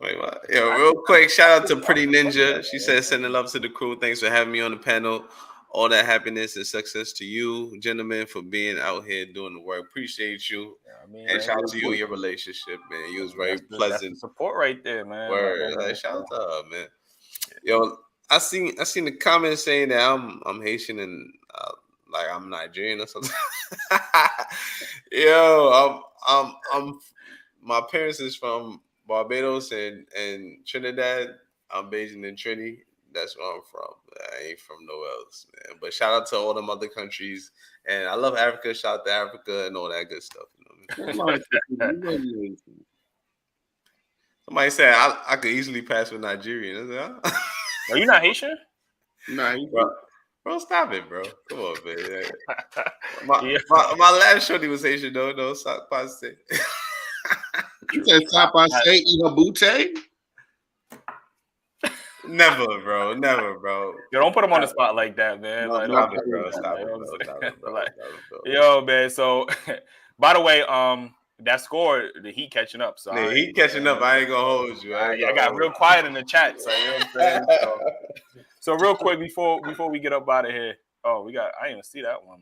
Real quick, shout out to Pretty Ninja. She said, sending love to the crew. Thanks for having me on the panel. All that happiness and success to you, gentlemen, for being out here doing the work. Appreciate you. And shout out to you and your relationship, man. You was very pleasant. That's the support right there, man. Word. Shout out to her, man. Yo, I seen the comments saying that I'm Haitian and like I'm Nigerian or something. Yo, I'm my parents is from Barbados and Trinidad. I'm Bajan and Trini. That's where I'm from. I ain't from nowhere else, man. But shout out to all them other countries. And I love Africa. Shout out to Africa and all that good stuff. Somebody said I could easily pass for Nigerian. Are you not Haitian? Nah, bro, stop it, bro. Come on, man. My last shorty was Haitian, though. No, State. You said State Ihobute? Never, bro. Yo, don't put him on the spot like that, man. Stop it, bro. Yo, man. So, by the way, that score, the Heat catching up. So the Heat catching up. I ain't gonna hold you. I got real quiet in the chat. So, you know what I'm saying? So real quick before we get up out of here. Oh, I didn't even see that one.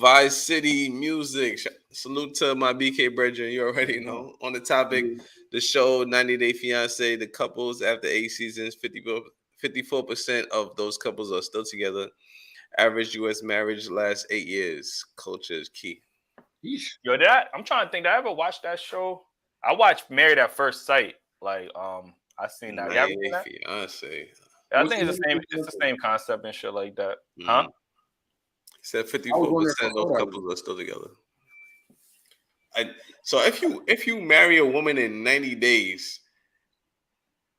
Vice City Music. Salute to my BK brethren. You already know. On the topic, the show 90 Day Fiance, the couples after 8 seasons, 54% of those couples are still together. Average U.S. marriage lasts 8 years. Culture is key. Yo, I'm trying to think. Did I ever watch that show? I watched Married at First Sight. Like, I seen that. Yeah, fiance. I think it's the same. It's the same concept and shit like that, huh? He said 54% of those couples are still together. So if you marry a woman in 90 days,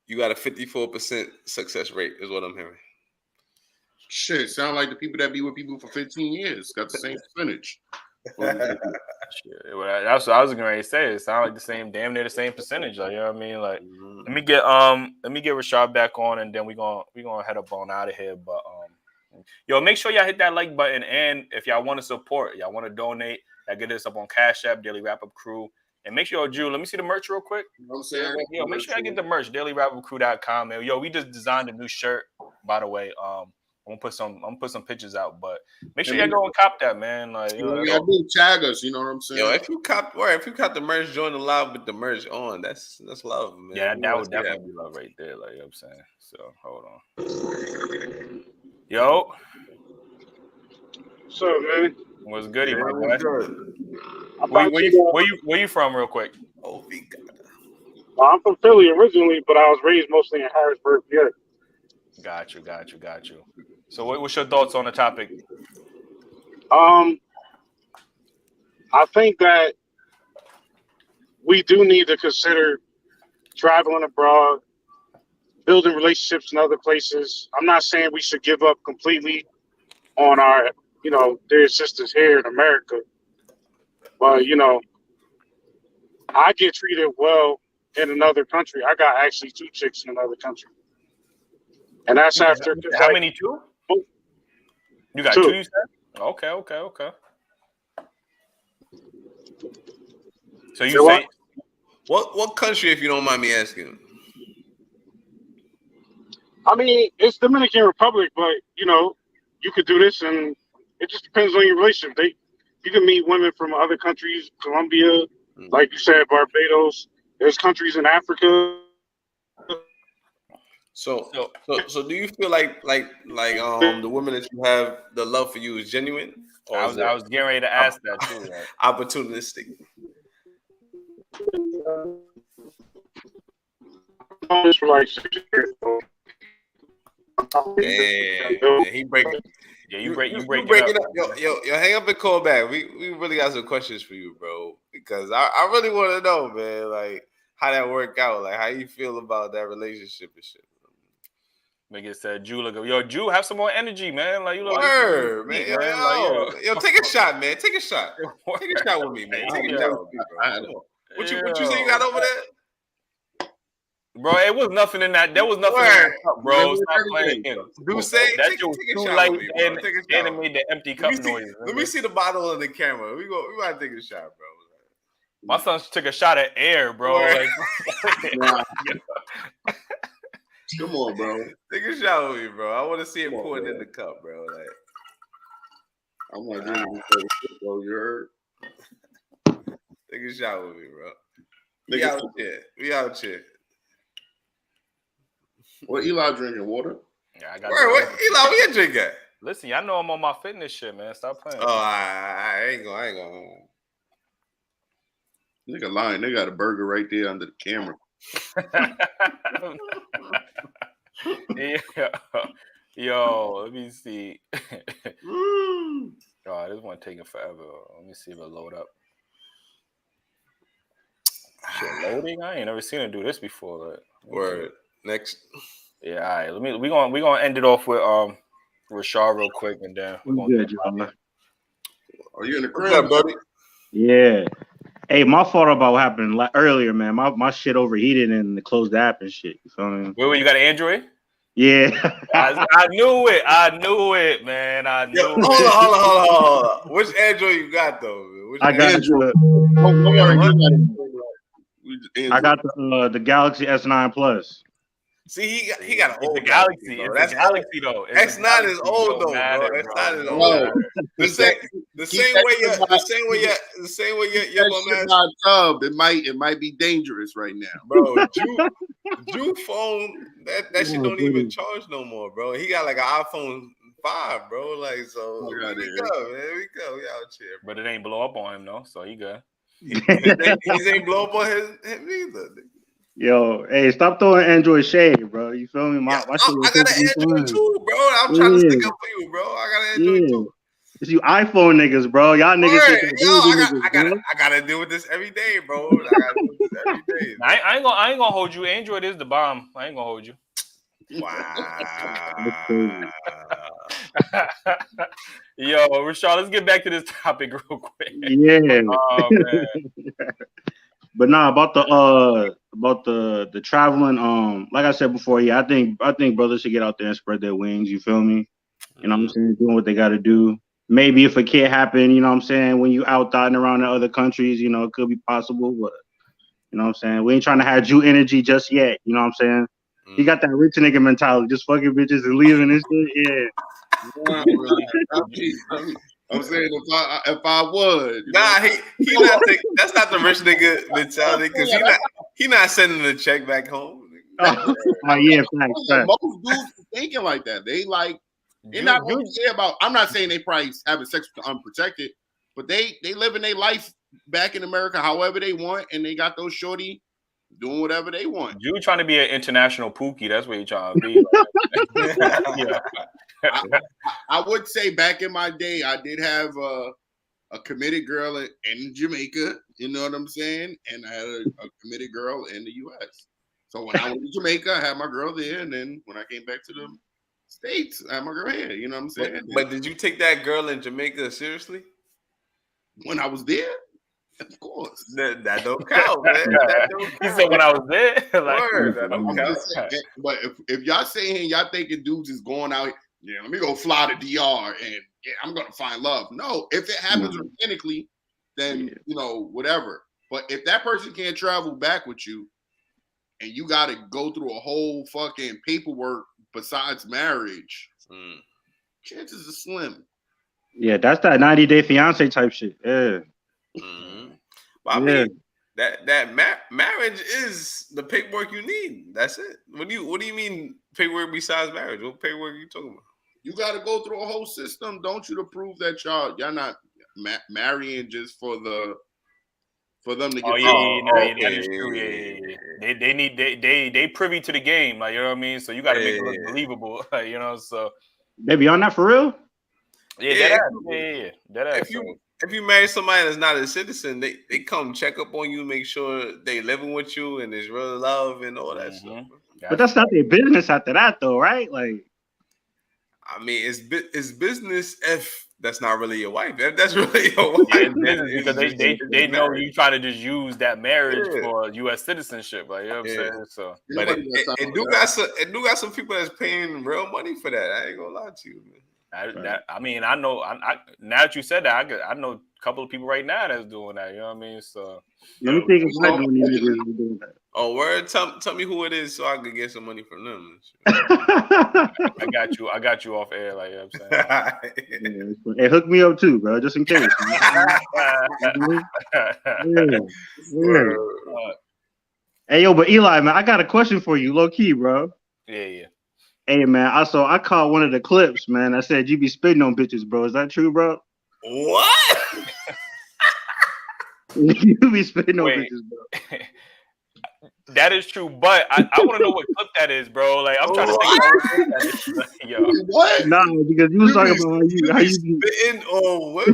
you got a 54% success rate, is what I'm hearing. Shit, sound like the people that be with people for 15 years got the same percentage. That's what I was going to say. It sounds like the same, damn near the same percentage. Like, you know what I mean? Like, let me get Rashad back on, and then we gonna head up on out of here. But yo, make sure y'all hit that like button, and if y'all want to support, y'all want to donate, y'all get this up on Cash App, Daily Wrap Up Crew, and make sure, Drew, let me see the merch real quick. You know what I'm saying? Yo, make sure I get the merch, dailyrapupcrew.com, man. Yo, we just designed a new shirt, by the way. I'm gonna put some pictures out, but make sure y'all go and cop that, man. Like, you know, y'all do tag us, you know what I'm saying? Yo, if you cop the merch, join the live with the merch on. That's love, man. Yeah, that would definitely be love right there. Like, you know what I'm saying. So hold on. Yo. What's up, man? What's goody, my boy? Where you from, real quick? Oh, I'm from Philly originally, but I was raised mostly in Harrisburg, PA. Got you. So, what's your thoughts on the topic? I think that we do need to consider traveling abroad, building relationships in other places. I'm not saying we should give up completely on our, dear sisters here in America. But, I get treated well in another country. I got actually 2 chicks in another country. And that's after. How many, 2? You got 2, you said? Okay. So you say what country, if you don't mind me asking? I mean, it's Dominican Republic, but you could do this, and it just depends on your relationship. You can meet women from other countries, Colombia, like you said, Barbados. There's countries in Africa. So do you feel like the women that you have, the love for you is genuine? Or I was getting ready to ask that too. Right? Opportunistic. For like 6 years. Yeah, he breaking. Yeah, you breaking up. Yo, hang up and call back. We really got some questions for you, bro. Because I really want to know, man, like how that worked out, like how you feel about that relationship and shit. Nigga said, Jew, have some more energy, man. Like you look Word, man. Yo, take a shot, man. Take a shot. Take a shot with me, man. Take a shot with me, bro. What you say you got over there? Bro, it was nothing in that. There was nothing in that cup, bro. Stop playing. Do say that take a shot with me, bro. Take a shot. And made the empty cup noise. Let me see the bottle in the camera. We gotta take a shot, bro. My son took a shot at air, bro. Like, come on, bro. Take a shot with me, bro. I want to see it pouring in the cup, bro. Like, I'm not doing this, bro. You heard? Take a shot with me, bro. We out here. What Eli drinking? Water? Yeah, I got. What Eli? What you drinking? Listen, y'all know I'm on my fitness shit, man. Stop playing. Oh, I ain't gonna. Nigga lying. They got a burger right there under the camera. Yo, let me see. Oh, this one taking forever. Let me see if it load up. Shit, loading? I ain't never seen it do this before. Like, word. Next. Yeah, all right. We gonna end it off with Rashad real quick, and then we're gonna good, John. Are you in the crib, buddy? Yeah. Hey, my fault about what happened earlier, man. My shit overheated and closed the app and shit. You feel me? Wait, you got an Android? Yeah. I knew it, man. I knew it. Hold on. Which Android you got, though? I got the Galaxy S9 Plus. See, he got an old Galaxy. That's Galaxy though. S9 is old though, bro. S9 is old. The same way your bum ass. It might be dangerous right now, bro. Jew phone That shit don't even charge no more, bro. He got like an iPhone 5, bro. Like, so here we go. We out here. But it ain't blow up on him, though, so he good. He ain't blow up on him either. Yo, hey, stop throwing Android shade, bro. You feel me? I got an Android too, bro. I'm trying to stick up for you, bro. I got an Android too. It's you iPhone niggas, bro. Y'all niggas. I gotta deal with this every day, bro. I gotta deal with this every day. I ain't gonna hold you. Android is the bomb. I ain't gonna hold you. Wow. Yo, Rashad, let's get back to this topic real quick. Yeah. Oh man. But nah, about the traveling. Like I said before, yeah, I think brothers should get out there and spread their wings. You feel me? You know what I'm saying? Doing what they got to do. Maybe if it can't happen, you know what I'm saying, when you out dotting around in other countries, you know, it could be possible, but you know what I'm saying? We ain't trying to have Jew energy just yet, you know what I'm saying? He got that rich nigga mentality, just fucking bitches and leaving this shit, yeah. I'm saying if I would. Nah, he not that's not the rich nigga mentality, because he not sending a check back home. Oh yeah, thanks. Most dudes thinking like that. They like, they're not going to care about. I'm not saying they probably having sex with unprotected, but they living their life back in America however they want, and they got those shorty doing whatever they want. You trying to be an international Pookie? That's what you're trying to be. Yeah. I would say back in my day, I did have a committed girl in Jamaica. You know what I'm saying? And I had a committed girl in the U.S. So when I went to Jamaica, I had my girl there, and then when I came back to the States, I had my girl here. You know what I'm saying? But did you take that girl in Jamaica seriously? When I was there? Of course. That don't count, man. That don't count. He said when I was there. That don't count. But if y'all saying y'all thinking dudes is going out, let me go fly to DR and I'm gonna find love. No, if it happens organically, then whatever. But if that person can't travel back with you, and you got to go through a whole fucking paperwork besides marriage, chances are slim. Yeah, that's that 90-day fiance type shit. Yeah. But I mean, that marriage is the paperwork you need. That's it. What do you mean paperwork besides marriage? What paperwork are you talking about? You got to go through a whole system, don't you, to prove that y'all not marrying just for them to get. That is true. Yeah. They need they privy to the game, like, you know what I mean. So you got to make it look believable, like, So they be on that for real. Yeah. If you marry somebody that's not a citizen, they come check up on you, make sure they living with you, and there's real love and all that stuff. But that's not their business after that, though, right? Like, I mean, it's business if that's not really your wife. If that's really your wife, because they know you try to just use that marriage for U.S. citizenship, like, you know what I'm saying. So, but it do got some people that's paying real money for that. I ain't gonna lie to you, man. I mean, I know. Now that you said that, I know a couple of people right now that's doing that. You know what I mean? So let me think of doing that. Oh, word! Tell me who it is so I can get some money from them. I got you off air, like, you know what I'm saying. Hey, hook me up too, bro, just in case. Hey, yo, but Eli, man, I got a question for you, low key, bro. Yeah. Hey, man, I caught one of the clips, man. I said you be spitting on bitches, bro. Is that true, bro? What? You be spitting on bitches, bro. That is true, but I want to know what clip that is, bro. Like, I'm trying to think of what clip that is. Yo. What? Nah, because you was talking about how you spitting on women,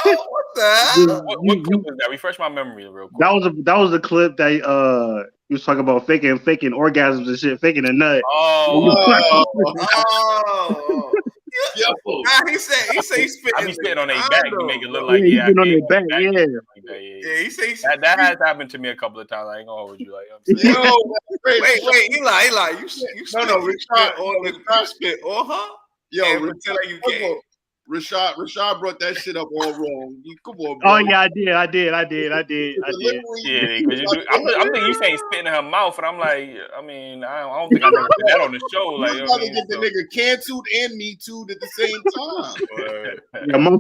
bro. What the hell? What clip was that? Refresh my memory real quick. That was the clip that you was talking about faking orgasms and shit, faking a nut. Nah, he said he's spitting. I be spitting on their back. You make it look like he's spitting on their back. Yeah, he said that has happened to me a couple of times. I ain't gonna hold you, like, I'm saying. Wait, Eli, you spit on her? Yo, Rashad brought that shit up all wrong. Come on, bro. Oh yeah, I did. Yeah, because I'm thinking you saying spitting in her mouth, and I'm like, I mean, I don't think I never did that on the show. Like, you gotta get the nigga canceled and me too at the same time. Yeah, my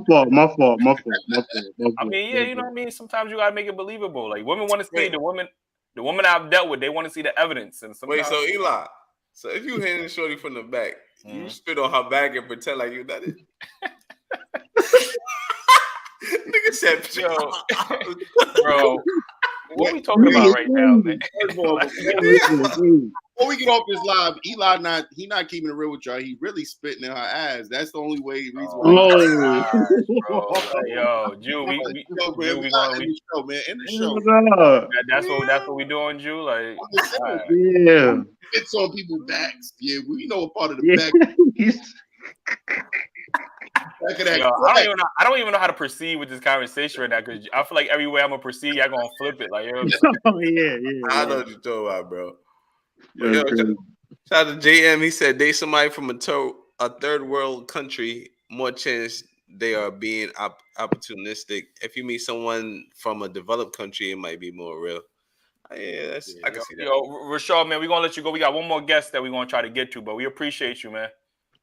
fault. I mean, yeah, you know what I mean. Sometimes you gotta make it believable. Like, women want to see the woman I've dealt with. They want to see the evidence. And wait, so Eli, So if you hitting shorty from the back, you spit on her back and pretend like you done it. Nigga said, yo, bro. What are we talking about right now, man? Before we get off this live, Eli not keeping it real with y'all. He really spitting in her ass. That's the only way. Yo, Jew, we gonna end the show, man. End the show. That's what we doing, Jew. Like, yeah, it's on people's backs. Yeah, we know a part of the back. Yo, I don't even know how to proceed with this conversation right now because I feel like everywhere I'm gonna proceed, y'all gonna flip it. Like, you know I know what you're talking about, bro. But yo, shout out to JM. He said date somebody from a third world country, more chance they are being opportunistic. If you meet someone from a developed country, it might be more real. I can see that. Yo, Rashad, man, we're gonna let you go. We got one more guest that we're gonna try to get to, but we appreciate you, man.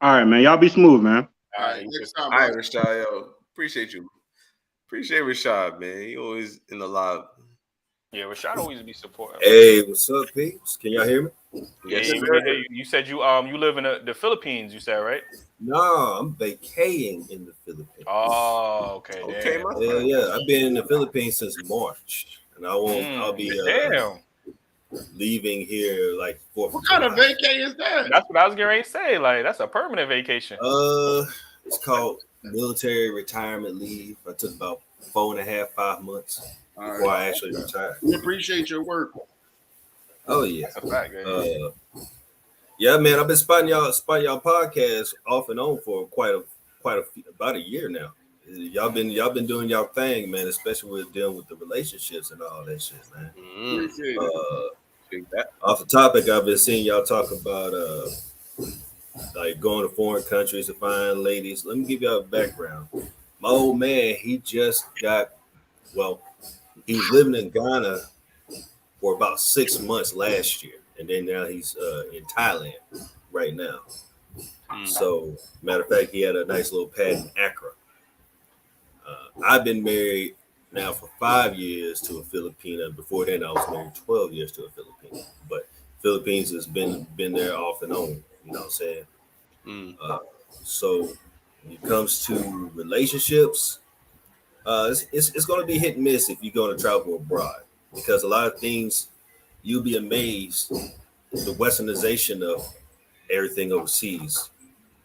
All right, man. Y'all be smooth, man. All right, next time, all right, Rashad, yo. Appreciate you. Appreciate Rashad, man. He always in the live. Yeah, Rashad always be supportive. Hey, what's up, peeps? Can y'all hear me? Yes, we can hear you. You said you live in the Philippines, you said, right? No, I'm vacating in the Philippines. Oh, okay. Yeah. I've been in the Philippines since March, and I'll be leaving here like 4th. What kind of vacay is that? That's what I was getting ready to say. Like, that's a permanent vacation. It's called military retirement leave. I took about 4.5, 5 months before I actually retired. We appreciate your work. Oh yeah. That's a fact, yeah, man. I've been spotting y'all podcast off and on for about a year now. Y'all been doing y'all thing, man, especially with dealing with the relationships and all that shit, man. Off the topic, I've been seeing y'all talk about like going to foreign countries to find ladies. Let me give y'all a background. My old man, he was living in Ghana for about 6 months last year, and then now he's in Thailand right now. So, matter of fact, he had a nice little pad in Accra. I've been married now for 5 years to a Filipina. Before then, I was married 12 years to a Filipina. But Philippines has been there off and on. You know what I'm saying? So when it comes to relationships, it's going to be hit and miss if you're going to travel abroad, because a lot of things you'll be amazed the westernization of everything overseas,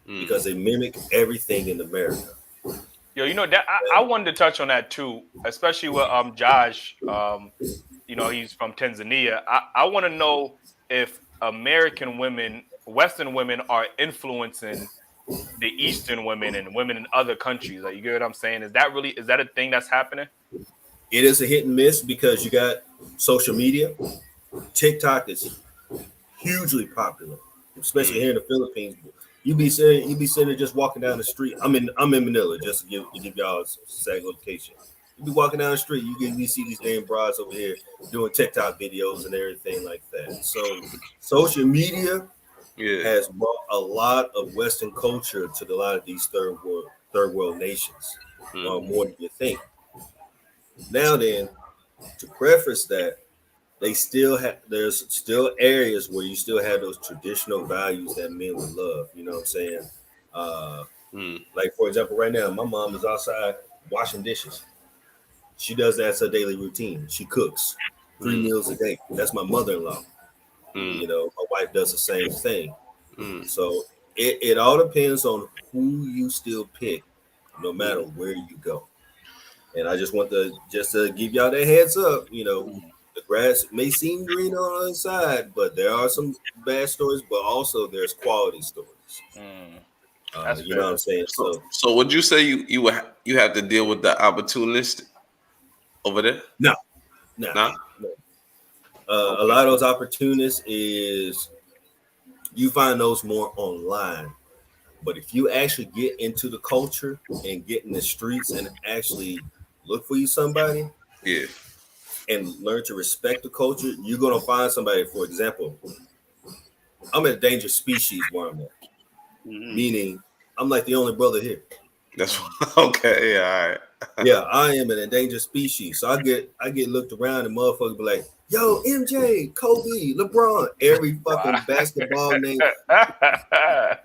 because they mimic everything in America. Yo, you know that I wanted to touch on that too, especially with Josh. You know, he's from Tanzania. I want to know if American women, Western women, are influencing the Eastern women and women in other countries. Like, you get what I'm saying? Is that a thing that's happening? It is a hit and miss because you got social media. TikTok is hugely popular, especially here in the Philippines. You be sitting there just walking down the street. I'm in Manila, just to give y'all a exact location. You be walking down the street, you see these damn broads over here doing TikTok videos and everything like that. So social media has brought a lot of Western culture to a lot of these third world nations, more than you think. Now then, to preface that, there's still areas where you still have those traditional values that men would love. You know what I'm saying? Like, for example, right now, my mom is outside washing dishes. She does that as her daily routine. She cooks 3 meals a day. That's my mother-in-law. You know, my wife does the same thing. So it all depends on who you still pick, no matter where you go. And I just want to give y'all that heads up. You know, the grass may seem green on the other side, but there are some bad stories, but also there's quality stories. You know what I'm saying? So would you say you have to deal with the opportunist over there? No. A lot of those opportunists is you find those more online. But if you actually get into the culture and get in the streets and actually look for you somebody, and learn to respect the culture, you're gonna find somebody. For example, I'm an endangered species where I'm at, meaning I'm like the only brother here. That's okay. Yeah, all right. Yeah, I am an endangered species. So I get looked around and motherfuckers be like, Yo, MJ, Kobe, LeBron, every fucking basketball name. The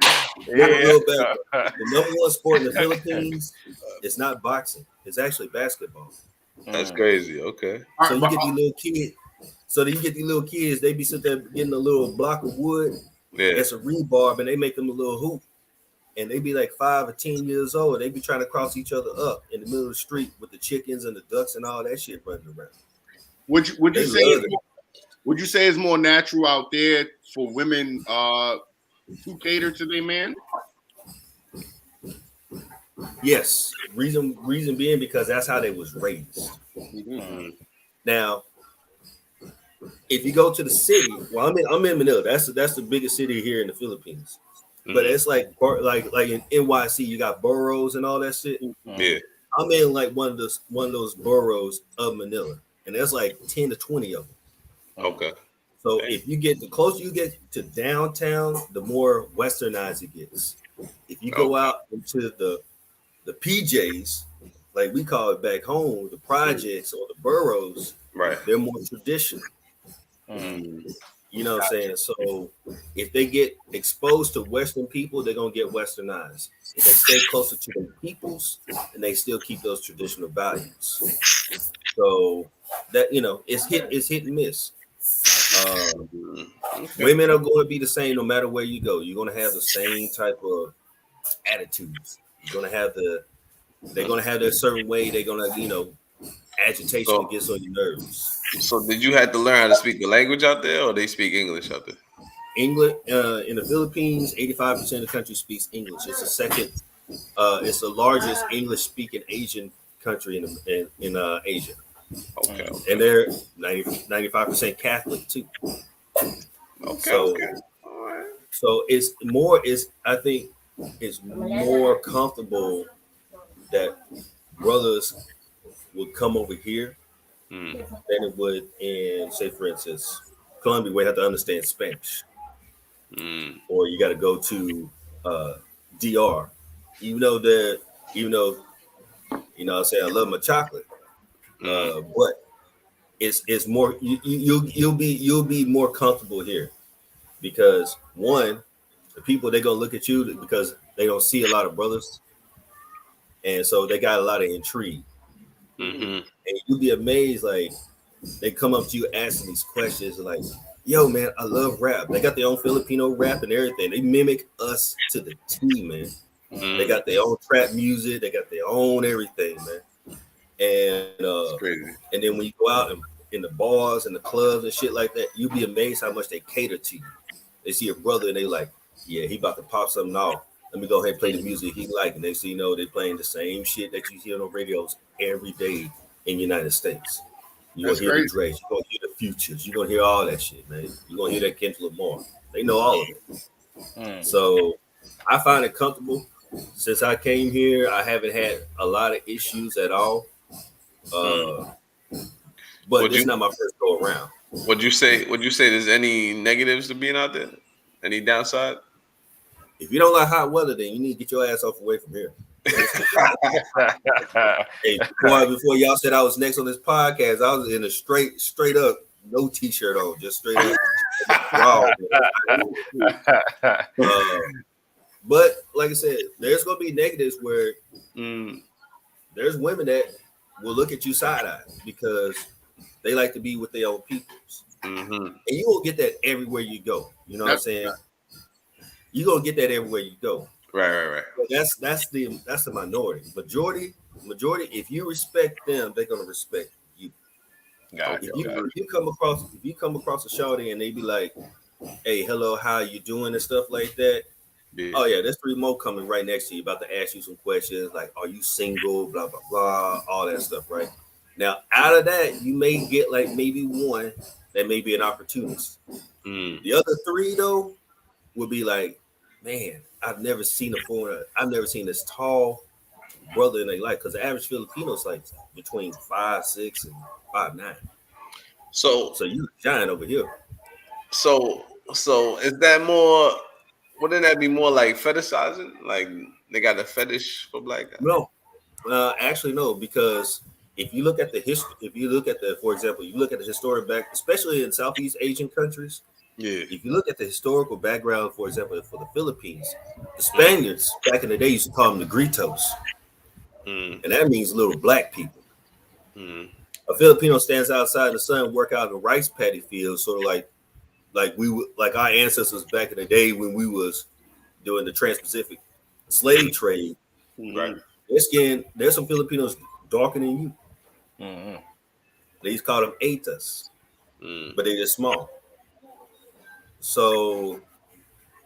number one sport in the Philippines, it's not boxing. It's actually basketball. That's crazy. Okay. So you get these little kids. So you get these little kids. They be sitting there getting a little block of wood. Yeah. It's a rebar, and they make them a little hoop. And they be like 5 or 10 years old. They be trying to cross each other up in the middle of the street with the chickens and the ducks and all that shit running around. Would you say it's more natural out there for women to cater to their man? Yes. Reason being because that's how they was raised. Mm-hmm. Now, if you go to the city, well, I'm in Manila. That's the biggest city here in the Philippines. But it's like in NYC, you got boroughs and all that shit. Yeah. I'm in like one of those boroughs of Manila, and there's like 10 to 20 of them. Okay. So if you get the closer you get to downtown, the more westernized it gets. If you go out into the PJs, like we call it back home, the projects or the boroughs, right? They're more traditional. You know what I'm saying? So if they get exposed to Western people, they're gonna get westernized. If they stay closer to the peoples, and they still keep those traditional values. So that it's hit and miss. Women are going to be the same no matter where you go. You're going to have the same type of attitudes. They're going to have their certain way. They're going to agitation gets on your nerves. So did you have to learn how to speak the language out there, or they speak English out there? English in the Philippines, 85% of the country speaks English. It's the second. It's the largest English-speaking Asian country in Asia. Okay. And they're 95% Catholic too. Okay. So I think it's more comfortable that brothers would come over here than it would in, say, for instance, Colombia, where you have to understand Spanish. Or you got to go to DR. Even though I say I love my chocolate, but it's more you'll be more comfortable here because one, the people they're gonna look at you because they don't see a lot of brothers, and so they got a lot of intrigue. And you'll be amazed, like they come up to you asking these questions like, yo man, I love rap. They got their own Filipino rap and everything. They mimic us to the T, man. They got their own trap music, they got their own everything, man. And and then when you go out in the bars and the clubs and shit like that, you'll be amazed how much they cater to you. They see a brother and they like, yeah, he about to pop something off. Let me go ahead and play the music he like. And they see, they playing the same shit that you hear on the radios every day in the United States. You're going to hear the Dre's. You're going to hear the Futures. You're going to hear all that shit, man. You're going to hear that Kendrick Lamar. They know all of it. So I find it comfortable. Since I came here, I haven't had a lot of issues at all. But it's not my first go around. Would you say there's any negatives to being out there? Any downside? If you don't like hot weather, then you need to get your ass off away from here. Hey, before y'all said I was next on this podcast, I was in a straight up no t-shirt on, just straight up raw. But like I said, there's gonna be negatives where there's women that will look at you side-eye because they like to be with their own peoples. And you won't get that everywhere you go. You know what I'm saying? You're gonna get that everywhere you go. Right. But that's the minority. Majority, if you respect them, they're gonna respect you. If you come across a shawty and they be like, hey, hello, how you doing and stuff like that. Yeah. Oh yeah, there's 3 more coming right next to you about to ask you some questions like, are you single, blah blah blah, all that stuff, right? Now out of that, you may get like maybe one that may be an opportunist. The other 3 though will be like, man, I've never seen this tall brother in their life, because the average Filipino is like between 5'6" and 5'9". So you giant over here. So is that more? Wouldn't that be more like fetishizing? Like they got a fetish for black guys? No, actually no, because if you look at the history, for example, you look at the historic back, especially in Southeast Asian countries. Yeah. If you look at the historical background, for example, for the Philippines, the Spaniards back in the day used to call them the Gritos, and that means little black people. A Filipino stands outside in the sun, work out in a rice paddy field, sort of like our ancestors back in the day when we was doing the Trans-Pacific slave trade. Right. There's some Filipinos darker than you. They used to call them Atas, but they're just small. So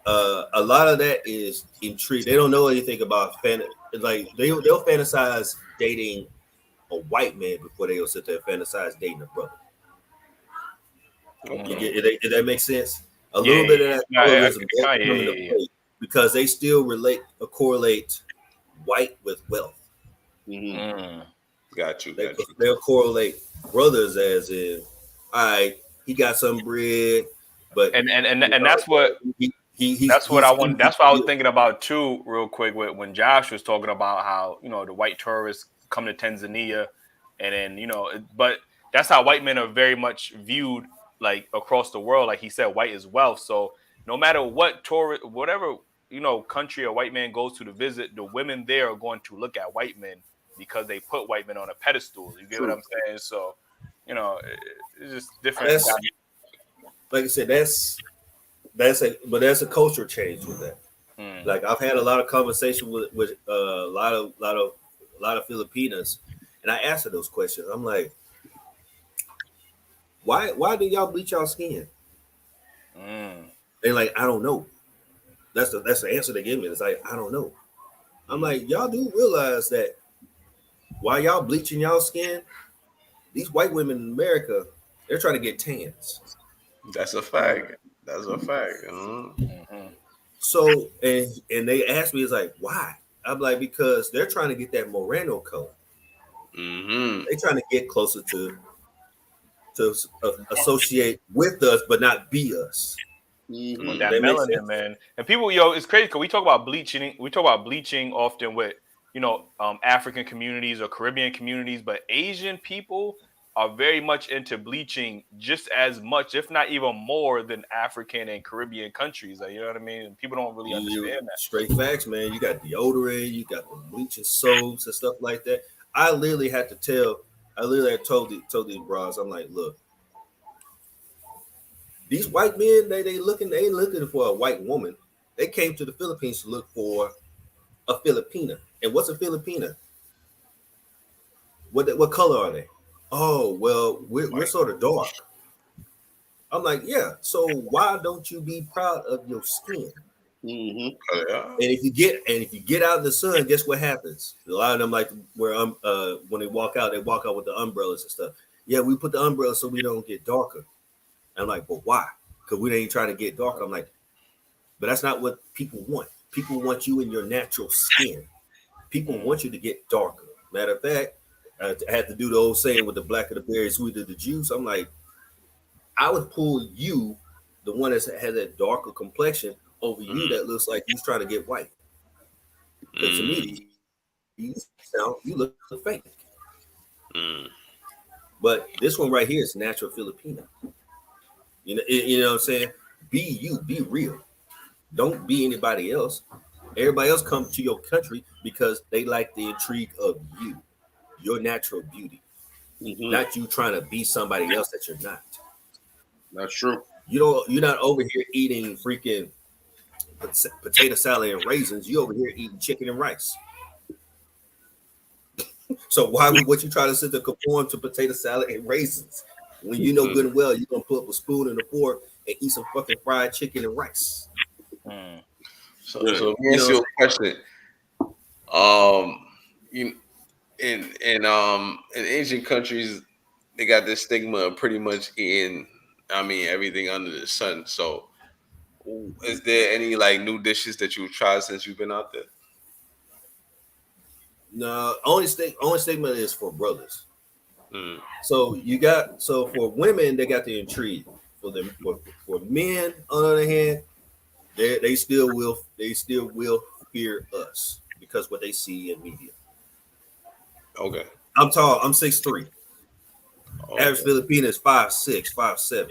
a lot of that is intrigue. They don't know anything about like they'll fantasize dating a white man before they'll sit there and fantasize dating a brother. If that makes sense. A little bit of that colorism come into play because they still correlate white with wealth. Got you. They'll correlate brothers as in, all right, he got some bread, but and that's what that's what I was thinking about too, real quick, when Josh was talking about how the white tourists come to Tanzania, and then but that's how white men are very much viewed, like across the world. Like he said, white is wealth. So no matter what whatever country a white man goes to visit, the women there are going to look at white men because they put white men on a pedestal. You get what I'm saying? So it's just different. Like I said, that's a culture change with that. Like I've had a lot of conversation with a lot of Filipinas, and I answer those questions. I'm like, why do y'all bleach y'all skin? They're like, I don't know. That's the answer they give me. It's like, I don't know. I'm like, y'all do realize that while y'all bleaching y'all skin, these white women in America, they're trying to get tans. That's a fact. So, and they asked me, it's like, why? I'm like, because they're trying to get that Moreno color. They're trying to get closer to associate with us, but not be us. That melanin, man. And people, it's crazy because we talk about bleaching. We talk about bleaching often with African communities or Caribbean communities, but Asian people are very much into bleaching just as much, if not even more, than African and Caribbean countries. Like, you know what I mean? And people don't really understand that. Straight facts, man. You got deodorant, you got the bleaching soaps and stuff like that. I literally had told these bras, I'm like, look, these white men, they ain't looking for a white woman. They came to the Philippines to look for a Filipina. And what's a Filipina? What color are they? Oh, well, we're sort of dark. I'm like, yeah. So why don't you be proud of your skin? And if you get out in the sun, guess what happens? A lot of them like when they walk out with the umbrellas and stuff. Yeah, we put the umbrella so we don't get darker. I'm like, but why? Because we ain't trying to get darker. I'm like, but that's not what people want. People want you in your natural skin. People want you to get darker. Matter of fact, I had to do the old saying with the blacker the berry, sweeter the juice. I'm like, I would pull you, the one that has that darker complexion, over you that looks like you're trying to get white. Because to me, you look fake. But this one right here is natural Filipino. You know what I'm saying? Be you, be real. Don't be anybody else. Everybody else come to your country because they like the intrigue of you, your natural beauty. Not you trying to be somebody else that you're not. That's true. You're not over here eating freaking potato salad and raisins. You over here eating chicken and rice. So why would you try to sit there conform to potato salad and raisins when you know good and well you're gonna put up a spoon and a fork and eat some fucking fried chicken and rice? So let me ask you a question. In Asian countries, they got this stigma of pretty much eating, everything under the sun. So is there any like new dishes that you've tried since you've been out there? No, only stigma is for brothers. So for women, they got the intrigue. For men, on the other hand, they still will fear us because what they see in media. Okay. I'm tall. I'm 6'3". Okay. Average Filipino is 5'6", 5'7".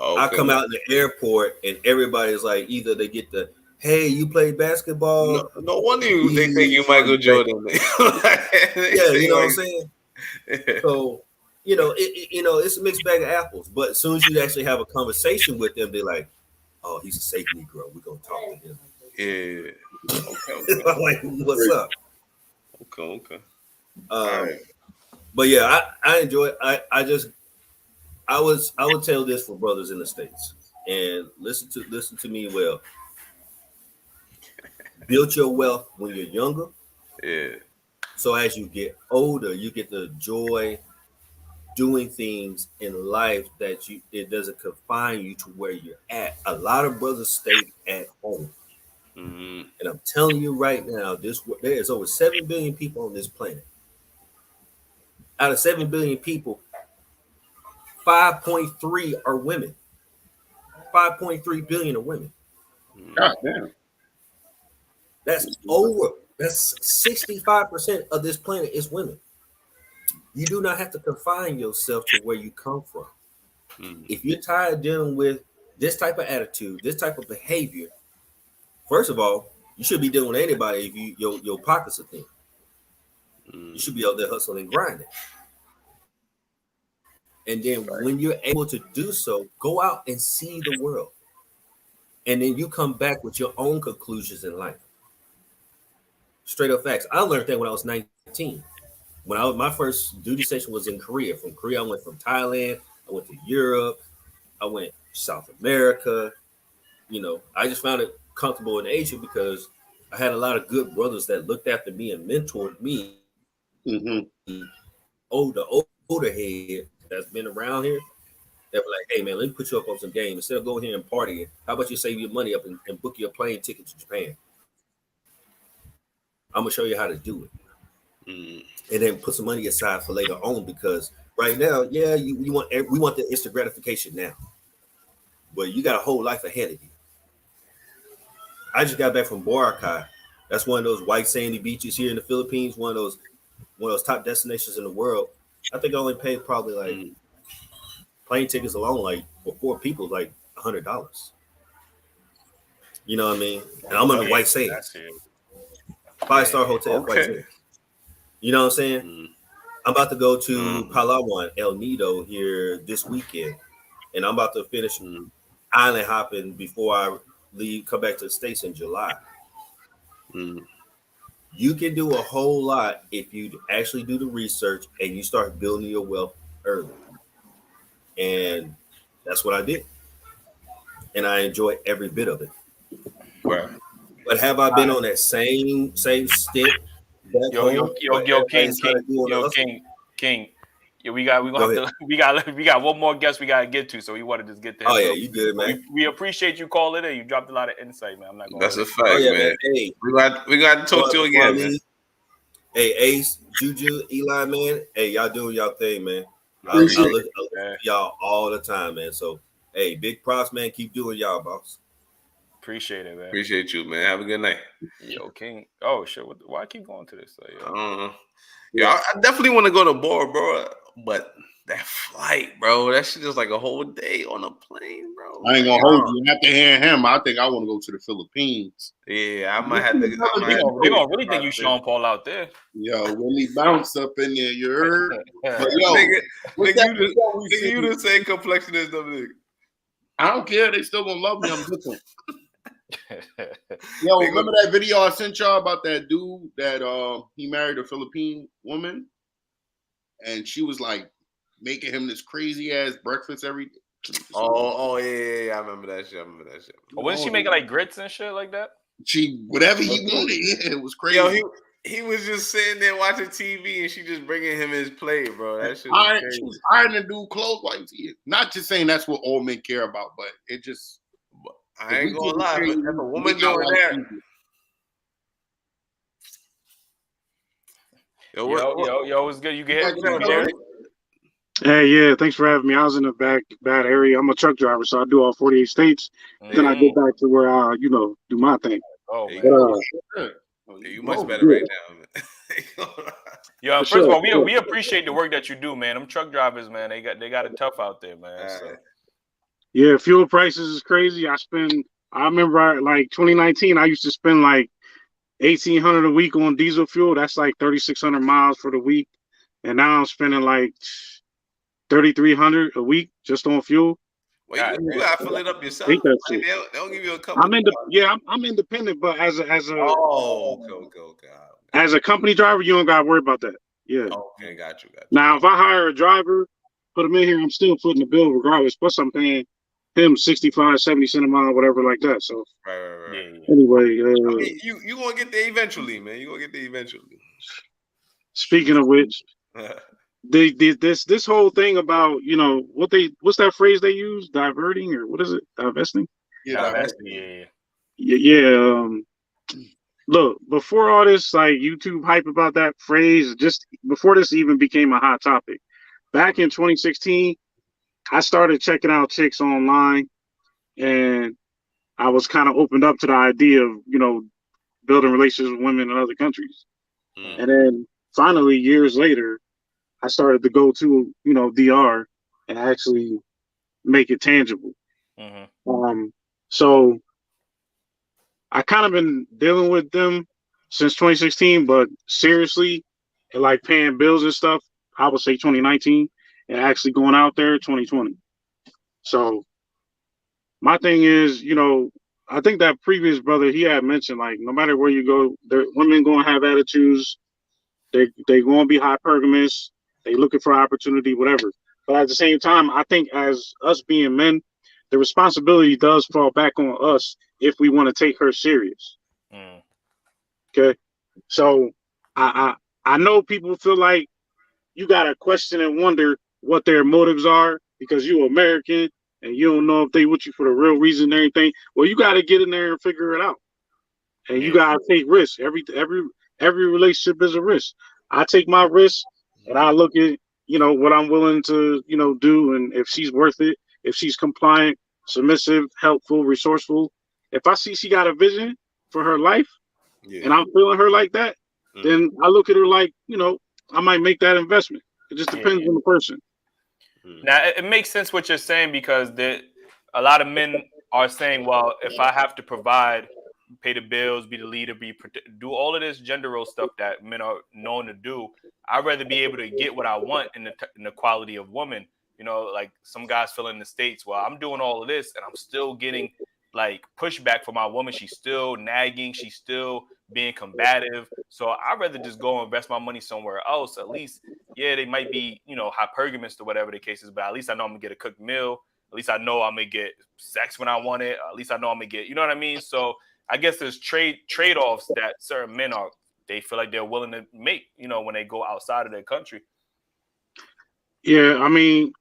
Okay. I come out in the airport and everybody's like, either they get the, hey, you play basketball. No wonder they think you Michael Jordan. Yeah, you know what I'm saying? So, it's a mixed bag of apples. But as soon as you actually have a conversation with them, they're like, oh, he's a safe Negro. We're going to talk to him. Yeah. Okay. I'm like, what's up? Okay. All right. But yeah, I enjoy it. I would tell this for brothers in the States, and listen to me well. Build your wealth when you're younger. Yeah. So as you get older, you get the joy doing things in life that it doesn't confine you to where you're at. A lot of brothers stay at home. Mm-hmm. And I'm telling you right now, there is over 7 billion people on this planet. Out of 7 billion people, 5.3 are women. 5.3 billion are women. God damn. That's 65% of this planet is women. You do not have to confine yourself to where you come from. Mm-hmm. If you're tired of dealing with this type of attitude, this type of behavior, first of all, you should be dealing with anybody if your pockets are thin. You should be out there hustling and grinding. And then when you're able to do so, go out and see the world. And then you come back with your own conclusions in life. Straight up facts. I learned that when I was 19. My first duty station was in Korea. From Korea, I went from Thailand. I went to Europe. I went South America. I just found it comfortable in Asia because I had a lot of good brothers that looked after me and mentored me. Mm-hmm. Older head that's been around here. They were like, hey man, let me put you up on some game. Instead of going here and partying, how about you save your money up and book your plane ticket to Japan? I'm gonna show you how to do it. And then put some money aside for later on, because right now, yeah, we want the instant gratification now, but you got a whole life ahead of you. I just got back from Boracay. That's one of those white sandy beaches here in the Philippines. One of those top destinations in the world. I think I only paid probably like plane tickets alone, like for 4 people, like $100. You know what I mean? And I'm on the white sands, 5-star hotel, white sands. You know what I'm saying? I'm about to go to Palawan, El Nido here this weekend, and I'm about to finish island hopping before I come back to the States in July. You can do a whole lot if you actually do the research and you start building your wealth early. And that's what I did. And I enjoy every bit of it. Right. But have I been on that same stint? King. Yeah, we got one more guest we gotta get to, so we wanted to get to him. Oh yeah, you good, man. We appreciate you calling in. You dropped a lot of insight, man. I'm not going. That's a fact, man. Hey, we got to talk to you again, man. Hey, Ace, Juju, Eli, man. Hey, y'all doing y'all thing, man. I look at y'all all the time, man. So, hey, big props, man. Keep doing y'all, boss. Appreciate it, man. Appreciate you, man. Have a good night. Yo, King. Oh shit. Why I keep going to this? I definitely want to go to Bora, bro. But that flight, bro, that shit is like a whole day on a plane, bro. I ain't gonna hold you. After hearing him, I think I want to go to the Philippines. Yeah, I might have to. They're gonna really think you Sean Paul out there. Yo, Willie bounce up in there, you heard? But yo, you the same complexion as them niggas. I don't care. They still gonna love me. I'm different. Yo, remember that video I sent y'all about that dude that he married a Philippine woman, and she was like making him this crazy ass breakfast every day. Oh yeah, I remember that shit. Wasn't she making like grits and shit like that? She whatever he wanted. Yeah, it was crazy. Yo, he was just sitting there watching TV, and she just bringing him his plate, bro. That shit. She was ironing dude clothes like not just saying that's what all men care about, but it just. I ain't gonna lie, but if a woman doing that. Yo, what's good? You get it? Hey, yeah, thanks for having me. I was in a bad area. I'm a truck driver, so I do all 48 states. Then I go back to where I, do my thing. Oh, man. You much better right now, man. Yo, first of all, we appreciate the work that you do, man. Them truck drivers, man, they got it tough out there, man. So. Yeah, fuel prices is crazy. I remember like 2019, I used to spend like $1,800 a week on diesel fuel. That's like 3,600 miles for the week, and now I'm spending like 3,300 a week just on fuel. Well, you gotta fill it up yourself. Like, they don't give you a company. I'm independent, but as a okay. As a company driver, you don't gotta worry about that. Yeah. Okay, got you. Now, if I hire a driver, put him in here, I'm still footing the bill regardless. Plus, I'm paying him 65, 70 cents a mile, whatever like that. So, right. Anyway, I mean, you gonna get there eventually, man. You gonna get there eventually. Speaking of which, this whole thing about what's that phrase they use? Diverting, or what is it? Divesting? Yeah, divesting. Yeah. Look, before all this like YouTube hype about that phrase, just before this even became a hot topic, back in 2016, I started checking out chicks online, and I was kind of opened up to the idea of building relationships with women in other countries. And then finally, years later, I started to go to DR and actually make it tangible. So I kind of been dealing with them since 2016, but seriously, and like paying bills and stuff, I would say 2019, and actually going out there 2020. So my thing is, I think that previous brother, he had mentioned, like, no matter where you go, women going to have attitudes. They going to be hypergamous. They looking for opportunity, whatever. But at the same time, I think as us being men, the responsibility does fall back on us if we want to take her serious. Okay. So I know people feel like you got to question and wonder what their motives are because you're American and you don't know if they with you for the real reason and everything. Well, you got to get in there and figure it out. And you got to take risks. Every relationship is a risk. I take my risks and I look at, what I'm willing to, do. And if she's worth it, if she's compliant, submissive, helpful, resourceful, if I see she got a vision for her life and I'm feeling her like that, then I look at her like, I might make that investment. It just depends on the person. Now, it makes sense what you're saying because a lot of men are saying, well, if I have to provide, pay the bills, be the leader, do all of this gender role stuff that men are known to do, I'd rather be able to get what I want in the quality of woman. Like some guys feel in the States, well, I'm doing all of this and I'm still getting like pushback from my woman. She's still nagging. She's still being combative. So I'd rather just go and invest my money somewhere else. At least, they might be, hypergamous or whatever the case is, but at least I know I'm gonna get a cooked meal. At least I know I'm gonna get sex when I want it. At least I know I'm gonna get, you know what I mean? So I guess there's trade-offs that certain men they feel like they're willing to make, when they go outside of their country. Yeah, I mean,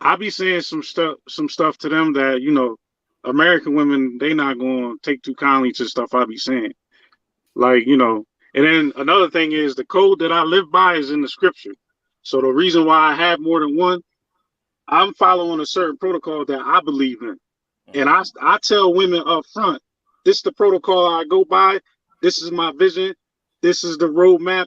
I be saying some stuff to them that, American women, they not going to take too kindly to stuff I be saying. Like, and then another thing is the code that I live by is in the scripture. So the reason why I have more than one, I'm following a certain protocol that I believe in. And I tell women up front, this is the protocol I go by. This is my vision. This is the roadmap.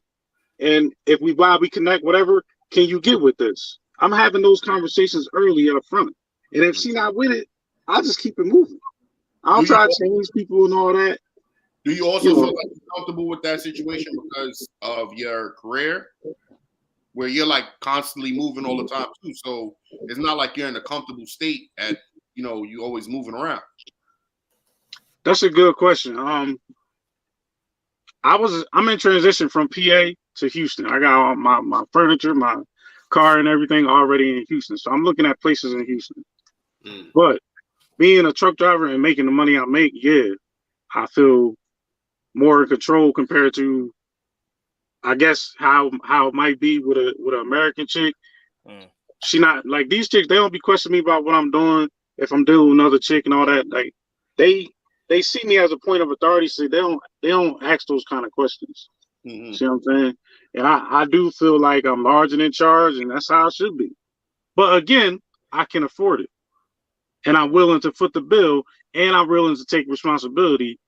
And if we buy, we connect, whatever, can you get with this? I'm having those conversations early up front. And if she's not with it, I'll just keep it moving. I don't try to change people and all that. Do you also feel like you're comfortable with that situation because of your career? Where you're like constantly moving all the time too. So it's not like you're in a comfortable state at, you always moving around. That's a good question. I'm in transition from PA to Houston. I got all my furniture, my car and everything already in Houston. So I'm looking at places in Houston. But being a truck driver and making the money I make, I feel more in control compared to, I guess, how it might be with an American chick. She not like these chicks. They don't be questioning me about what I'm doing if I'm dealing with another chick and all that. Like they see me as a point of authority. So they don't ask those kind of questions. See what I'm saying? And I do feel like I'm large and in charge, and that's how it should be. But again, I can afford it, and I'm willing to foot the bill, and I'm willing to take responsibility.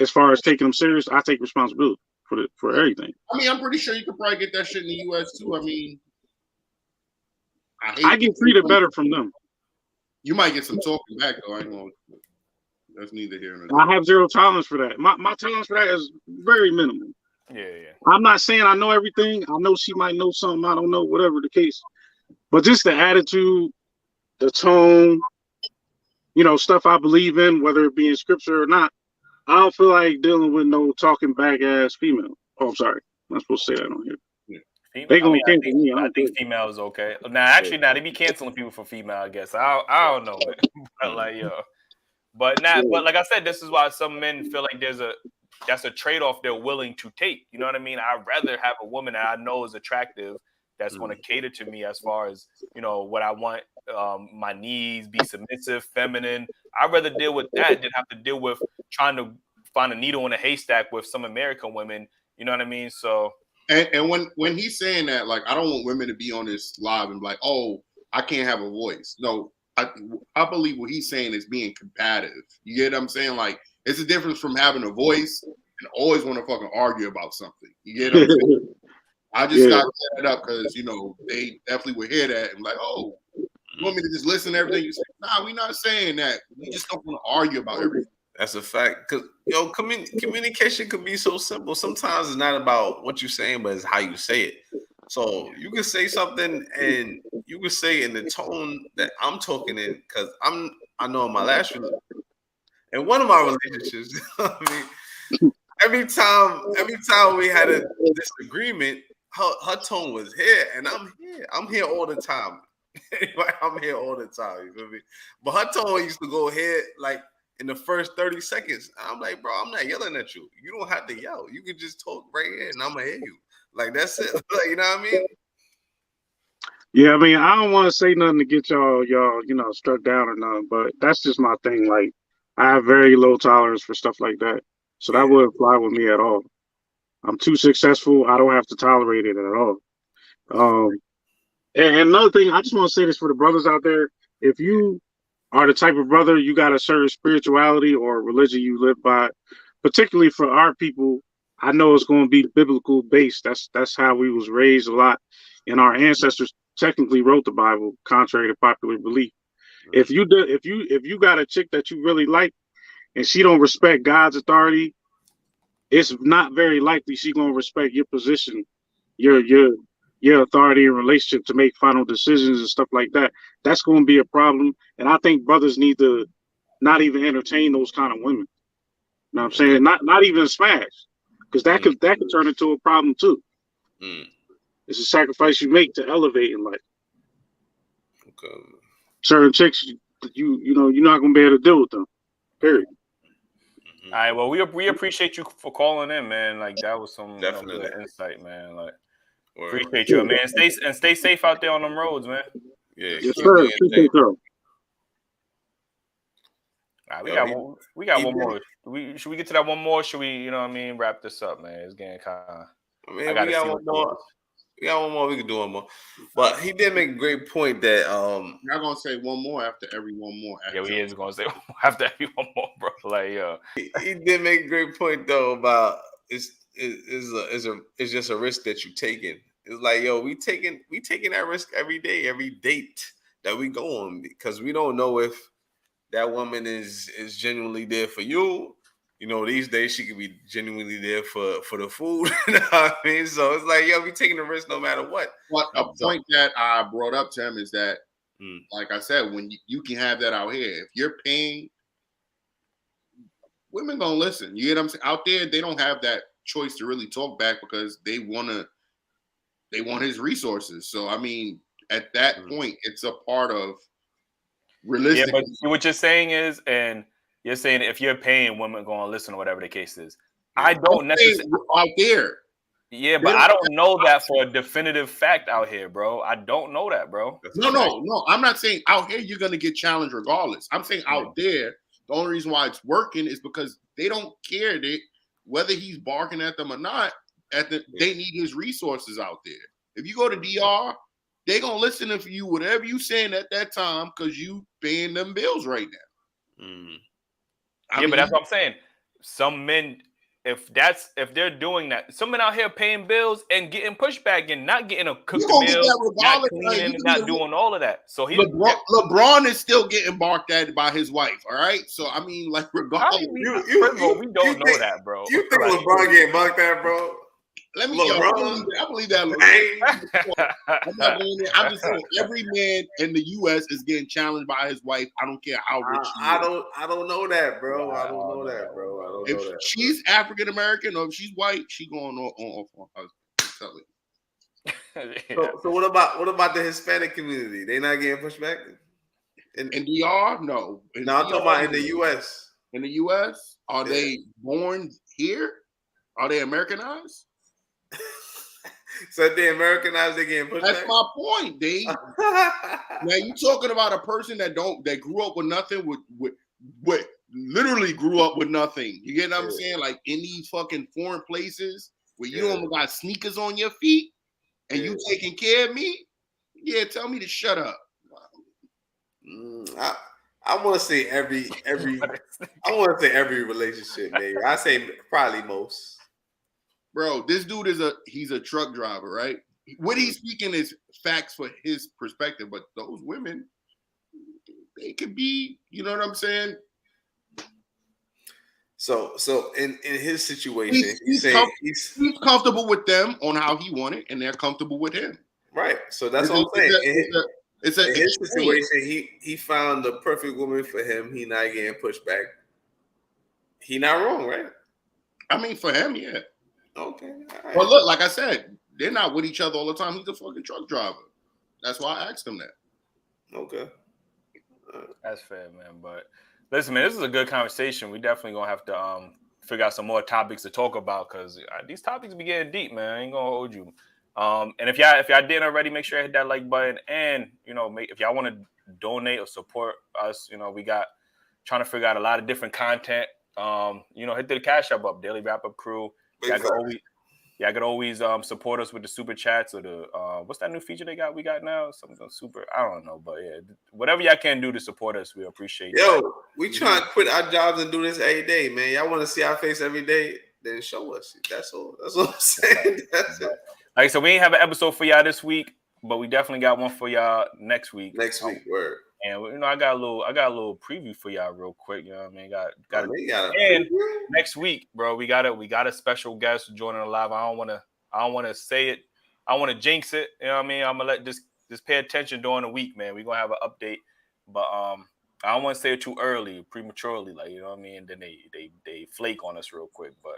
As far as taking them serious, I take responsibility. for everything. I mean, I'm pretty sure you could probably get that shit in the U.S. too. I mean, I get treated better from them. You might get some talking back though. I ain't gonna. That's neither here nor there. I have zero tolerance for that. My tolerance for that is very minimal. Yeah. I'm not saying I know everything. I know she might know something I don't know, whatever the case. But just the attitude, the tone, stuff I believe in, whether it be in scripture or not, I don't feel like dealing with no talking back ass female. Oh, I'm sorry. I'm not supposed to say that on here. Yeah. They gonna cancel me. I think female is okay. Now, they be canceling people for female. I guess I don't know, man. But like I said, this is why some men feel like that's a trade-off they're willing to take. You know what I mean? I'd rather have a woman that I know is attractive that's going to cater to me as far as what I want, my needs, be submissive, feminine. I'd rather deal with that than have to deal with trying to find a needle in a haystack with some American women. You know what I mean? So. And when he's saying that, like, I don't want women to be on this live and be like, oh, I can't have a voice. No, I believe what he's saying is being combative. You get what I'm saying? Like, it's a difference from having a voice and always want to fucking argue about something. You get what I'm saying? I just got that up because, they definitely would hear that and like, oh, you want me to just listen to everything you say? Nah, we're not saying that. We just don't want to argue about everything. That's a fact. Because communication could be so simple. Sometimes it's not about what you're saying, but it's how you say it. So you can say something, and you can say in the tone that I'm talking in. Because I know in my last relationship, in one of my relationships, every time we had a disagreement, her tone was here, and I'm here all the time. I'm here all the time. You feel me? But her tone used to go ahead like. In the first 30 seconds, I'm like, bro, I'm not yelling at you. You don't have to yell. You can just talk right here, and I'm gonna hear you. Like, that's it. Like, you know what I mean? Yeah, I mean, I don't want to say nothing to get y'all, struck down or nothing, but that's just my thing. Like, I have very low tolerance for stuff like that, so that wouldn't fly with me at all. I'm too successful. I don't have to tolerate it at all. And another thing, I just want to say this for the brothers out there: if you are the type of brother, you got a certain spirituality or religion you live by, particularly for our people, I know it's going to be biblical based. That's how we was raised a lot. And our ancestors technically wrote the Bible, contrary to popular belief. If you got a chick that you really like and she don't respect God's authority, it's not very likely she going to respect your position, your authority and relationship to make final decisions and stuff like that. That's going to be a problem. And I think brothers need to not even entertain those kind of women. You know what I'm saying? Not even smash, because that could turn into a problem too. It's a sacrifice you make to elevate in life. Okay. Certain chicks, you're not going to be able to deal with them. Period. All right. Well, we appreciate you for calling in, man. Like, that was some good insight, man. Like. Appreciate you, man. Stay safe out there on them roads, man. Yeah, yes, sir. All right, we got one more. Should we get to that one more? Should we, wrap this up, man? It's getting kind of. We got one more. We got one more. We can do one more. But he did make a great point that Y'all gonna say one more after every one more. Yeah, we is gonna say after every one more, bro. Like, he did make a great point though about it's just a risk that you're taking. It's like, yo, we taking that risk every day, every date that we go on, because we don't know if that woman is genuinely there for you. These days she could be genuinely there for the food. You know what I mean? So it's like, yo, we taking the risk no matter what. But a point that I brought up to him is that, like I said, when you can have that out here, if you're paying, women gonna listen. You get what I'm saying? Out there, they don't have that choice to really talk back because they want his resources. So I mean, at that point, it's a part of realistic. Yeah, but what you're saying is, and you're saying if you're paying, women going to listen or whatever the case is. I don't necessarily out there. Yeah, but I don't know that for a definitive fact out here, bro. I don't know that, bro. No. I'm not saying out here you're gonna get challenged regardless. I'm saying out there, the only reason why it's working is because they don't care that whether he's barking at them or not. They need his resources out there. If you go to DR, they gonna listen to you whatever you saying at that time because you paying them bills right now. But that's what I'm saying. Some men if they're doing that, someone out here paying bills and getting pushback and not getting a cooked gonna get meal, that not regardless. cleaning, and not doing all of that. So LeBron is still getting barked at by his wife. All right, so I mean, like regardless, we don't know that, bro. You think LeBron getting barked at, bro? Let me. I believe that. I'm just saying, every man in the U.S. is getting challenged by his wife. I don't care how rich she is. I don't know that, bro. I don't know that, bro. I don't know that. If she's African American or if she's white, she going off on her. So what about the Hispanic community? They not getting pushed back? In DR? No. I'm talking about in the U.S. In the U.S., are they born here? Are they Americanized? So if they Americanized, they getting pushed back? That's my point, Dave. Now you talking about a person that grew up with nothing, with literally grew up with nothing. You get what I'm saying? Like in these fucking foreign places where you almost got sneakers on your feet and you taking care of me. Yeah, tell me to shut up. I want to say every relationship, maybe. I say probably most. Bro, this dude he's a truck driver, right? What he's speaking is facts for his perspective, but those women, they could be, you know what I'm saying? So in his situation, he's comfortable with them on how he wanted, and they're comfortable with him. Right. So that's what I'm saying. In his situation, he found the perfect woman for him. He not getting pushed back. He not wrong, right? I mean, for him, yeah. Okay. Right. Well, look, like I said, they're not with each other all the time. He's a fucking truck driver. That's why I asked him that. Okay. That's fair, man. But listen, man, this is a good conversation. We definitely gonna have to figure out some more topics to talk about because these topics be getting deep, man. I ain't gonna hold you. And if y'all didn't already, make sure you hit that like button. And if y'all want to donate or support us, we got trying to figure out a lot of different content. Hit the Cash App up, Daily Wrap Up Crew. Y'all could always support us with the super chats or the what's that new feature we got now? Something super, I don't know, but yeah, whatever y'all can do to support us, we appreciate. Yo, we trying to quit our jobs and do this every day, man. Y'all want to see our face every day? Then show us. That's all. That's what I'm saying. That's it. Like, so we ain't have an episode for y'all this week, but we definitely got one for y'all next week. Word. And I got a little preview for y'all real quick. You know what I mean? And next week, bro, we got a special guest joining the live. I don't want to say it. I want to jinx it. You know what I mean? I'm gonna let this pay attention during the week, man. We're gonna have an update, but I don't want to say it too early, prematurely, like, you know what I mean? And then they flake on us real quick, but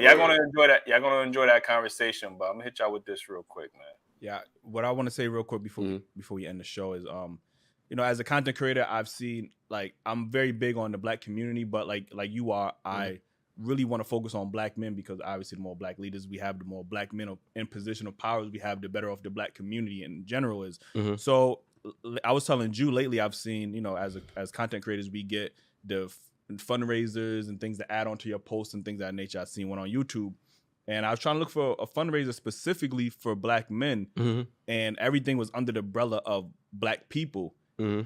y'all gonna enjoy that. Y'all gonna enjoy that conversation. But I'm gonna hit y'all with this real quick, man. Yeah, what I want to say real quick before we end the show is as a content creator, I've seen, like, I'm very big on the Black community, but like you are, I really want to focus on Black men because obviously the more Black leaders we have, the more Black men in position of powers we have, the better off the Black community in general is. So I was telling Jew lately, I've seen, as content creators, we get the fundraisers and things to add onto your posts and things of that nature. I've seen one on YouTube. And I was trying to look for a fundraiser specifically for Black men, and everything was under the umbrella of Black people.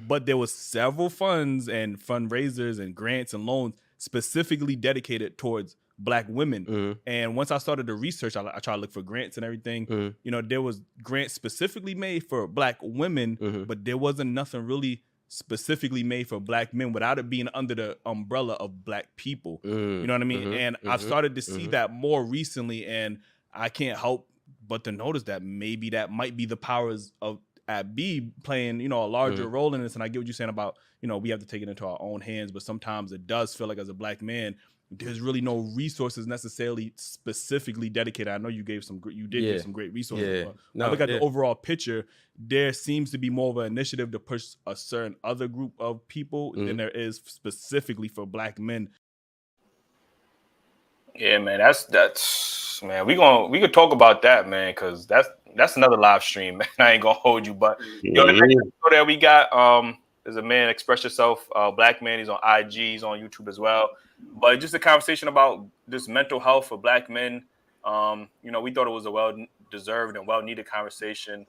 But there was several funds and fundraisers and grants and loans specifically dedicated towards Black women. And once I started to research, I tried to look for grants and everything. There was grants specifically made for Black women, but there wasn't nothing really specifically made for Black men without it being under the umbrella of Black people. You know what I mean? And I've started to see that more recently, and I can't help but to notice that maybe that might be the powers of at B playing, a larger role in this. And I get what you're saying about, we have to take it into our own hands, but sometimes it does feel like as a Black man, there's really no resources necessarily specifically dedicated. I know you gave some great resources. But I look at the overall picture, there seems to be more of an initiative to push a certain other group of people than there is specifically for Black men. Yeah, man, that's man. We could talk about that, man, because that's another live stream, man. I ain't gonna hold you, but the next episode that we got is a man, Express Yourself, Black man. He's on IG, he's on YouTube as well. But just a conversation about this mental health for Black men. We thought it was a well-deserved and well-needed conversation.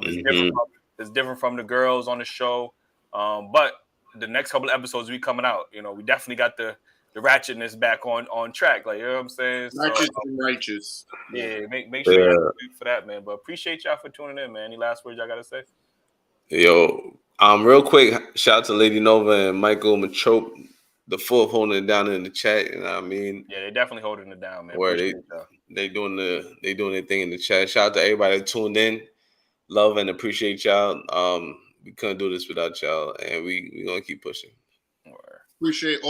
It's different from the girls on the show, but the next couple of episodes we coming out. We definitely got the ratchetness back on track. Like, you know what I'm saying? Righteous and righteous. Yeah, make sure you for that, man. But appreciate y'all for tuning in, man. Any last words y'all gotta say? Yo, real quick, shout out to Lady Nova and Michael Machope, the fourth, holding it down in the chat. You know what I mean? Yeah, they definitely holding it down, man. Where they doing their thing in the chat. Shout out to everybody that tuned in. Love and appreciate y'all. We couldn't do this without y'all, and we gonna keep pushing. Appreciate all.